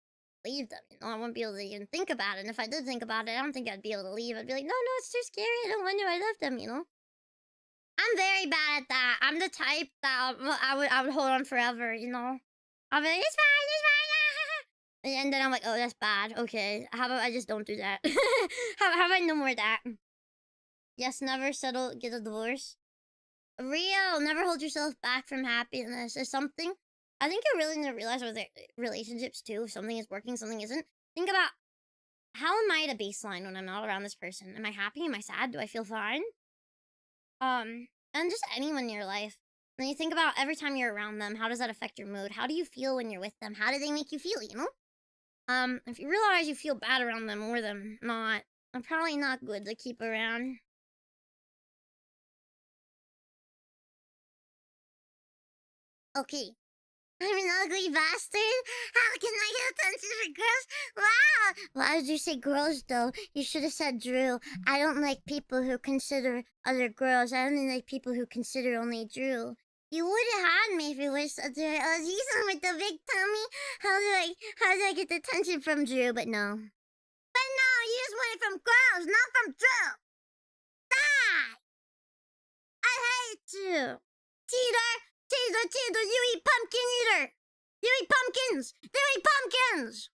leave them, you know? I wouldn't be able to even think about it. And if I did think about it, I don't think I'd be able to leave. I'd be like, no, it's too scary. I don't want to. I love them, you know? I'm very bad at that. I'm the type that I would hold on forever, you know? I'll be like, it's fine. And then I'm like, oh, that's bad. Okay, how about I just don't do that? how about no more of that? Yes, never settle, get a divorce. Real, never hold yourself back from happiness. Is something I think you really need to realize with relationships too. If something is working, something isn't. Think about, how am I at a baseline when I'm not around this person? Am I happy? Am I sad? Do I feel fine? And just anyone in your life. When you think about every time you're around them, how does that affect your mood? How do you feel when you're with them? How do they make you feel, you know? If you realize you feel bad around them more than not, I'm probably not good to keep around. Okay. I'm an ugly bastard? How can I get attention for girls? Wow! Why did you say girls, though? You should have said Drew. I don't like people who consider other girls. I only like people who consider only Drew. You would have had me if you wished to do it. Oh, he's the one with the big tummy. How do I get the attention from Drew? But no. You just want it from girls, not from Drew. Die! I hate you. Teeter, you eat pumpkin eater. You eat pumpkins. You eat pumpkins.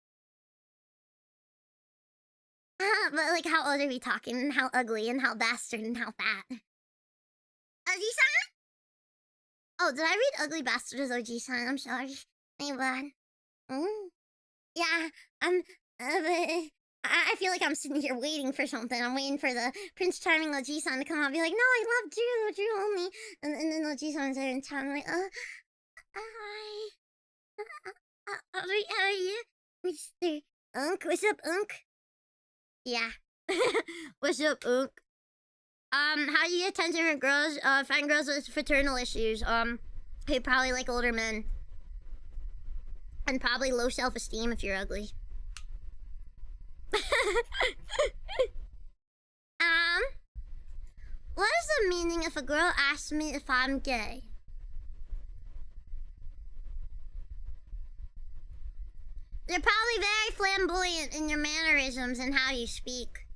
But like, how old are we talking? And how ugly? And how bastard? And how fat? OG-san? Oh, did I read ugly bastard as OG-san? I'm sorry. My bad. Yeah, I feel like I'm sitting here waiting for something. I'm waiting for the Prince Charming OG-san to come out and be like, no, I love Drew only. And then OG-san's there in town. I'm like, hi. How are you? Mr. Unk? What's up, Unk? Yeah. What's up, Unk? How do you get attention from girls? Find girls with fraternal issues. Who probably like older men. And probably low self-esteem if you're ugly. What is the meaning if a girl asks me if I'm gay? You're probably very flamboyant in your mannerisms and how you speak.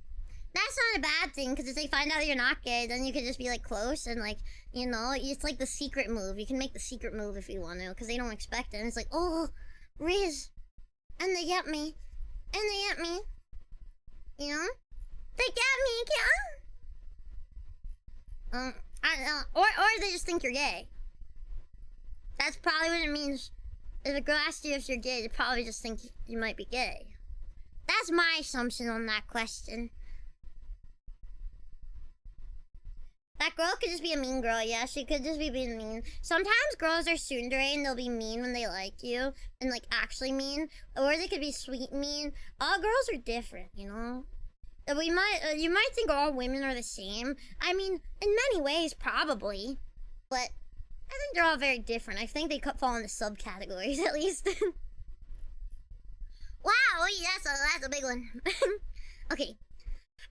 That's not a bad thing, because if they find out you're not gay, then you could just be like close and like, you know, it's like the secret move. You can make the secret move if you want to, because they don't expect it. And it's like, oh, Rizz. And they get me. And they get me. You know? They get me, yeah. I don't know. Or they just think you're gay. That's probably what it means. If a girl asks you if you're gay, they probably just think you might be gay. That's my assumption on that question. That girl could just be a mean girl, yeah, she could just be being mean. Sometimes girls are tsundere and they'll be mean when they like you, and like actually mean, or they could be sweet mean. All girls are different, you know? You might think all women are the same. I mean, in many ways, probably, but I think they're all very different. I think they could fall into subcategories, at least. Wow, that's a big one. Okay.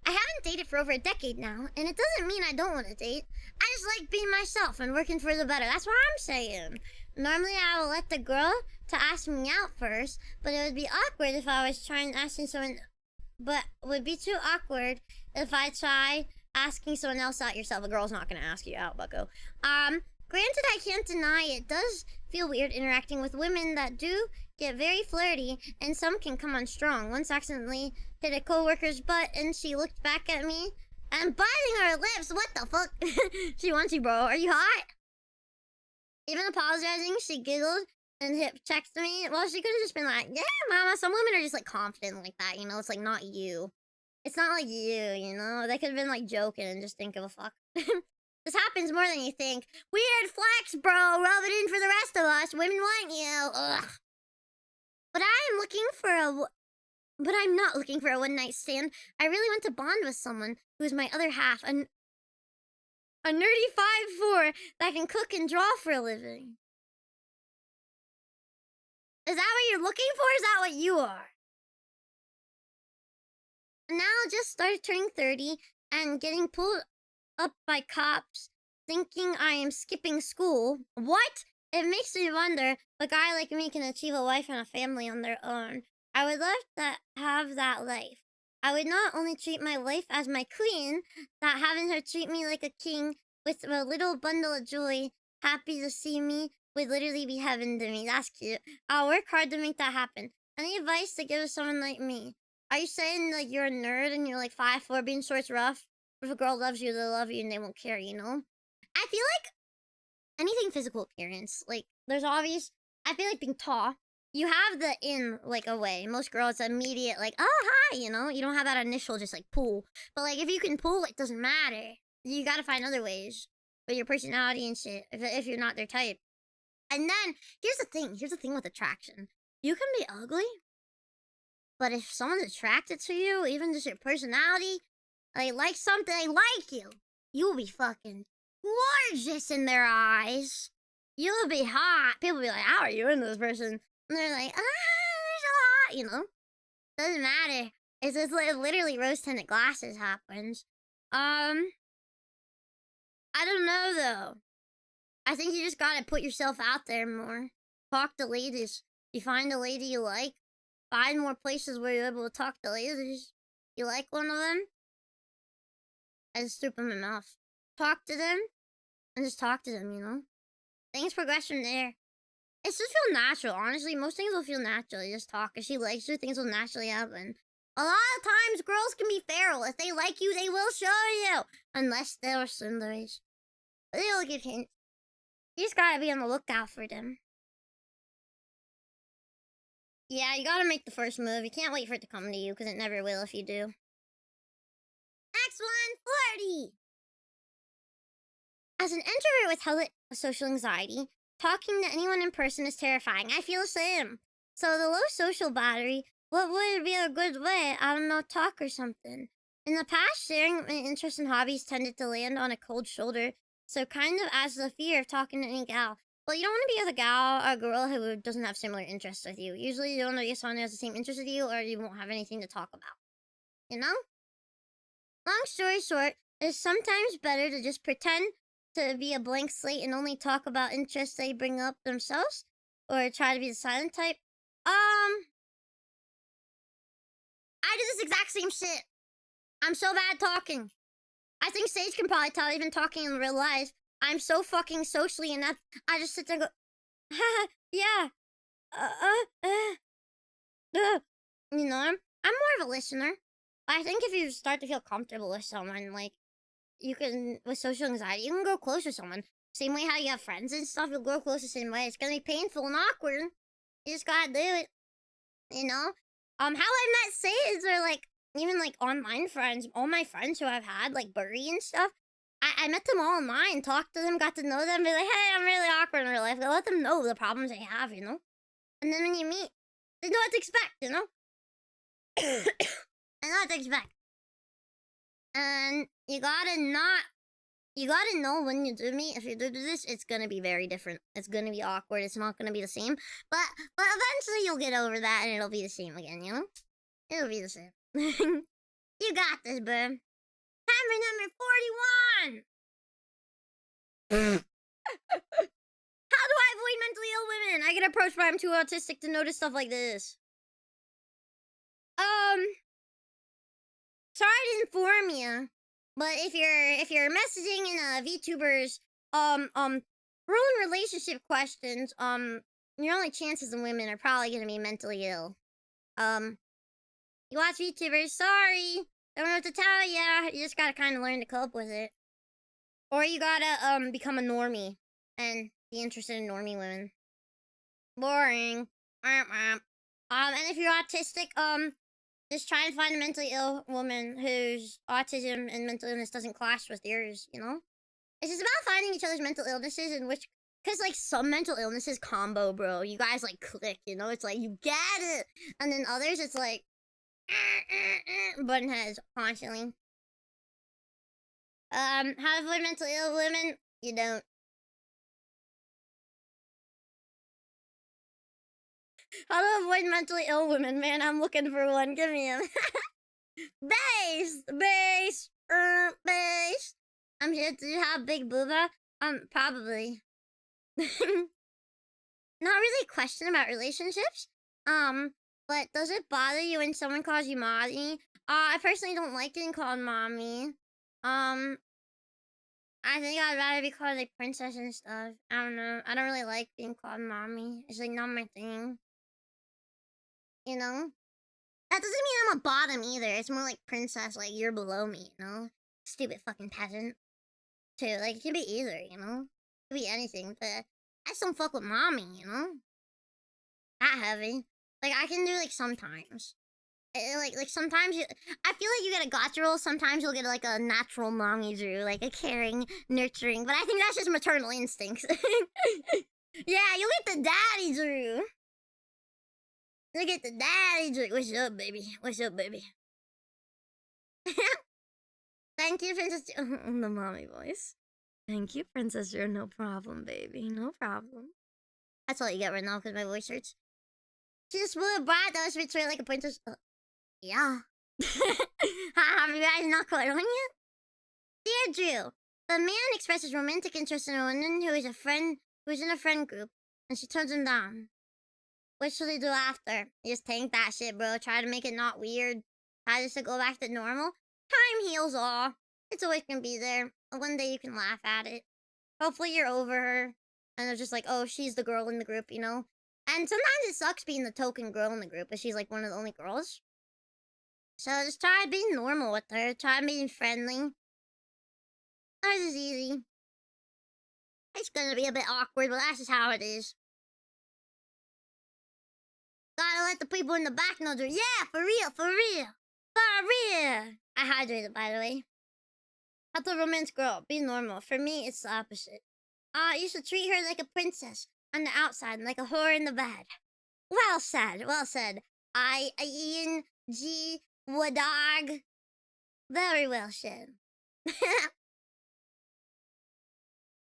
I haven't dated for over a decade now, and it doesn't mean I don't want to date. I just like being myself and working for the better. That's what I'm saying. Normally, I will let the girl to ask me out first, but it would be awkward if I was trying asking someone. But it would be too awkward if I try asking someone else out yourself. A girl's not gonna ask you out, bucko. Granted, I can't deny it does feel weird interacting with women that do get very flirty, and some can come on strong. Once accidentally hit a coworker's butt, and she looked back at me and biting her lips. What the fuck? She wants you, bro. Are you hot? Even apologizing, she giggled and hip checked me. Well, she could have just been like, yeah, mama. Some women are just like confident like that, you know? It's like not you. It's not like you know? They could have been like joking and just didn't give a fuck. This happens more than you think. Weird flex, bro. Rub it in for the rest of us. Women want you. Ugh. But I'm not looking for a one-night stand. I really want to bond with someone who is my other half. A nerdy 5'4" that can cook and draw for a living. Is that what you're looking for? Or is that what you are? Now just started turning 30 and getting pulled up by cops thinking I am skipping school. What? It makes me wonder if a guy like me can achieve a wife and a family on their own. I would love to have that life. I would not only treat my wife as my queen, that having her treat me like a king with a little bundle of joy, happy to see me, would literally be heaven to me. That's cute. I'll work hard to make that happen. Any advice to give to someone like me? Are you saying like you're a nerd and you're like 5'4", being short's rough? If a girl loves you, they'll love you and they won't care, you know? I feel like anything physical appearance, like there's obvious. I feel like being tall, you have the in like a way. Most girls immediate like, oh hi, you know. You don't have that initial just like pull. But like if you can pull, it doesn't matter. You gotta find other ways with your personality and shit. If you're not their type. And then here's the thing. Here's the thing with attraction. You can be ugly, but if someone's attracted to you, even just your personality, they like something, they like you, you'll be fucking gorgeous in their eyes. You'll be hot. People will be like, how are you into this person? And they're like, they're so hot, you know? Doesn't matter. It's just like literally rose-tinted glasses happens. I don't know though. I think you just gotta put yourself out there more. Talk to ladies. You find a lady you like, find more places where you're able to talk to ladies. You like one of them? I just threw up in my mouth. Talk to them, and just talk to them, you know? Things progress from there. It's just feel natural, honestly. Most things will feel natural. You just talk. If she likes you, things will naturally happen. A lot of times, girls can be feral. If they like you, they will show you. Unless they're sundays. They'll give hints. You just gotta be on the lookout for them. Yeah, you gotta make the first move. You can't wait for it to come to you, because it never will if you do. Next one, flirty. As an introvert with hella social anxiety, talking to anyone in person is terrifying. I feel the same. So the low social battery, what would be a good way? I don't know, talk or something. In the past, sharing my interests and hobbies tended to land on a cold shoulder, so kind of as the fear of talking to any gal. Well, you don't want to be with a girl who doesn't have similar interests with you. Usually you don't want to get someone who has the same interests with you, or you won't have anything to talk about. You know? Long story short, it's sometimes better to just pretend to be a blank slate and only talk about interests they bring up themselves, or try to be the silent type. I do this exact same shit. I'm so bad talking. I think Sage can probably tell, even talking in real life. I'm so fucking socially inept. I just sit there and go, yeah. You know, I'm more of a listener. I think if you start to feel comfortable with someone, like, you can, with social anxiety, you can grow close with someone. Same way how you have friends and stuff, you'll grow close the same way. It's gonna be painful and awkward. You just gotta do it. You know? How I met Sage, or like, even like online friends, all my friends who I've had, like Burry and stuff, I met them all online, talked to them, got to know them, be like, hey, I'm really awkward in real life. I let them know the problems they have, you know? And then when you meet, they know what to expect, you know? I know what to expect. And you gotta know when you do meet, if you do this, it's gonna be very different. It's gonna be awkward. It's not gonna be the same. But eventually you'll get over that and it'll be the same again, you know? It'll be the same. You got this, bro. Time for number 41! How do I avoid mentally ill women? I get approached by I'm too autistic to notice stuff like this. Sorry to inform you, but if you're messaging in VTubers, ruin relationship questions, your only chances in women are probably gonna be mentally ill. You watch VTubers, sorry, don't know what to tell ya. You just gotta kind of learn to cope with it, or you gotta become a normie and be interested in normie women. Boring. And if you're autistic, just try and find a mentally ill woman whose autism and mental illness doesn't clash with yours, you know? It's just about finding each other's mental illnesses, and which, because like some mental illnesses combo, bro. You guys like click, you know? It's like, you get it. And then others, it's like, button heads constantly. How to avoid mentally ill women? You don't. How to avoid mentally ill women? Man, I'm looking for one. Give me him. Base! Base! Base! Do you have big booba? Probably. Not really a question about relationships. But does it bother you when someone calls you mommy? I personally don't like getting called mommy. I think I'd rather be called like princess and stuff. I don't know. I don't really like being called mommy. It's like not my thing. You know? That doesn't mean I'm a bottom either. It's more like princess, like you're below me, you know? Stupid fucking peasant. Too. Like, it can be either, you know? It can be anything, but I just don't fuck with mommy, you know? That heavy. Like, I can do like sometimes. Like sometimes I feel like you get a gotcha roll. Sometimes you'll get like a natural mommy Drew, like a caring, nurturing. But I think that's just maternal instincts. Yeah, you'll get the daddy Drew. Look at the daddy Drew. What's up, baby? What's up, baby? Thank you, Princess Drew. The mommy voice. Thank you, Princess Drew. No problem, baby. No problem. That's all you get right now because my voice hurts. She just blew a brat that was betrayed like a princess. Yeah. Have you guys not caught on yet? Dear Drew, the man expresses romantic interest in a woman who is in a friend group, and she turns him down. What should he do after? You just tank that shit, bro. Try to make it not weird. How does it go back to normal? Time heals all. It's always gonna be there. One day you can laugh at it. Hopefully you're over her. And it's just like, oh, she's the girl in the group, you know? And sometimes it sucks being the token girl in the group, but she's like one of the only girls. So just try being normal with her. Try being friendly. That's just easy. It's gonna be a bit awkward, but that's just how it is. Gotta let the people in the back know they're, yeah, for real, for real, for real. I hydrated, by the way. Not the romance girl. Be normal. For me, it's the opposite. You should treat her like a princess on the outside and like a whore in the bed. Well said, well said. Ian G. Wadog. Very well said.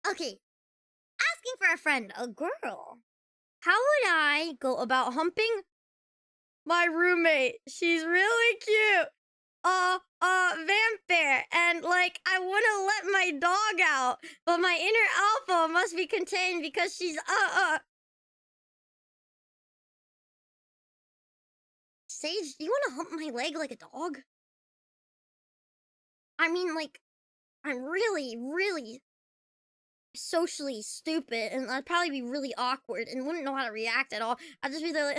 Okay. Asking for a friend, a girl. How would I go about humping my roommate? She's really cute. Vampire, and like I want to let my dog out, but my inner alpha must be contained because she's Sage, do you want to hump my leg like a dog? I mean, like, I'm really, really socially stupid, and I'd probably be really awkward and wouldn't know how to react at all. I'd just be there like,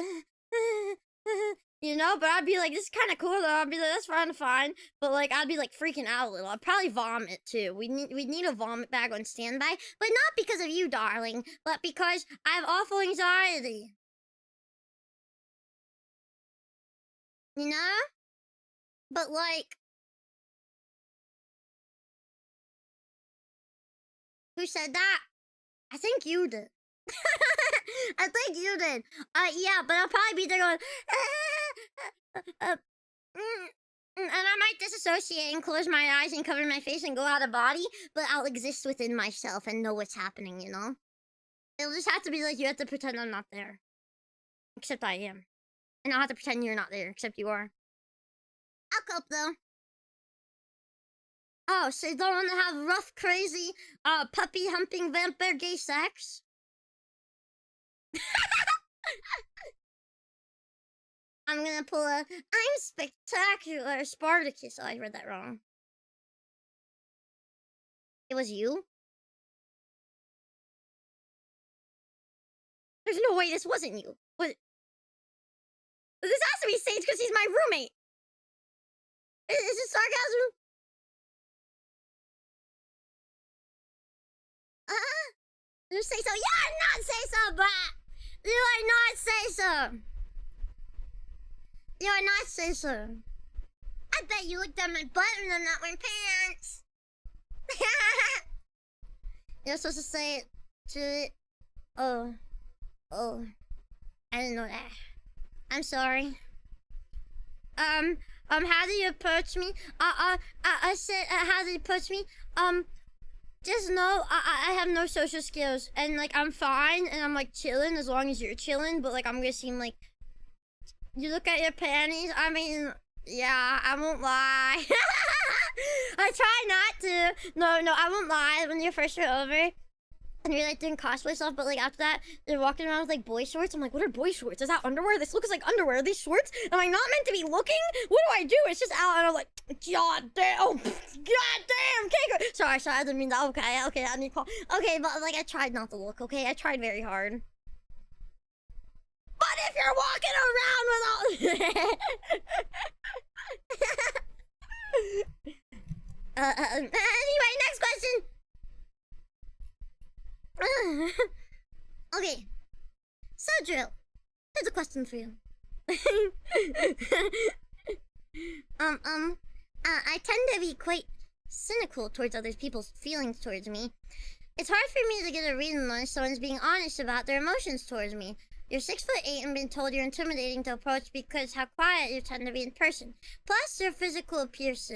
you know, but I'd be like, this is kind of cool though. I'd be like, that's fine. But like, I'd be like freaking out a little. I'd probably vomit too. We need a vomit bag on standby, but not because of you, darling, but because I have awful anxiety. You know? But like, who said that? I think you did. I think you did. Yeah, but I'll probably be there going, and I might disassociate and close my eyes and cover my face and go out of body, but I'll exist within myself and know what's happening, you know? It'll just have to be like, you have to pretend I'm not there. Except I am. And I'll have to pretend you're not there, except you are. I'll cope, though. Oh, so you don't want to have rough, crazy, puppy humping vampire gay sex? I'm gonna pull a, I'm spectacular Spartacus. Oh, I read that wrong. It was you? There's no way this wasn't you. What? This has to be Sage because he's my roommate. Is this sarcasm? You say so? Yeah, not say so, but you are not say so. You are not say so. I bet you looked at my butt and I'm not wearing pants. You're supposed to say it to it. Oh, I didn't know that. I'm sorry. How do you approach me? I said, how do you approach me? Just know, I have no social skills, and like I'm fine, and I'm like chilling as long as you're chilling. But like I'm gonna seem like, you look at your panties. I mean, yeah, I won't lie. I try not to. No, I won't lie. When you first were over, and you're like doing cosplay stuff, but like after that, they're walking around with like boy shorts. I'm like, what are boy shorts? Is that underwear? This looks like underwear. Are these shorts? Am I not meant to be looking? What do I do? It's just out, and I'm like, God damn, oh, God damn, okay, sorry, I didn't mean that. Okay, I need to call. Okay, but like I tried not to look. Okay, I tried very hard. But if you're walking around without, anyway, next question. Okay, so Drill, here's a question for you. I tend to be quite cynical towards other people's feelings towards me. It's hard for me to get a read on someone's being honest about their emotions towards me. You're 6'8" and been told you're intimidating to approach because how quiet you tend to be in person. Plus your physical appearance.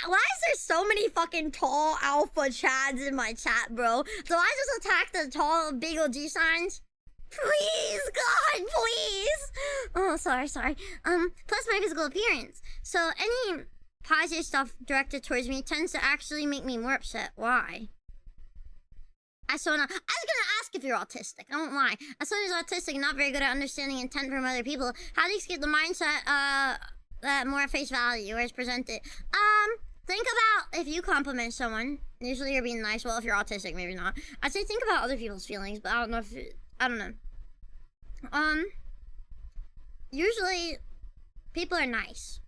Why is there so many fucking tall alpha chads in my chat, bro? So I just attack the tall big OG signs? Please, God, please! Oh, sorry. Plus my physical appearance. So any positive stuff directed towards me tends to actually make me more upset. Why? I was gonna ask if you're autistic. I won't lie. As someone who's autistic and not very good at understanding intent from other people, how do you escape the mindset that more at face value or is presented. Think about if you compliment someone. Usually you're being nice. Well, if you're autistic, maybe not. I'd say think about other people's feelings, but I don't know if I don't know. Usually people are nice.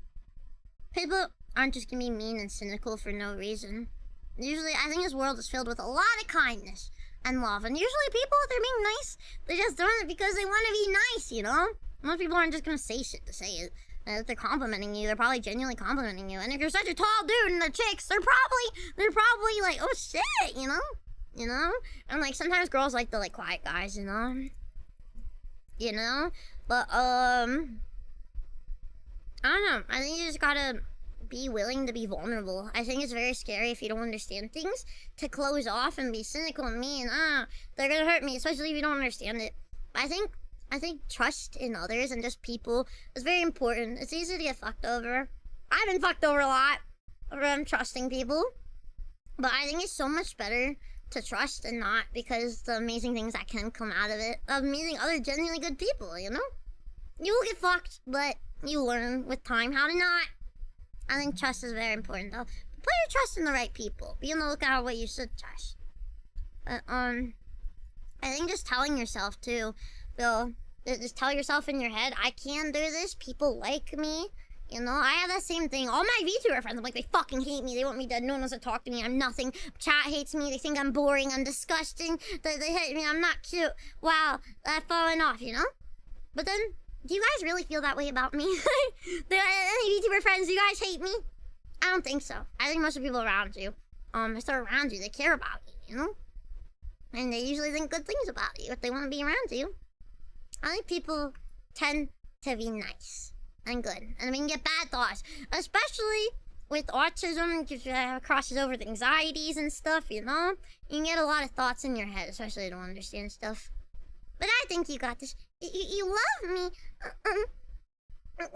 People aren't just gonna be mean and cynical for no reason. Usually, I think this world is filled with a lot of kindness and love. And usually people, if they're being nice, they're just doing it because they want to be nice, you know? Most people aren't just gonna say shit to say it. And if they're complimenting you, they're probably genuinely complimenting you. And if you're such a tall dude and they're chicks, they're probably like, oh shit, you know? You know? And like sometimes girls like the like quiet guys, you know? You know? But I don't know. I think you just gotta be willing to be vulnerable. I think it's very scary if you don't understand things to close off and be cynical and mean. They're gonna hurt me, especially if you don't understand it. I think trust in others and just people is very important. It's easy to get fucked over. I've been fucked over a lot from trusting people, but I think it's so much better to trust and not, because the amazing things that can come out of it, of meeting other genuinely good people, you know? You will get fucked, but you learn with time how to not. I think trust is very important though. Put your trust in the right people. Be on the lookout for what you should trust. But I think just telling yourself too, Bill, just tell yourself in your head, I can do this, people like me. You know, I have that same thing. All my VTuber friends, I'm like, they fucking hate me. They want me dead. No one wants to talk to me. I'm nothing. Chat hates me. They think I'm boring. I'm disgusting. They hate me. I'm not cute. Wow, I've fallen off, you know? But then, do you guys really feel that way about me? Any VTuber friends, do you guys hate me? I don't think so. I think most of the people around you, if they're around you, they care about you, you know? And they usually think good things about you if they want to be around you. I think people tend to be nice and good. And we can get bad thoughts, especially with autism, it crosses over with anxieties and stuff, you know? You can get a lot of thoughts in your head, especially if you don't understand stuff. But I think you got this. You love me. Not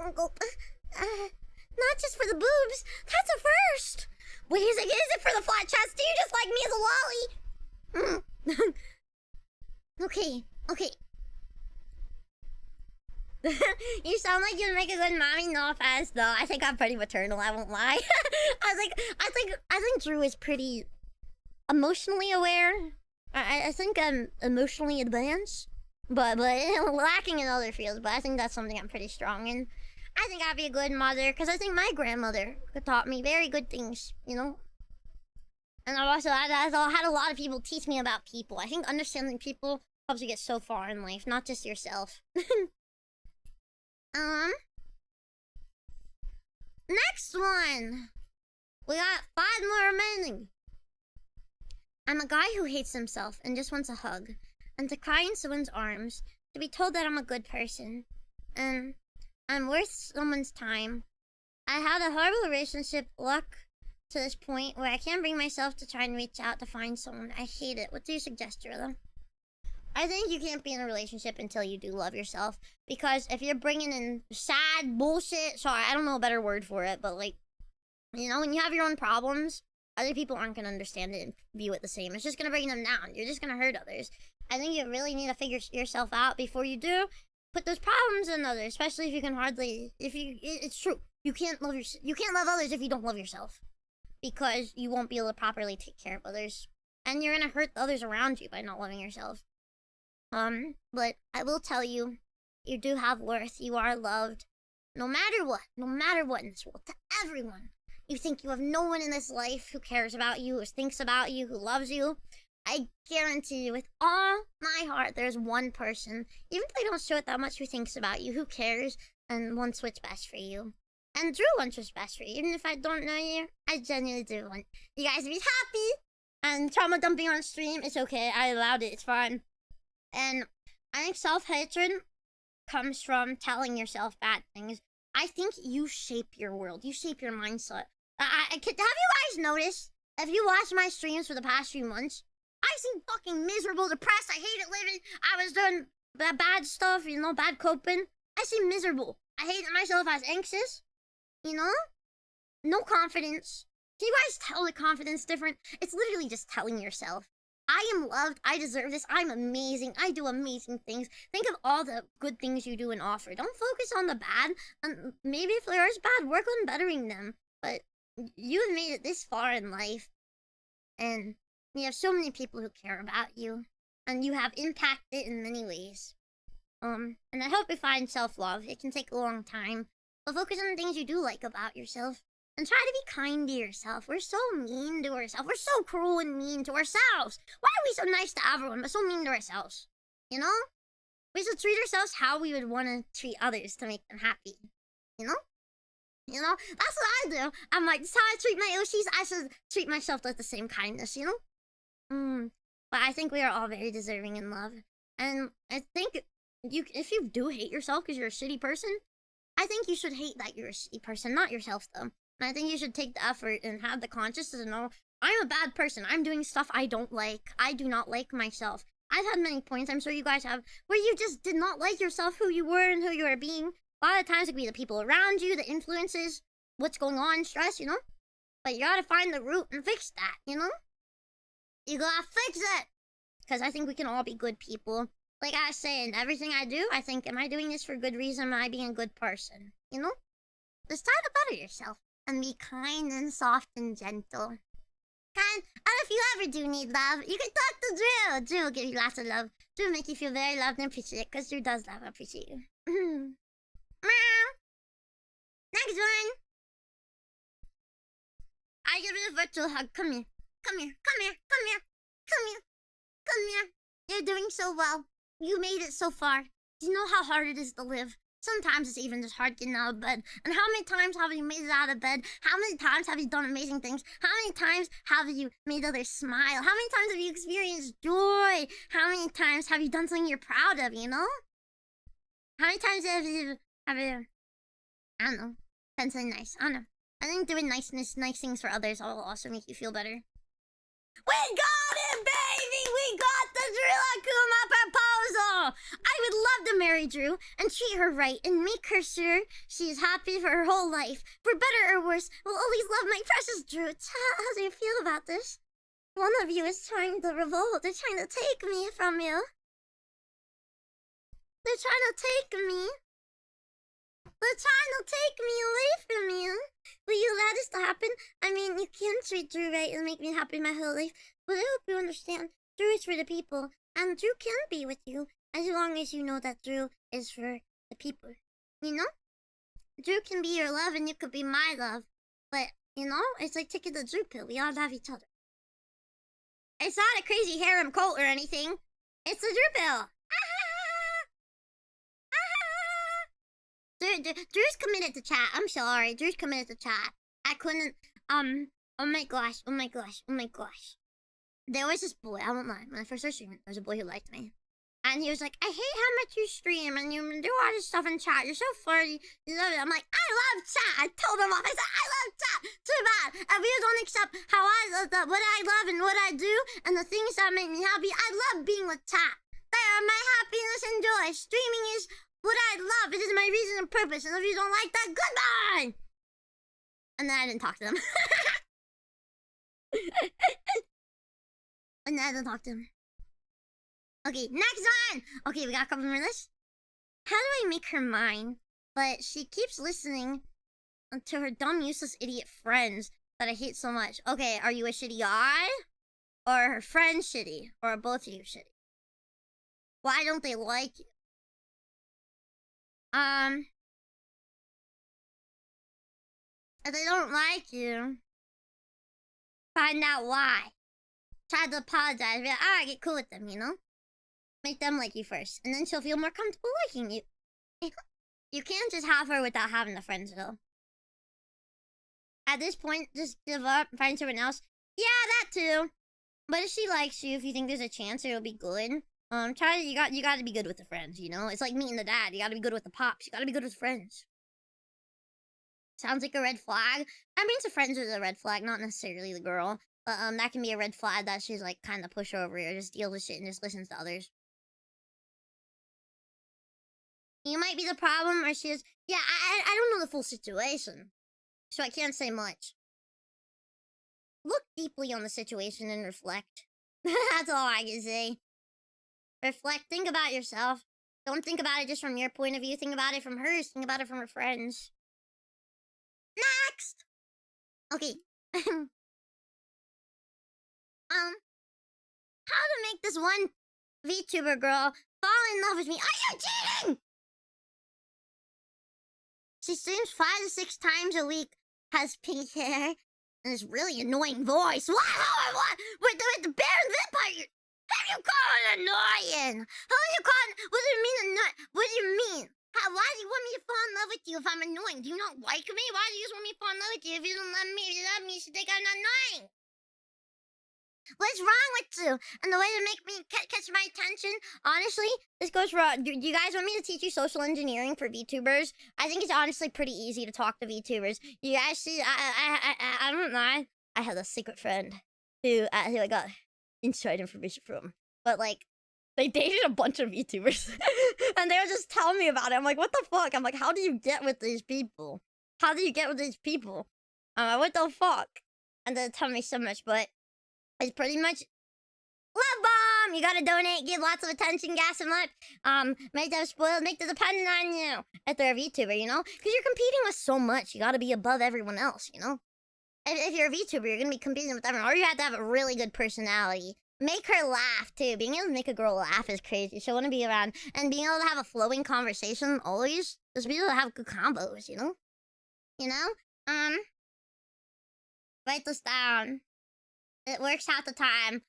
just for the boobs. That's a first. Wait, is it for the flat chest? Do you just like me as a lolly? Okay. You sound like you'd make a good mommy. No offense, though. I think I'm pretty maternal. I won't lie. I think Drew is pretty emotionally aware. I think I'm emotionally advanced, but lacking in other fields. But I think that's something I'm pretty strong in. I think I'd be a good mother because I think my grandmother taught me very good things, you know. And I've also had a lot of people teach me about people. I think understanding people helps you get so far in life, not just yourself. Next one. We got 5 more remaining. I'm a guy who hates himself and just wants a hug, and to cry in someone's arms, to be told that I'm a good person, and I'm worth someone's time. I had a horrible relationship luck to this point where I can't bring myself to try and reach out to find someone. I hate it. What do you suggest, Druilla? I think you can't be in a relationship until you do love yourself, because if you're bringing in sad bullshit, sorry, I don't know a better word for it, but like, you know, when you have your own problems, other people aren't going to understand it and view it the same. It's just going to bring them down. You're just going to hurt others. I think you really need to figure yourself out before you do put those problems in others, especially if you can hardly, it's true. You can't love others if you don't love yourself, because you won't be able to properly take care of others, and you're going to hurt the others around you by not loving yourself. But I will tell you, you do have worth. You are loved. No matter what in this world, to everyone. You think you have no one in this life who cares about you, who thinks about you, who loves you. I guarantee you with all my heart, there's one person, even if they don't show it that much, who thinks about you, who cares, and wants what's best for you. And Drew wants what's best for you. Even if I don't know you, I genuinely do want you guys to be happy. And trauma dumping on stream, it's okay. I allowed it. It's fine. And I think self-hatred comes from telling yourself bad things. I think you shape your world. You shape your mindset. Have you guys noticed, if you watch my streams for the past few months, I seem fucking miserable, depressed. I hated living. I was doing bad stuff, you know, bad coping. I seem miserable. I hated myself. I was anxious, you know? No confidence. Can you guys tell the confidence different? It's literally just telling yourself. I am loved. I deserve this. I'm amazing. I do amazing things. Think of all the good things you do and offer. Don't focus on the bad. And maybe if there is bad, work on bettering them. But you have made it this far in life. And you have so many people who care about you. And you have impacted in many ways. And I hope you find self-love. It can take a long time. But focus on the things you do like about yourself. And try to be kind to yourself. We're so mean to ourselves. We're so cruel and mean to ourselves. Why are we so nice to everyone, but so mean to ourselves? You know? We should treat ourselves how we would want to treat others to make them happy. You know? You know? That's what I do. I'm like, this is how I treat my Oshis. I should treat myself with the same kindness, you know? But I think we are all very deserving in love. And I think if you do hate yourself because you're a shitty person, I think you should hate that you're a shitty person, not yourself, though. And I think you should take the effort and have the consciousness to know, I'm a bad person. I'm doing stuff I don't like. I do not like myself. I've had many points, I'm sure you guys have, where you just did not like yourself, who you were and who you were being. A lot of times it could be the people around you, the influences, what's going on, stress, you know? But you gotta find the root and fix that, you know? You gotta fix it! Because I think we can all be good people. Like I say, in everything I do, I think, am I doing this for good reason? Am I being a good person? You know? Just try to better yourself. And be kind and soft and gentle. And if you ever do need love, you can talk to Drew. Drew will give you lots of love. Drew will make you feel very loved and appreciated, because Drew does love and appreciate you. Meow. Next one. I give you a virtual hug. Come here. Come here. Come here. Come here. Come here. Come here. You're doing so well. You made it so far. Do you know how hard it is to live? Sometimes it's even just hard getting out of bed. And how many times have you made it out of bed? How many times have you done amazing things? How many times have you made others smile? How many times have you experienced joy? How many times have you done something you're proud of, you know? How many times have you I don't know, done something nice? I don't know. I think doing nice things for others will also make you feel better. We got it, baby! We got the Druilla proposal! I would love to marry Drew and treat her right and make her sure she is happy for her whole life. For better or worse, will always love my precious Drew. How do you feel about this? One of you is trying to revolt. They're trying to take me from you. They're trying to take me. They're trying to take me away from you. Will you allow this to happen? I mean, you can treat Drew right and make me happy my whole life. But I hope you understand, Drew is for the people. And Drew can be with you, as long as you know that Drew is for the people. You know? Drew can be your love and you could be my love. But, you know, it's like taking the Drew pill. We all love each other. It's not a crazy harem cult or anything. It's the Drew pill. Drew's committed to chat. I'm sorry. Drew's committed to chat. I couldn't, oh my gosh. There was this boy, I won't lie. When I first started streaming, there was a boy who liked me. And he was like, I hate how much you stream and you do all this stuff in chat. You're so funny. You love it. I'm like, I love chat. I told him off. I said, I love chat. Too bad. If you don't accept how I love what I love and what I do and the things that make me happy, I love being with chat. They are my happiness and joy. Streaming is what I love. It is my reason and purpose. And if you don't like that, goodbye. And then I didn't talk to them. And then I didn't talk to him. Okay, next one. Okay, we got a couple more lists. How do I make her mine? But she keeps listening to her dumb, useless, idiot friends that I hate so much. Okay, are you a shitty guy? Or are her friends shitty? Or are both of you shitty? Why don't they like you? If they don't like you, find out why. Try to apologize. Be like, alright, get cool with them, you know? Make them like you first. And then she'll feel more comfortable liking you. You can't just have her without having the friends, though. At this point, just give up and find someone else. Yeah, that too. But if she likes you, if you think there's a chance it'll be good, you gotta be good with the friends, you know? It's like meeting the dad. You gotta be good with the pops. You gotta be good with friends. Sounds like a red flag. I mean, the friends is a red flag, not necessarily the girl. But, that can be a red flag that she's, like, kind of push over or just deals with shit and just listens to others. You might be the problem, or she is... Yeah, I don't know the full situation. So I can't say much. Look deeply on the situation and reflect. That's all I can say. Reflect. Think about yourself. Don't think about it just from your point of view. Think about it from hers. Think about it from her friends. Next! Okay. How to make this one VTuber girl fall in love with me. Are you cheating? She streams 5 to 6 times a week, has pink hair, and this really annoying voice. What? With the bear and vampire. How do you call it annoying? How do you call it? What do you mean annoying? What do you mean? Why do you want me to fall in love with you if I'm annoying? Do you not like me? Why do you just want me to fall in love with you if you don't love me? If you love me, you should think I'm annoying. What's wrong with you? And the way to make me catch my attention, honestly, this goes wrong. Do you guys want me to teach you social engineering for VTubers? I think it's honestly pretty easy to talk to VTubers. You guys see, I don't know. I had a secret friend who I got inside information from. But like, they dated a bunch of VTubers. And they were just telling me about it. I'm like, what the fuck? I'm like, how do you get with these people? How do you get with these people? What the fuck? And they tell me so much, but it's pretty much love bomb. You gotta donate, give lots of attention, gas them up. Make them spoiled, make them dependent on you. If they're a VTuber, you know? Because you're competing with so much. You gotta be above everyone else, you know? If you're a VTuber, you're gonna be competing with everyone. Or you have to have a really good personality. Make her laugh, too. Being able to make a girl laugh is crazy. She'll want to be around. And being able to have a flowing conversation always. Just be able to have good combos, you know? You know? Write this down. It works half the time.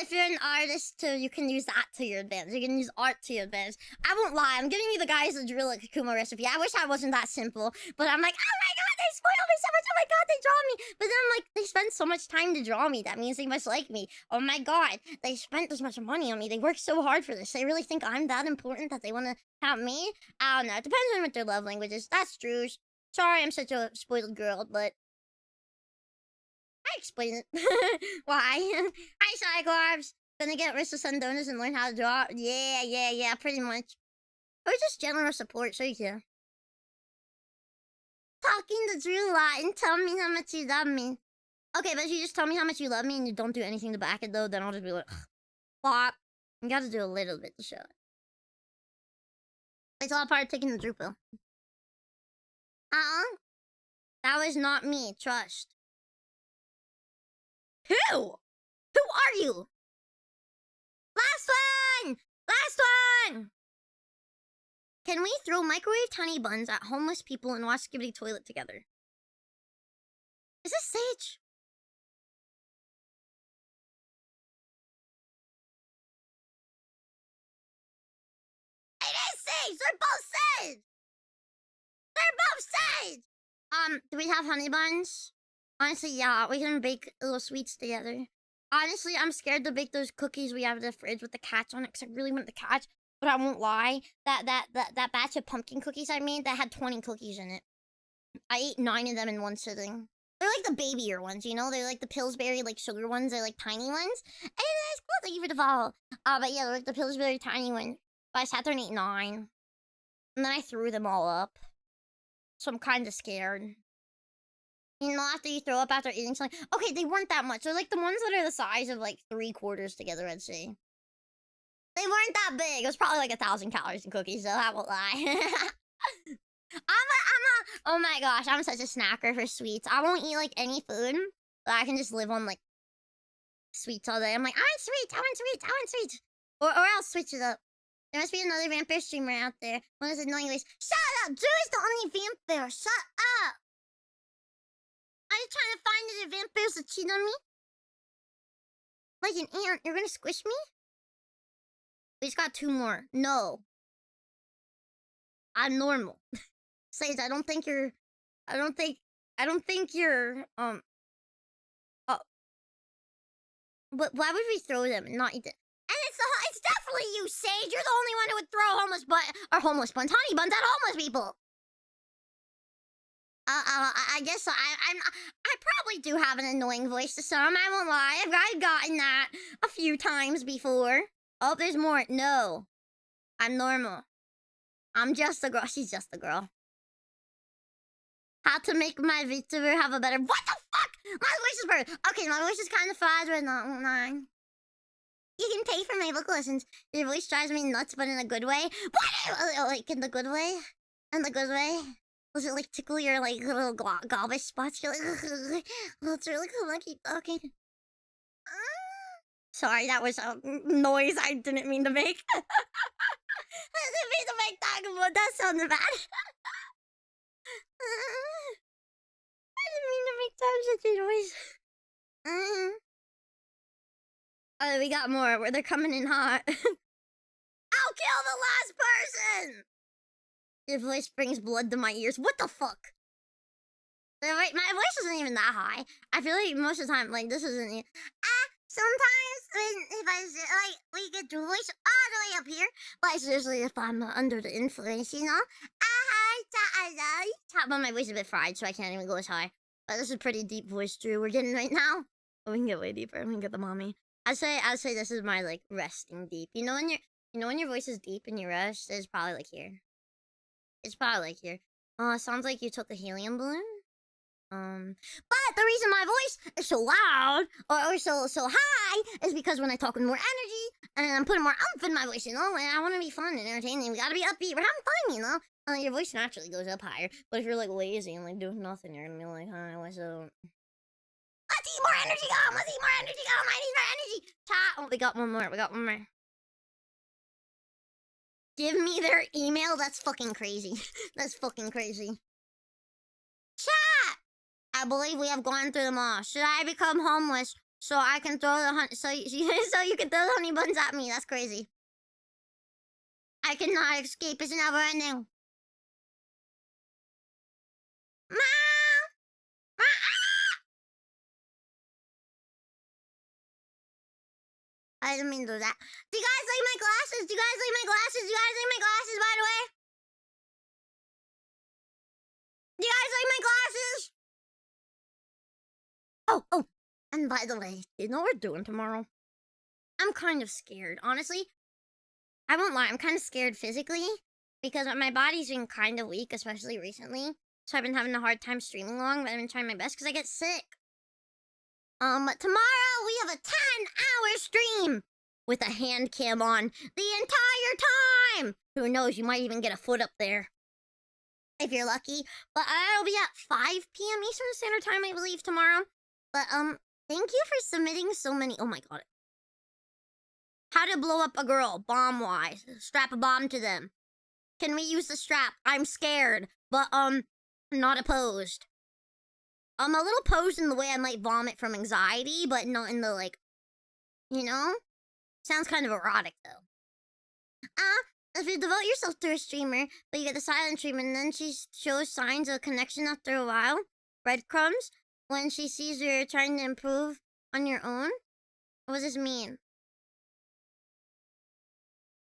If you're an artist too, you can use that to your advantage. You can use art to your advantage. I won't lie, I'm giving you the guys the Druilla Kakuma recipe. I wish I wasn't that simple, but I'm like, oh my god, they spoiled me so much. Oh my god, they draw me. But then I'm like, they spend so much time to draw me. That means they must like me. Oh my god, they spent this much money on me. They worked so hard for this. They really think I'm that important that they want to have me? I don't know. It depends on what their love language is. That's true. Sorry, I'm such a spoiled girl, but I explain it. Why? Hi, Cyclops. Gonna get Rizz to send donuts and learn how to draw. Yeah, pretty much. Or just general support, so yeah. Talking to Druilla and tell me how much you love me. Okay, but if you just tell me how much you love me and you don't do anything to back it though, then I'll just be like, flop. You gotta do a little bit to show it. It's all part of taking the Drew pill. That was not me, trust. Who? Who are you? Last one! Can we throw microwave tiny buns at homeless people and watch Skibidi Toilet together? Is this Sage? It is Sage! They're both Sage! They're both Sage! Do we have honey buns? Honestly, yeah, we can bake little sweets together. Honestly, I'm scared to bake those cookies we have in the fridge with the catch on it, because I really want the catch. But I won't lie, that batch of pumpkin cookies I made, that had 20 cookies in it. I ate 9 of them in one sitting. They're like the babier ones, you know? They're like the Pillsbury, like, sugar ones. They're like tiny ones. And it's cool, thank you for the follow. But yeah, they're like the Pillsbury tiny ones. But I sat there and ate 9. And then I threw them all up. So I'm kind of scared. You know, after you throw up after eating something. Okay, they weren't that much. They're like the ones that are the size of like 3 quarters together, I'd say. They weren't that big. It was probably like 1,000 calories in cookies, so I won't lie. Oh my gosh, I'm such a snacker for sweets. I won't eat like any food, but I can just live on like sweets all day. I'm like, I want sweets. Or I'll switch it up. There must be another vampire streamer out there. One of those annoying ways. Shut up! Drew is the only vampire. Shut up! Are you trying to find other vampires to cheat on me? Like an ant, you're gonna squish me? We just got 2 more. No. I'm normal. Sage, I don't think you're... But why would we throw them and not eat them? And it's definitely you, Sage. You're the only one who would throw homeless buns, honey buns at homeless people. I guess I probably do have an annoying voice to some. I won't lie. I've gotten that a few times before. Oh, there's more. No. I'm normal. I'm just a girl. She's just a girl. How to make my VTuber have a better... What the fuck? My voice is perfect. Okay, my voice is kind of fried right now. You can pay for my vocal lessons. Your voice drives me nuts, but in a good way. What? Like in the good way? In the good way? Does it like tickle your like little gobbish spots? You're like, oh, it's really cool. I keep talking. Sorry, that was a noise I didn't mean to make. I didn't mean to make that, but that sounded bad. I didn't mean to make that such a noise. Oh, we got more. Where they're coming in hot. I'll kill the last person! Your voice brings blood to my ears. What the fuck? My voice isn't even that high. I feel like most of the time, like, this isn't... Sometimes if I, like, we get the voice all the way up here, but seriously, if I'm under the influence, you know? But my voice is a bit fried, so I can't even go as high. But this is a pretty deep voice, Drew, we're getting right now. Oh, we can get way deeper. We can get the mommy. I'd say this is my, like, resting deep. You know when your voice is deep and you rest? It's probably like here. It's probably like here. Oh, it sounds like you took a helium balloon. But the reason my voice is so loud or so high is because when I talk with more energy and I'm putting more oomph in my voice, you know, and I want to be fun and entertaining. We gotta be upbeat. We're having fun, you know. Your voice naturally goes up higher. But if you're like lazy and like doing nothing, you're gonna be like, hi, what's up? Let's eat more energy, go! Let's eat more energy, go! I need more energy. Oh, we got one more. We got one more. Give me their email. That's fucking crazy. That's fucking crazy. Chat. I believe we have gone through them all. Should I become homeless so I can throw the so you can throw the honey buns at me? That's crazy. I cannot escape. It's never ending. I didn't mean to do that. Do you guys like my glasses? Do you guys like my glasses? Do you guys like my glasses, by the way? Do you guys like my glasses? Oh. And by the way, you know what we're doing tomorrow? I'm kind of scared. Honestly, I won't lie. I'm kind of scared physically because my body's been kind of weak, especially recently. So I've been having a hard time streaming long, but I've been trying my best because I get sick. But tomorrow we have a 10-hour stream with a hand cam on the entire time. Who knows? You might even get a foot up there if you're lucky. But I'll be at 5 p.m. Eastern Standard Time, I believe, tomorrow. But thank you for submitting so many. Oh my god. How to blow up a girl bomb-wise. Strap a bomb to them. Can we use the strap? I'm scared, but not opposed. I'm a little posed in the way I might vomit from anxiety, but not in the, like, you know? Sounds kind of erotic, though. If you devote yourself to a streamer, but you get the silent treatment, and then she shows signs of connection after a while, breadcrumbs, when she sees you're trying to improve on your own? What does this mean?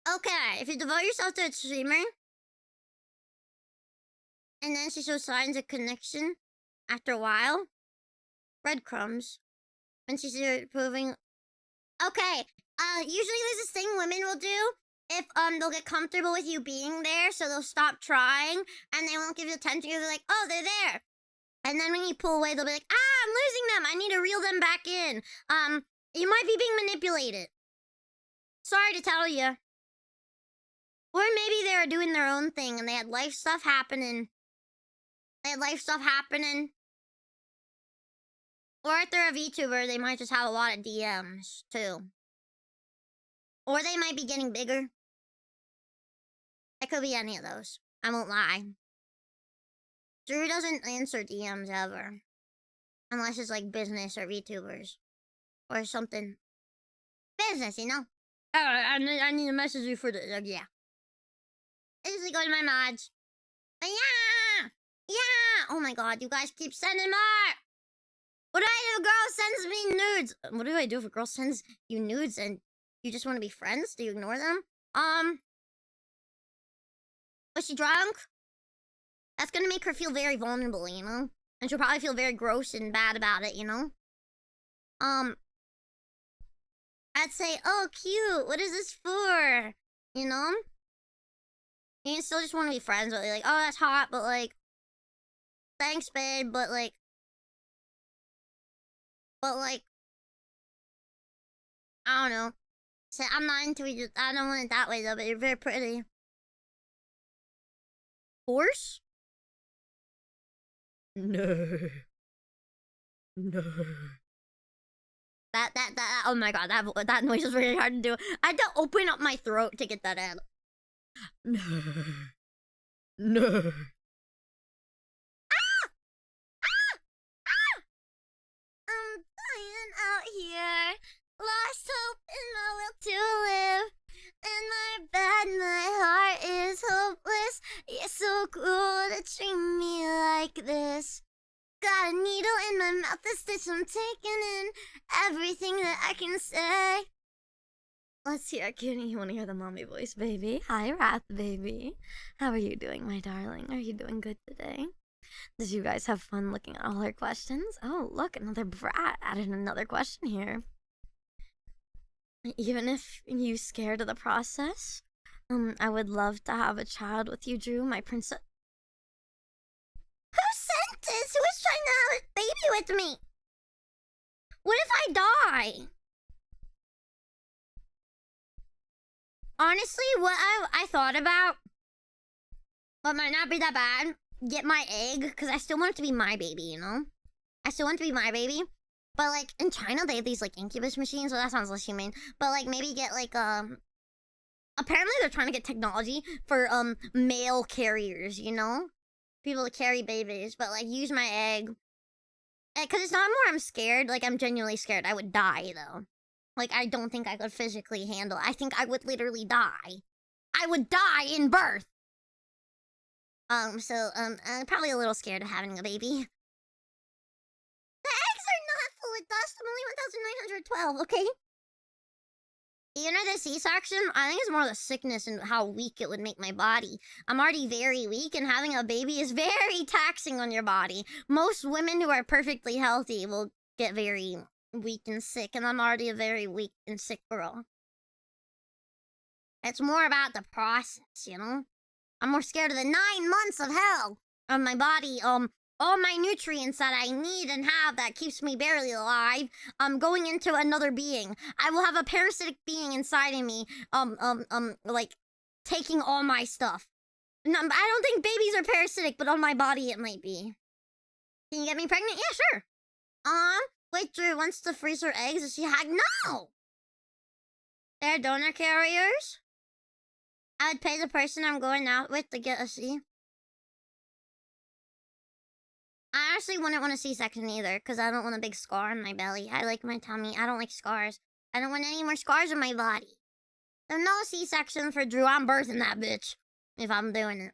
Okay, if you devote yourself to a streamer, and then she shows signs of connection after a while, breadcrumbs, when she's improving. Okay, usually there's this thing women will do if they'll get comfortable with you being there, so they'll stop trying and they won't give you attention. They're like, oh, they're there. And then when you pull away, they'll be like, I'm losing them. I need to reel them back in. You might be being manipulated. Sorry to tell you. Or maybe they were doing their own thing and they had life stuff happening. Or if they're a VTuber, they might just have a lot of DMs, too. Or they might be getting bigger. It could be any of those. I won't lie. Drew doesn't answer DMs ever. Unless it's like business or VTubers. Or something. Business, you know? Oh, I need to message you for the, yeah. I usually go to my mods. Yeah! Oh my god, you guys keep sending more! What do I do if a girl sends me nudes? What do I do if a girl sends you nudes and you just want to be friends? Do you ignore them? Was she drunk? That's gonna make her feel very vulnerable, you know? And she'll probably feel very gross and bad about it, you know? I'd say, oh, cute, what is this for? You know? You can still just want to be friends, but like, oh, that's hot, but like, thanks, babe, but like, I don't know. So I'm not into it. I don't want it that way though, but you're very pretty. Horse? No. No. That, oh my god, that noise is really hard to do. I had to open up my throat to get that out. No. No. I'm dying out here. Lost hope in my will to live. In my bed, my heart is hopeless. You're so cruel to treat me like this. Got a needle in my mouth, a stitch I'm taking in everything that I can say. Let's hear, Cutie. You want to hear the mommy voice, baby? Hi, Wrath, baby. How are you doing, my darling? Are you doing good today? Did you guys have fun looking at all our questions? Oh, look, another brat added another question here. Even if you scared of the process, I would love to have a child with you, Drew, my princess. Who sent this? Who is trying to have a baby with me? What if I die? Honestly, what I thought about, what might not be that bad, get my egg, because I still want it to be my baby, you know? I still want it to be my baby. But, like, in China, they have these, like, incubus machines, so that sounds less humane. But, like, maybe get, like, apparently they're trying to get technology for, male carriers, you know? People to carry babies, but, like, use my egg. Because it's not more I'm scared, like, I'm genuinely scared. I would die, though. Like, I don't think I could physically handle it. I think I would literally die. I would die in birth! I'm probably a little scared of having a baby. The eggs are not full of dust. I'm only 1,912, okay? You know, the C-section, I think it's more the sickness and how weak it would make my body. I'm already very weak, and having a baby is very taxing on your body. Most women who are perfectly healthy will get very weak and sick, and I'm already a very weak and sick girl. It's more about the process, you know? I'm more scared of the 9 months of hell on my body, all my nutrients that I need and have that keeps me barely alive, going into another being. I will have a parasitic being inside of me, like, taking all my stuff. No, I don't think babies are parasitic, but on my body it might be. Can you get me pregnant? Yeah, sure. Wait, Drew wants to freeze her eggs. Is she no! They're donor carriers? I would pay the person I'm going out with to get a C. I actually wouldn't want a C-section either, because I don't want a big scar on my belly. I like my tummy. I don't like scars. I don't want any more scars on my body. So no C-section for Drew. I'm birthing that bitch, if I'm doing it.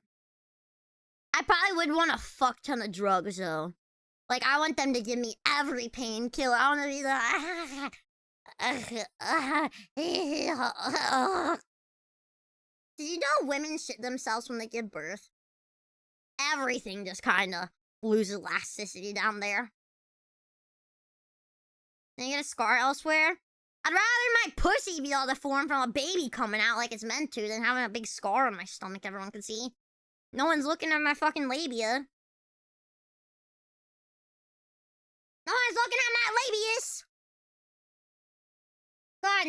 I probably would want a fuck ton of drugs, though. Like, I want them to give me every painkiller. I want to be like... Did you know women shit themselves when they give birth? Everything just kind of loses elasticity down there. Then you get a scar elsewhere? I'd rather my pussy be all deformed from a baby coming out like it's meant to than having a big scar on my stomach everyone can see. No one's looking at my fucking labia. No one's looking at my labius! God.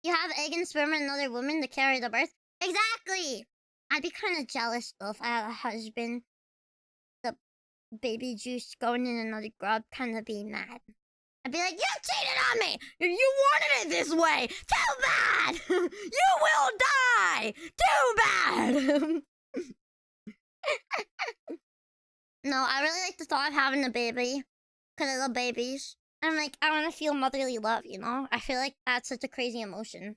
You have egg and sperm in another woman to carry the birth? Exactly! I'd be kind of jealous though if I had a husband. The baby juice going in another grub, kind of be mad. I'd be like, you cheated on me! You wanted it this way! Too bad! You will die! Too bad! No, I really like the thought of having a baby. Because I love babies. I'm like, I want to feel motherly love, you know? I feel like that's such a crazy emotion.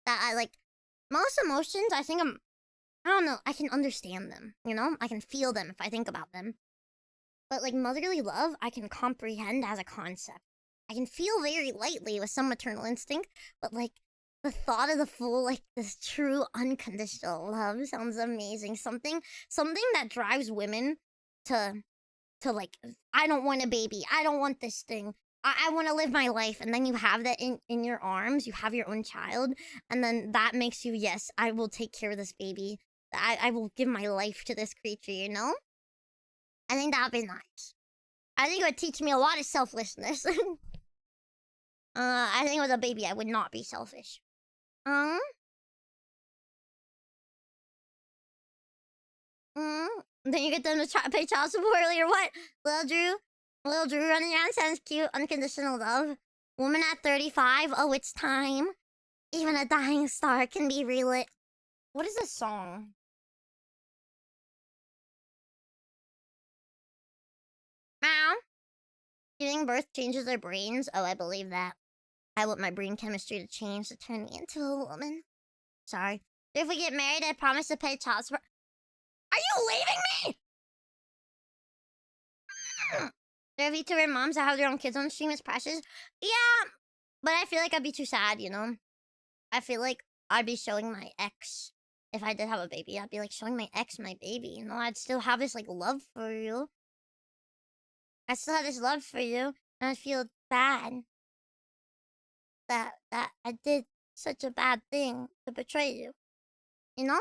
That I like... Most emotions, I think I don't know, I can understand them, you know? I can feel them if I think about them. But, like, motherly love, I can comprehend as a concept. I can feel very lightly with some maternal instinct, but, like, the thought of the full, like, this true unconditional love sounds amazing. Something that drives women to like, I don't want a baby. I don't want this thing. I want to live my life. And then you have that in your arms. You have your own child. And then that makes you, yes, I will take care of this baby. I will give my life to this creature, you know? I think that would be nice. I think it would teach me a lot of selflessness. I think with a baby, I would not be selfish. Um, then you get them to pay child support earlier. What? Little Drew running around sounds cute. Unconditional love. Woman at 35. Oh, it's time. Even a dying star can be relit. What is this song? Meow. Giving birth changes their brains. Oh, I believe that. I want my brain chemistry to change to turn me into a woman. Sorry. If we get married, I promise to pay child support. Are you leaving me? There are vtuber moms that have their own kids on stream. It's precious. Yeah, but I feel like I'd be too sad, you know? I feel like I'd be showing my ex. If I did have a baby, I'd be like showing my ex my baby. You know, I'd still have this like love for you. I still have this love for you. And I feel bad that I did such a bad thing to betray you. You know?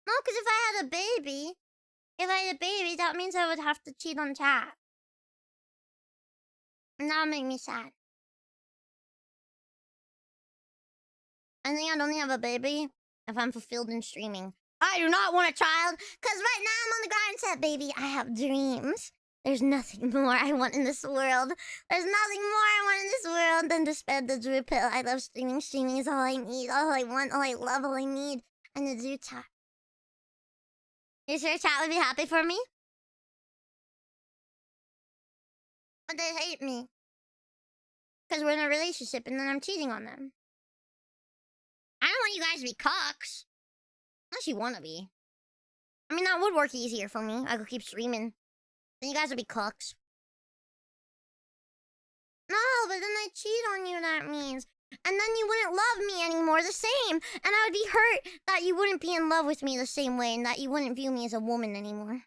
No, because if I had a baby, that means I would have to cheat on chat. And that would make me sad. I think I'd only have a baby if I'm fulfilled in streaming. I do not want a child, because right now I'm on the grind set, baby. I have dreams. There's nothing more I want in this world. There's nothing more I want in this world than to spend the Druilla pill. I love streaming. Streaming is all I need, all I want, all I love, all I need. And the do chat. You sure chat would be happy for me? But they hate me. Because we're in a relationship and then I'm cheating on them. I don't want you guys to be cocks. Unless you want to be. I mean, that would work easier for me. I could keep streaming. Then you guys would be cocks. No, but then I cheat on you, that means. And then you wouldn't love me anymore the same. And I would be hurt that you wouldn't be in love with me the same way and that you wouldn't view me as a woman anymore.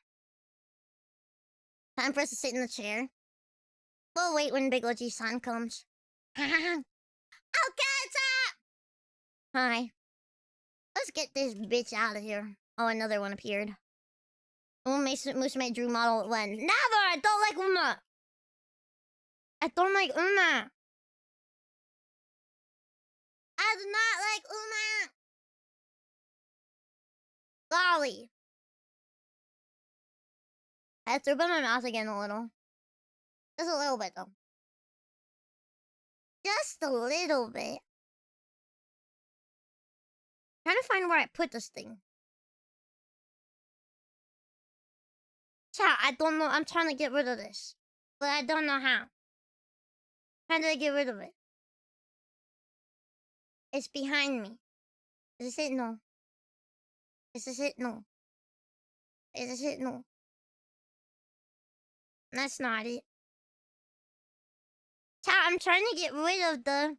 Time for us to sit in the chair. We'll wait when Big OG's son comes. Okay, chat! Hi. Let's get this bitch out of here. Oh, another one appeared. Moose made Drew model when. Never! I don't like Uma! I don't like Uma! I do not like Uma! Golly. I threw up in my mouth again a little. Just a little bit, though. Just a little bit. Trying to find where I put this thing. Chat, I don't know. I'm trying to get rid of this. But I don't know how. How do I get rid of it? It's behind me. Is this it? No. Is this it? No. Is this it? No. That's not it. Chat, I'm trying to get rid of the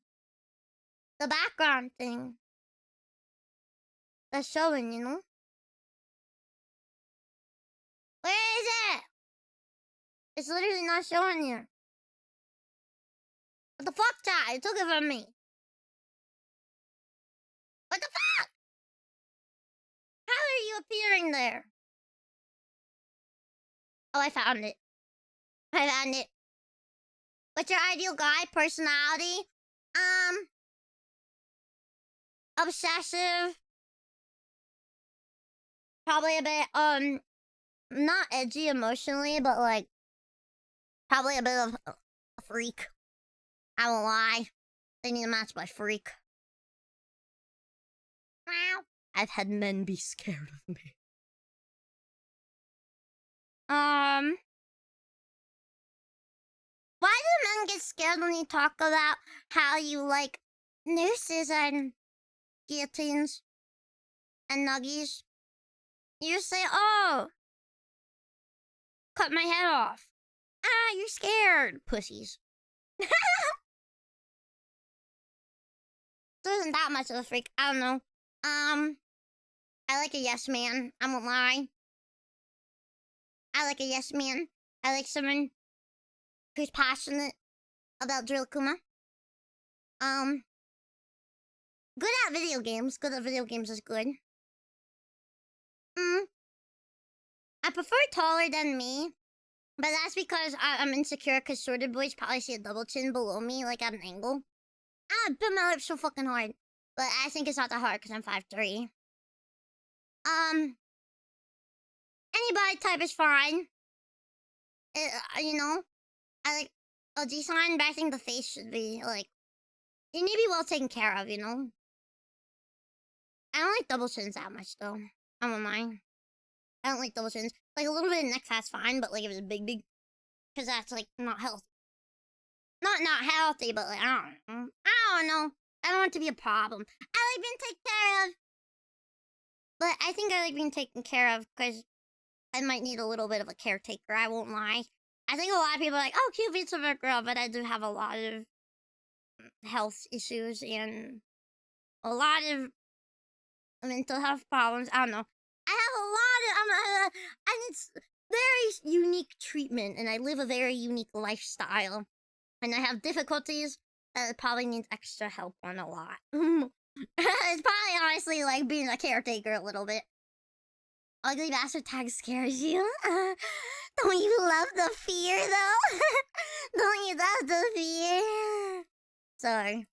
background thing. That's showing, you know? Where is it? It's literally not showing here. What the fuck, chat? It took it from me. What the fuck? How are you appearing there? Oh, I found it. I found it. What's your ideal guy? Personality? Obsessive. Probably a bit, not edgy emotionally, but like, probably a bit of a freak. I won't lie. They need to match my freak. I've had men be scared of me. Why do men get scared when you talk about how you like nooses and guillotines and nuggies? You just say, oh, cut my head off. Ah, you're scared, pussies. There isn't that much of a freak. I don't know. I like a yes man. I won't lie. I like a yes man. I like someone who's passionate about Drill Kuma. Good at video games. Good at video games is good. I prefer taller than me, But that's because I'm insecure because sorted boys probably see a double chin below me, like at an angle. I bit my lips so fucking hard. But I think it's not that hard because I'm 5'3". Any body type is fine. You know, I like a G sign, but I think the face should be like, it need to be well taken care of, you know? I don't like double chins that much though. I don't mind. I don't like double chins. Like a little bit of neck fat's fine, but like if it's big, because that's like not healthy. Not healthy, but like I don't know. I don't want it to be a problem. I like being taken care of. But I think I like being taken care of because I might need a little bit of a caretaker, I won't lie. I think a lot of people are like, oh, cute vtuber girl, but I do have a lot of health issues and a lot of mental health problems. I don't know. I have a lot of, and it's very unique treatment, and I live a very unique lifestyle. And I have difficulties that probably needs extra help on a lot. It's probably honestly like being a caretaker a little bit. Ugly bastard tag scares you? Don't you love the fear though? Don't you love the fear? Sorry.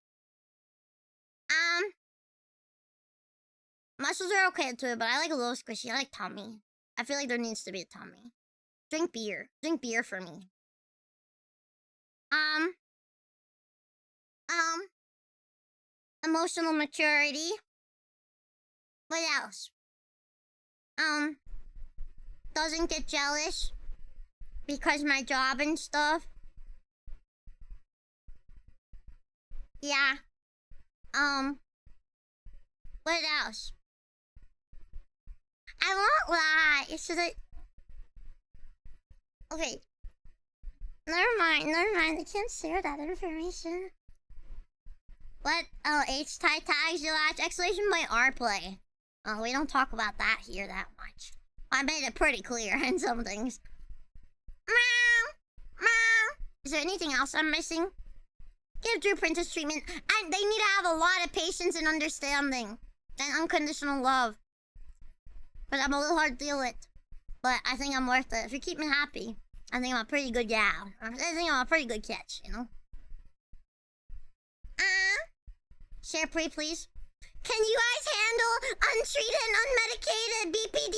Muscles are okay too, but I like a little squishy. I like tummy. I feel like there needs to be a tummy. Drink beer. Drink beer for me. Emotional maturity. What else? Doesn't get jealous because my job and stuff. Yeah. What else? I won't lie. Should I? Okay. Never mind. I can't share that information. What? Oh, H-tie tags you watch? Exclamation point R play. Oh, we don't talk about that here that much. I made it pretty clear in some things. Meow! Meow! Is there anything else I'm missing? Give Drew Princess treatment. And they need to have a lot of patience and understanding. And unconditional love. But I'm a little hard to deal with. But I think I'm worth it. If you keep me happy, I think I'm a pretty good gal. I think I'm a pretty good catch, you know? Share pre, please. Can you guys handle untreated and unmedicated BPD?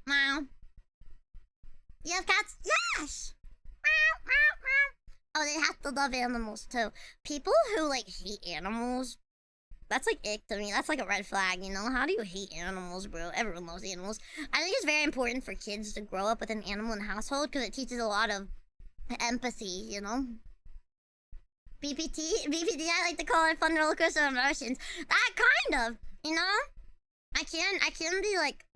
Meow. You have cats? Yes! Meow, meow, meow. Oh, they have to love animals too. People who like hate animals, that's like ick to me. That's like a red flag, you know? How do you hate animals, bro? Everyone loves animals. I think it's very important for kids to grow up with an animal in the household because it teaches a lot of empathy, you know? BPD, I like to call it fun roller coaster of emotions. That kind of, you know? I can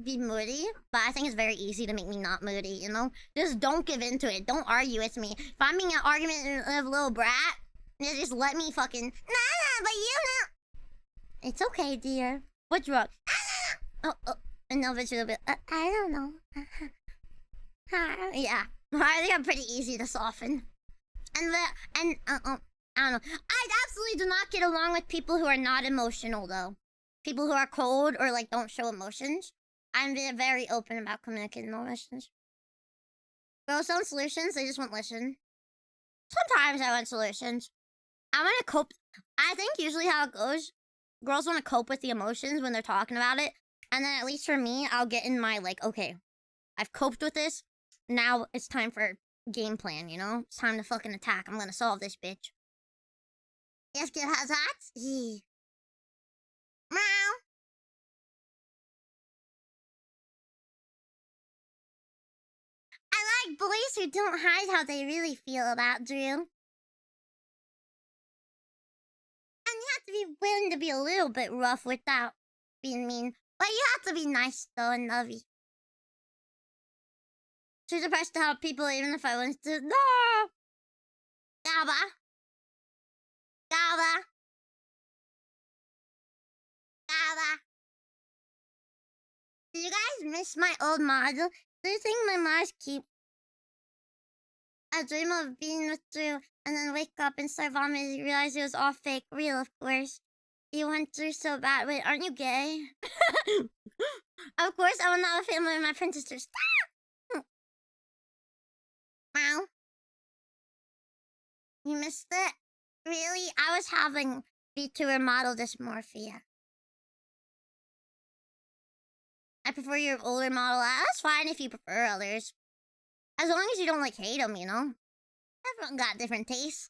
be moody, but I think it's very easy to make me not moody, you know? Just don't give in to it. Don't argue with me. If I'm being an argument of a little brat, just let me fucking, nah, but you know. It's okay, dear. What's wrong? Oh, no, but you'll be, I don't know. Yeah. I think I'm pretty easy to soften. I don't know. I absolutely do not get along with people who are not emotional, though. People who are cold or, like, don't show emotions. I'm very open about communicating emotions. Girls don't solutions, they just want listen. Sometimes I want solutions. I want to cope. I think usually how it goes, girls want to cope with the emotions when they're talking about it. And then at least for me, I'll get in my, like, okay, I've coped with this. Now it's time for game plan, you know? It's time to fucking attack. I'm gonna solve this bitch. Yes, kid has hats? Meow. I like boys who don't hide how they really feel about Drew. And you have to be willing to be a little bit rough without being mean. But you have to be nice, though, and lovey. Too depressed to help people even if I want to. No! Gaba. Gaba. Gaba. Do you guys miss my old model? Do you think my mods keep? I dream of being with Drew and then wake up and start vomiting. Realize it was all fake. Real, of course. You went through so bad. Wait, aren't you gay? Of course, I will not have a family with my princesses. Wow. You missed it? Really? I was having vtuber model dysmorphia. I prefer your older model. That's fine if you prefer others. As long as you don't, like, hate them, you know? Everyone got different tastes.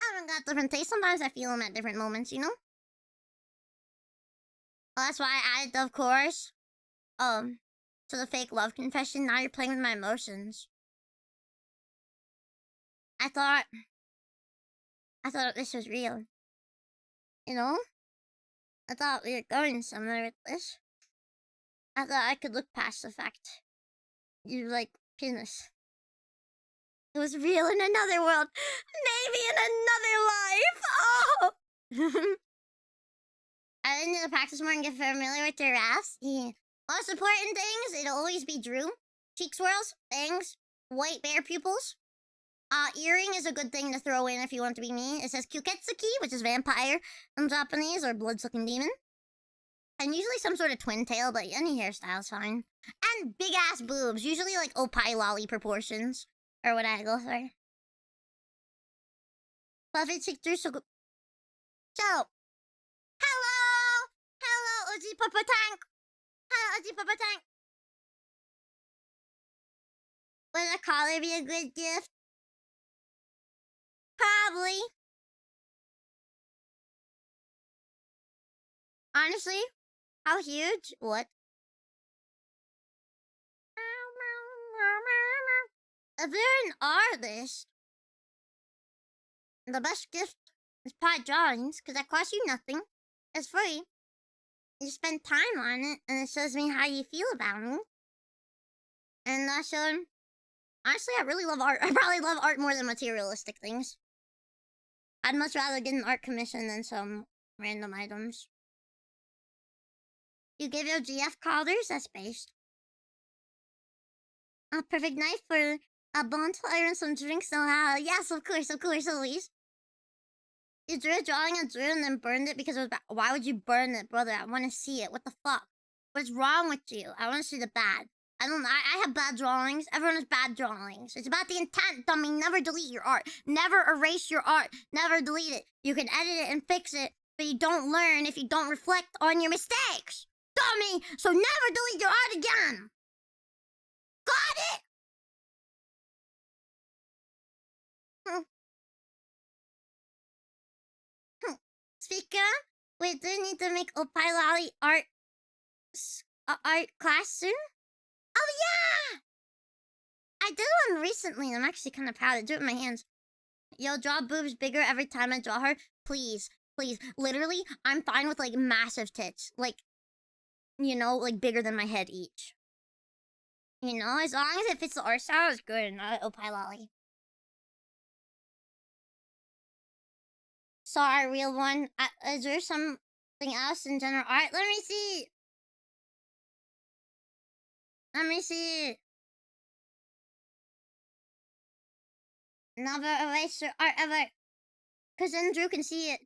Everyone got different tastes. Sometimes I feel them at different moments, you know? Well, that's why I added, of course, to the fake love confession. Now you're playing with my emotions. I thought this was real. You know? I thought we were going somewhere with this. I thought I could look past the fact you like penis. It was real in another world. Maybe in another life. Oh! I didn't need to practice more and get familiar with your ass. Yeah. Most important things, it'll always be Drew. Cheek swirls, bangs, white bear pupils. Earring is a good thing to throw in if you want to be me. It says Kyuketsuki, which is vampire in Japanese, or blood-sucking demon. And usually some sort of twin tail, but any hairstyle's fine. And big-ass boobs, usually like opie lolly proportions. Or what I go for. Fluffy cheek through so good. So, hello! Hello, Uji Papa Tank! Hello, Uji Papa Tank! Would a collar be a good gift? Probably. Honestly, how huge? What? If you're an artist, the best gift is probably drawings, because that costs you nothing. It's free. You spend time on it, and it shows me how you feel about me. And that showed... Honestly, I really love art. I probably love art more than materialistic things. I'd much rather get an art commission than some random items. You give your GF collars? That's based. A perfect night for a bonfire and some drinks. So, yes, of course, always. You drew a drawing and and then burned it because it was bad. Why would you burn it, brother? I want to see it. What the fuck? What's wrong with you? I want to see the bad. I have bad drawings. Everyone has bad drawings. It's about the intent, dummy. Never delete your art. Never erase your art. Never delete it. You can edit it and fix it, but you don't learn if you don't reflect on your mistakes. Dummy! So never delete your art again! Got it? Speaker, we do need to make a Pilali art class soon. Oh yeah! I did one recently and I'm actually kind of proud to do it with my hands. Yo, draw boobs bigger every time I draw her. Please, please. Literally, I'm fine with like massive tits. Like, you know, like bigger than my head each. You know, as long as it fits the art style, it's good. Not Opilali. Sorry, real one. Is there something else in general art? Let me see. Let me see. Never erase your art ever. Because then Drew can see it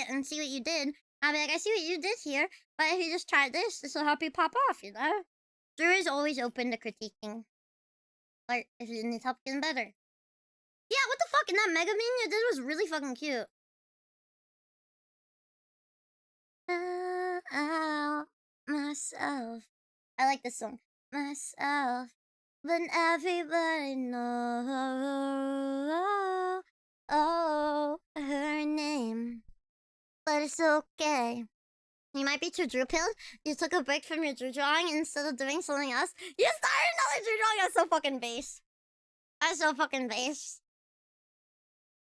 and see what you did. I'll be like, I see what you did here, but if you just try this will help you pop off, you know? Drew is always open to critiquing art if you need help getting better. Yeah, what the fuck? And that Mega Meme you did was really fucking cute. Myself. I like this song. Myself. But everybody knows her name. But it's okay. You might be too Drew pilled. You took a break from your Drew drawing instead of doing something else. You started another Drew drawing. That's so fucking base. That's so fucking base.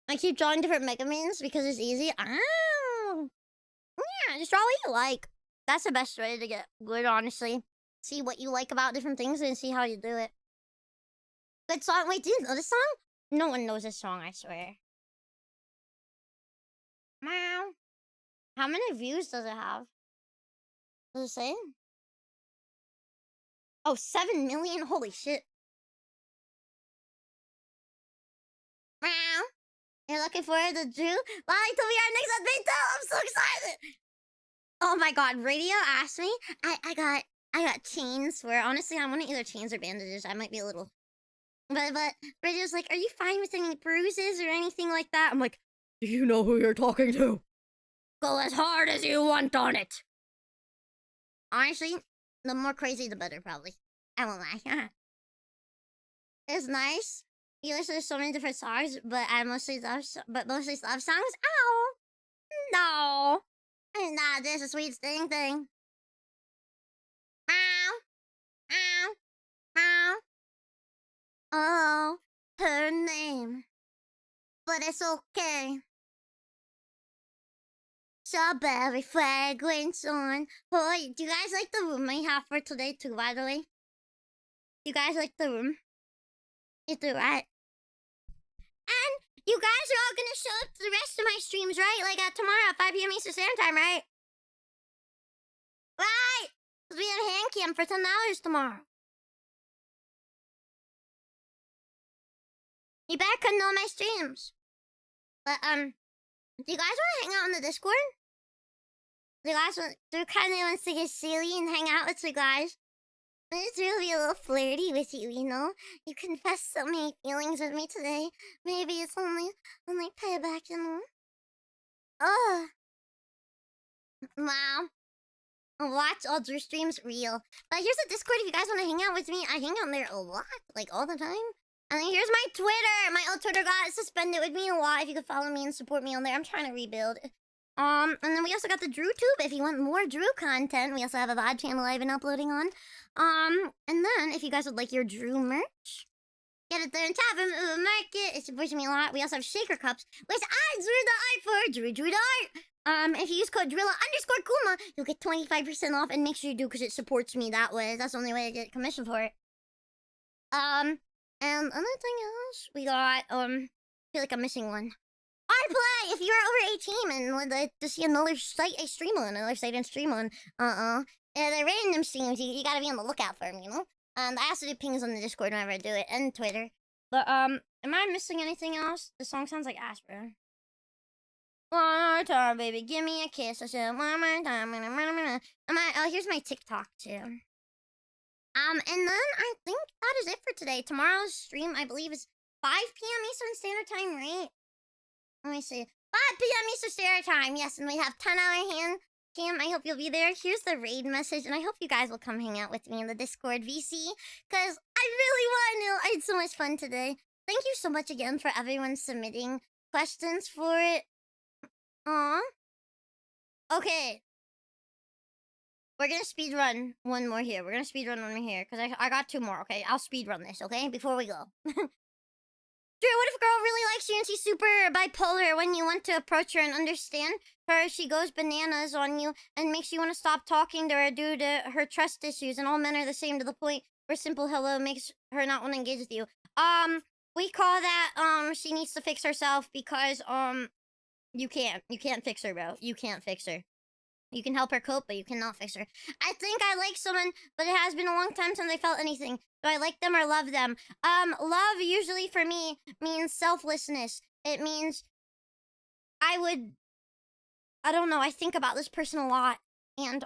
I keep drawing different Mega Memes because it's easy. Oh. Yeah, just draw what you like. That's the best way to get good, honestly. See what you like about different things and see how you do it. Good song. Wait, do you know this song? No one knows this song, I swear. Meow. How many views does it have? Does it say? Oh, 7 million? Holy shit. Meow. You're looking forward to Drew? Lolly to be our next update though. I'm so excited. Oh my god, Radio asked me. I got I got chains where honestly I want either chains or bandages. I might be a little. But Radio's like, are you fine with any bruises or anything like that? I'm like, do you know who you're talking to? Go as hard as you want on it. Honestly, the more crazy the better, probably. I won't lie. It's nice. You listen to so many different songs, but mostly love songs. Ow! No! It's not this a sweet thing. Ow! Ow! Ow! Oh, her name. But it's okay. Strawberry fragrance on. Boy, do you guys like the room I have for today too, by the way? You guys like the room? You do, right? And you guys are all gonna show up to the rest of my streams, right? Like tomorrow at 5 p.m. Eastern Standard Time, right? Right! Because we have hand cam for $10 tomorrow. You better come to all my streams. But, do you guys want to hang out on the Discord? Do you guys kind of wants to get silly and hang out with you guys? It's really a little flirty with you, you know? You confessed so many feelings with me today. Maybe it's only payback, you know? Oh. Wow. Watch all Drew streams real. But here's the Discord if you guys want to hang out with me. I hang out there a lot, like all the time. And then here's my Twitter. My old Twitter got suspended with me a lot. If you could follow me and support me on there. I'm trying to rebuild. And then we also got the DrewTube if you want more Drew content. We also have a VOD channel I've been uploading on. And then if you guys would like your Drew merch, get it there in Tap and Market. It supports me a lot. We also have shaker cups, which I drew the art for. Drew the art. If you use code Druilla_Kuma, you'll get 25% off, and make sure you do because it supports me that way. That's the only way I get commission for it. And another thing else, we got I feel like I'm missing one. I play if you're over 18 and would like to see another site I stream on, the random streams, you gotta be on the lookout for them, you know? And I also do pings on the Discord whenever I do it, and Twitter. But am I missing anything else? The song sounds like Asper. One more time, baby, give me a kiss. I said one more time. Here's my TikTok too. And then I think that is it for today. Tomorrow's stream, I believe, is 5 p.m. Eastern Standard Time, right? Let me see. 5 p.m. Eastern Standard Time, yes, and we have 10-hour hand cam. I hope you'll be there. Here's the raid message, and I hope you guys will come hang out with me in the Discord VC, because I really want to know. I had so much fun today. Thank you so much again for everyone submitting questions for it. Aww. Okay. We're gonna speedrun one more here. Because I got 2 more, okay? I'll speedrun this, okay? Before we go. Drew, what if a girl really likes you and she's super bipolar? When you want to approach her and understand her, she goes bananas on you and makes you want to stop talking to her due to her trust issues, and all men are the same to the point where simple hello makes her not want to engage with you. We call that, she needs to fix herself because, you can't fix her, bro. You can't fix her. You can help her cope, but you cannot fix her. I think I like someone, but it has been a long time since I felt anything. Do I like them or love them? Love usually for me means selflessness. It means I don't know, I think about this person a lot. And,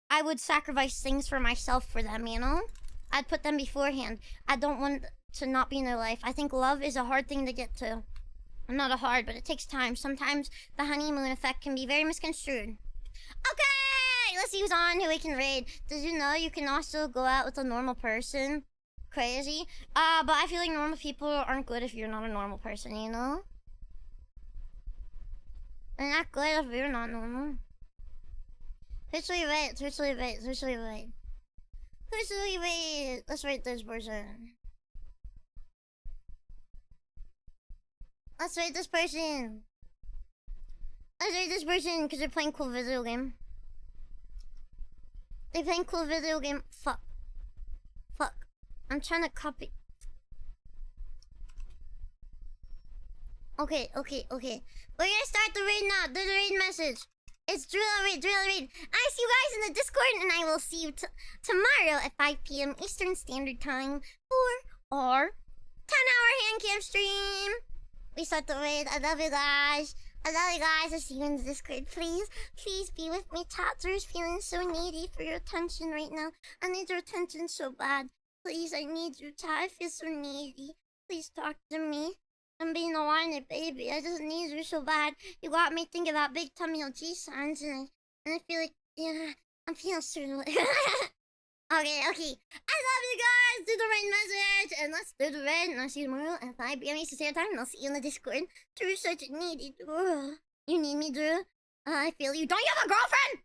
I would sacrifice things for myself for them, you know? I'd put them beforehand. I don't want to not be in their life. I think love is a hard thing to get to. Not a hard, but it takes time. Sometimes the honeymoon effect can be very misconstrued. Okay, let's see who's on, who we can raid. Did you know you can also go out with a normal person? Crazy. But I feel like normal people aren't good if you're not a normal person, you know? They're not good if you're not normal. Who should we raid? Let's rate this person. Let's rate this person because they're playing cool video game. Fuck. I'm trying to copy. Okay. We're gonna start the raid now. There's a raid message. It's Druilla raid. I see you guys in the Discord, and I will see you tomorrow at 5 p.m. Eastern Standard Time for our 10-hour hand cam stream. We start the raid. I love you guys. I love you guys. I'll see you in the Discord. Please be with me. Tatter's feeling so needy for your attention right now. I need your attention so bad. Please, I need you, Tat. I feel so needy. Please talk to me. I'm being a whiny baby. I just need you so bad. You got me thinking about big tummy OG signs, and I feel like, yeah, I'm feeling certain. Okay. I love you guys. Do the right message, and let's do the red. And I'll see you tomorrow at 5 p.m. Eastern Standard Time, and I'll see you in the Discord. Drew's such a needy girl. You need me, Drew? I feel you. Don't you have a girlfriend?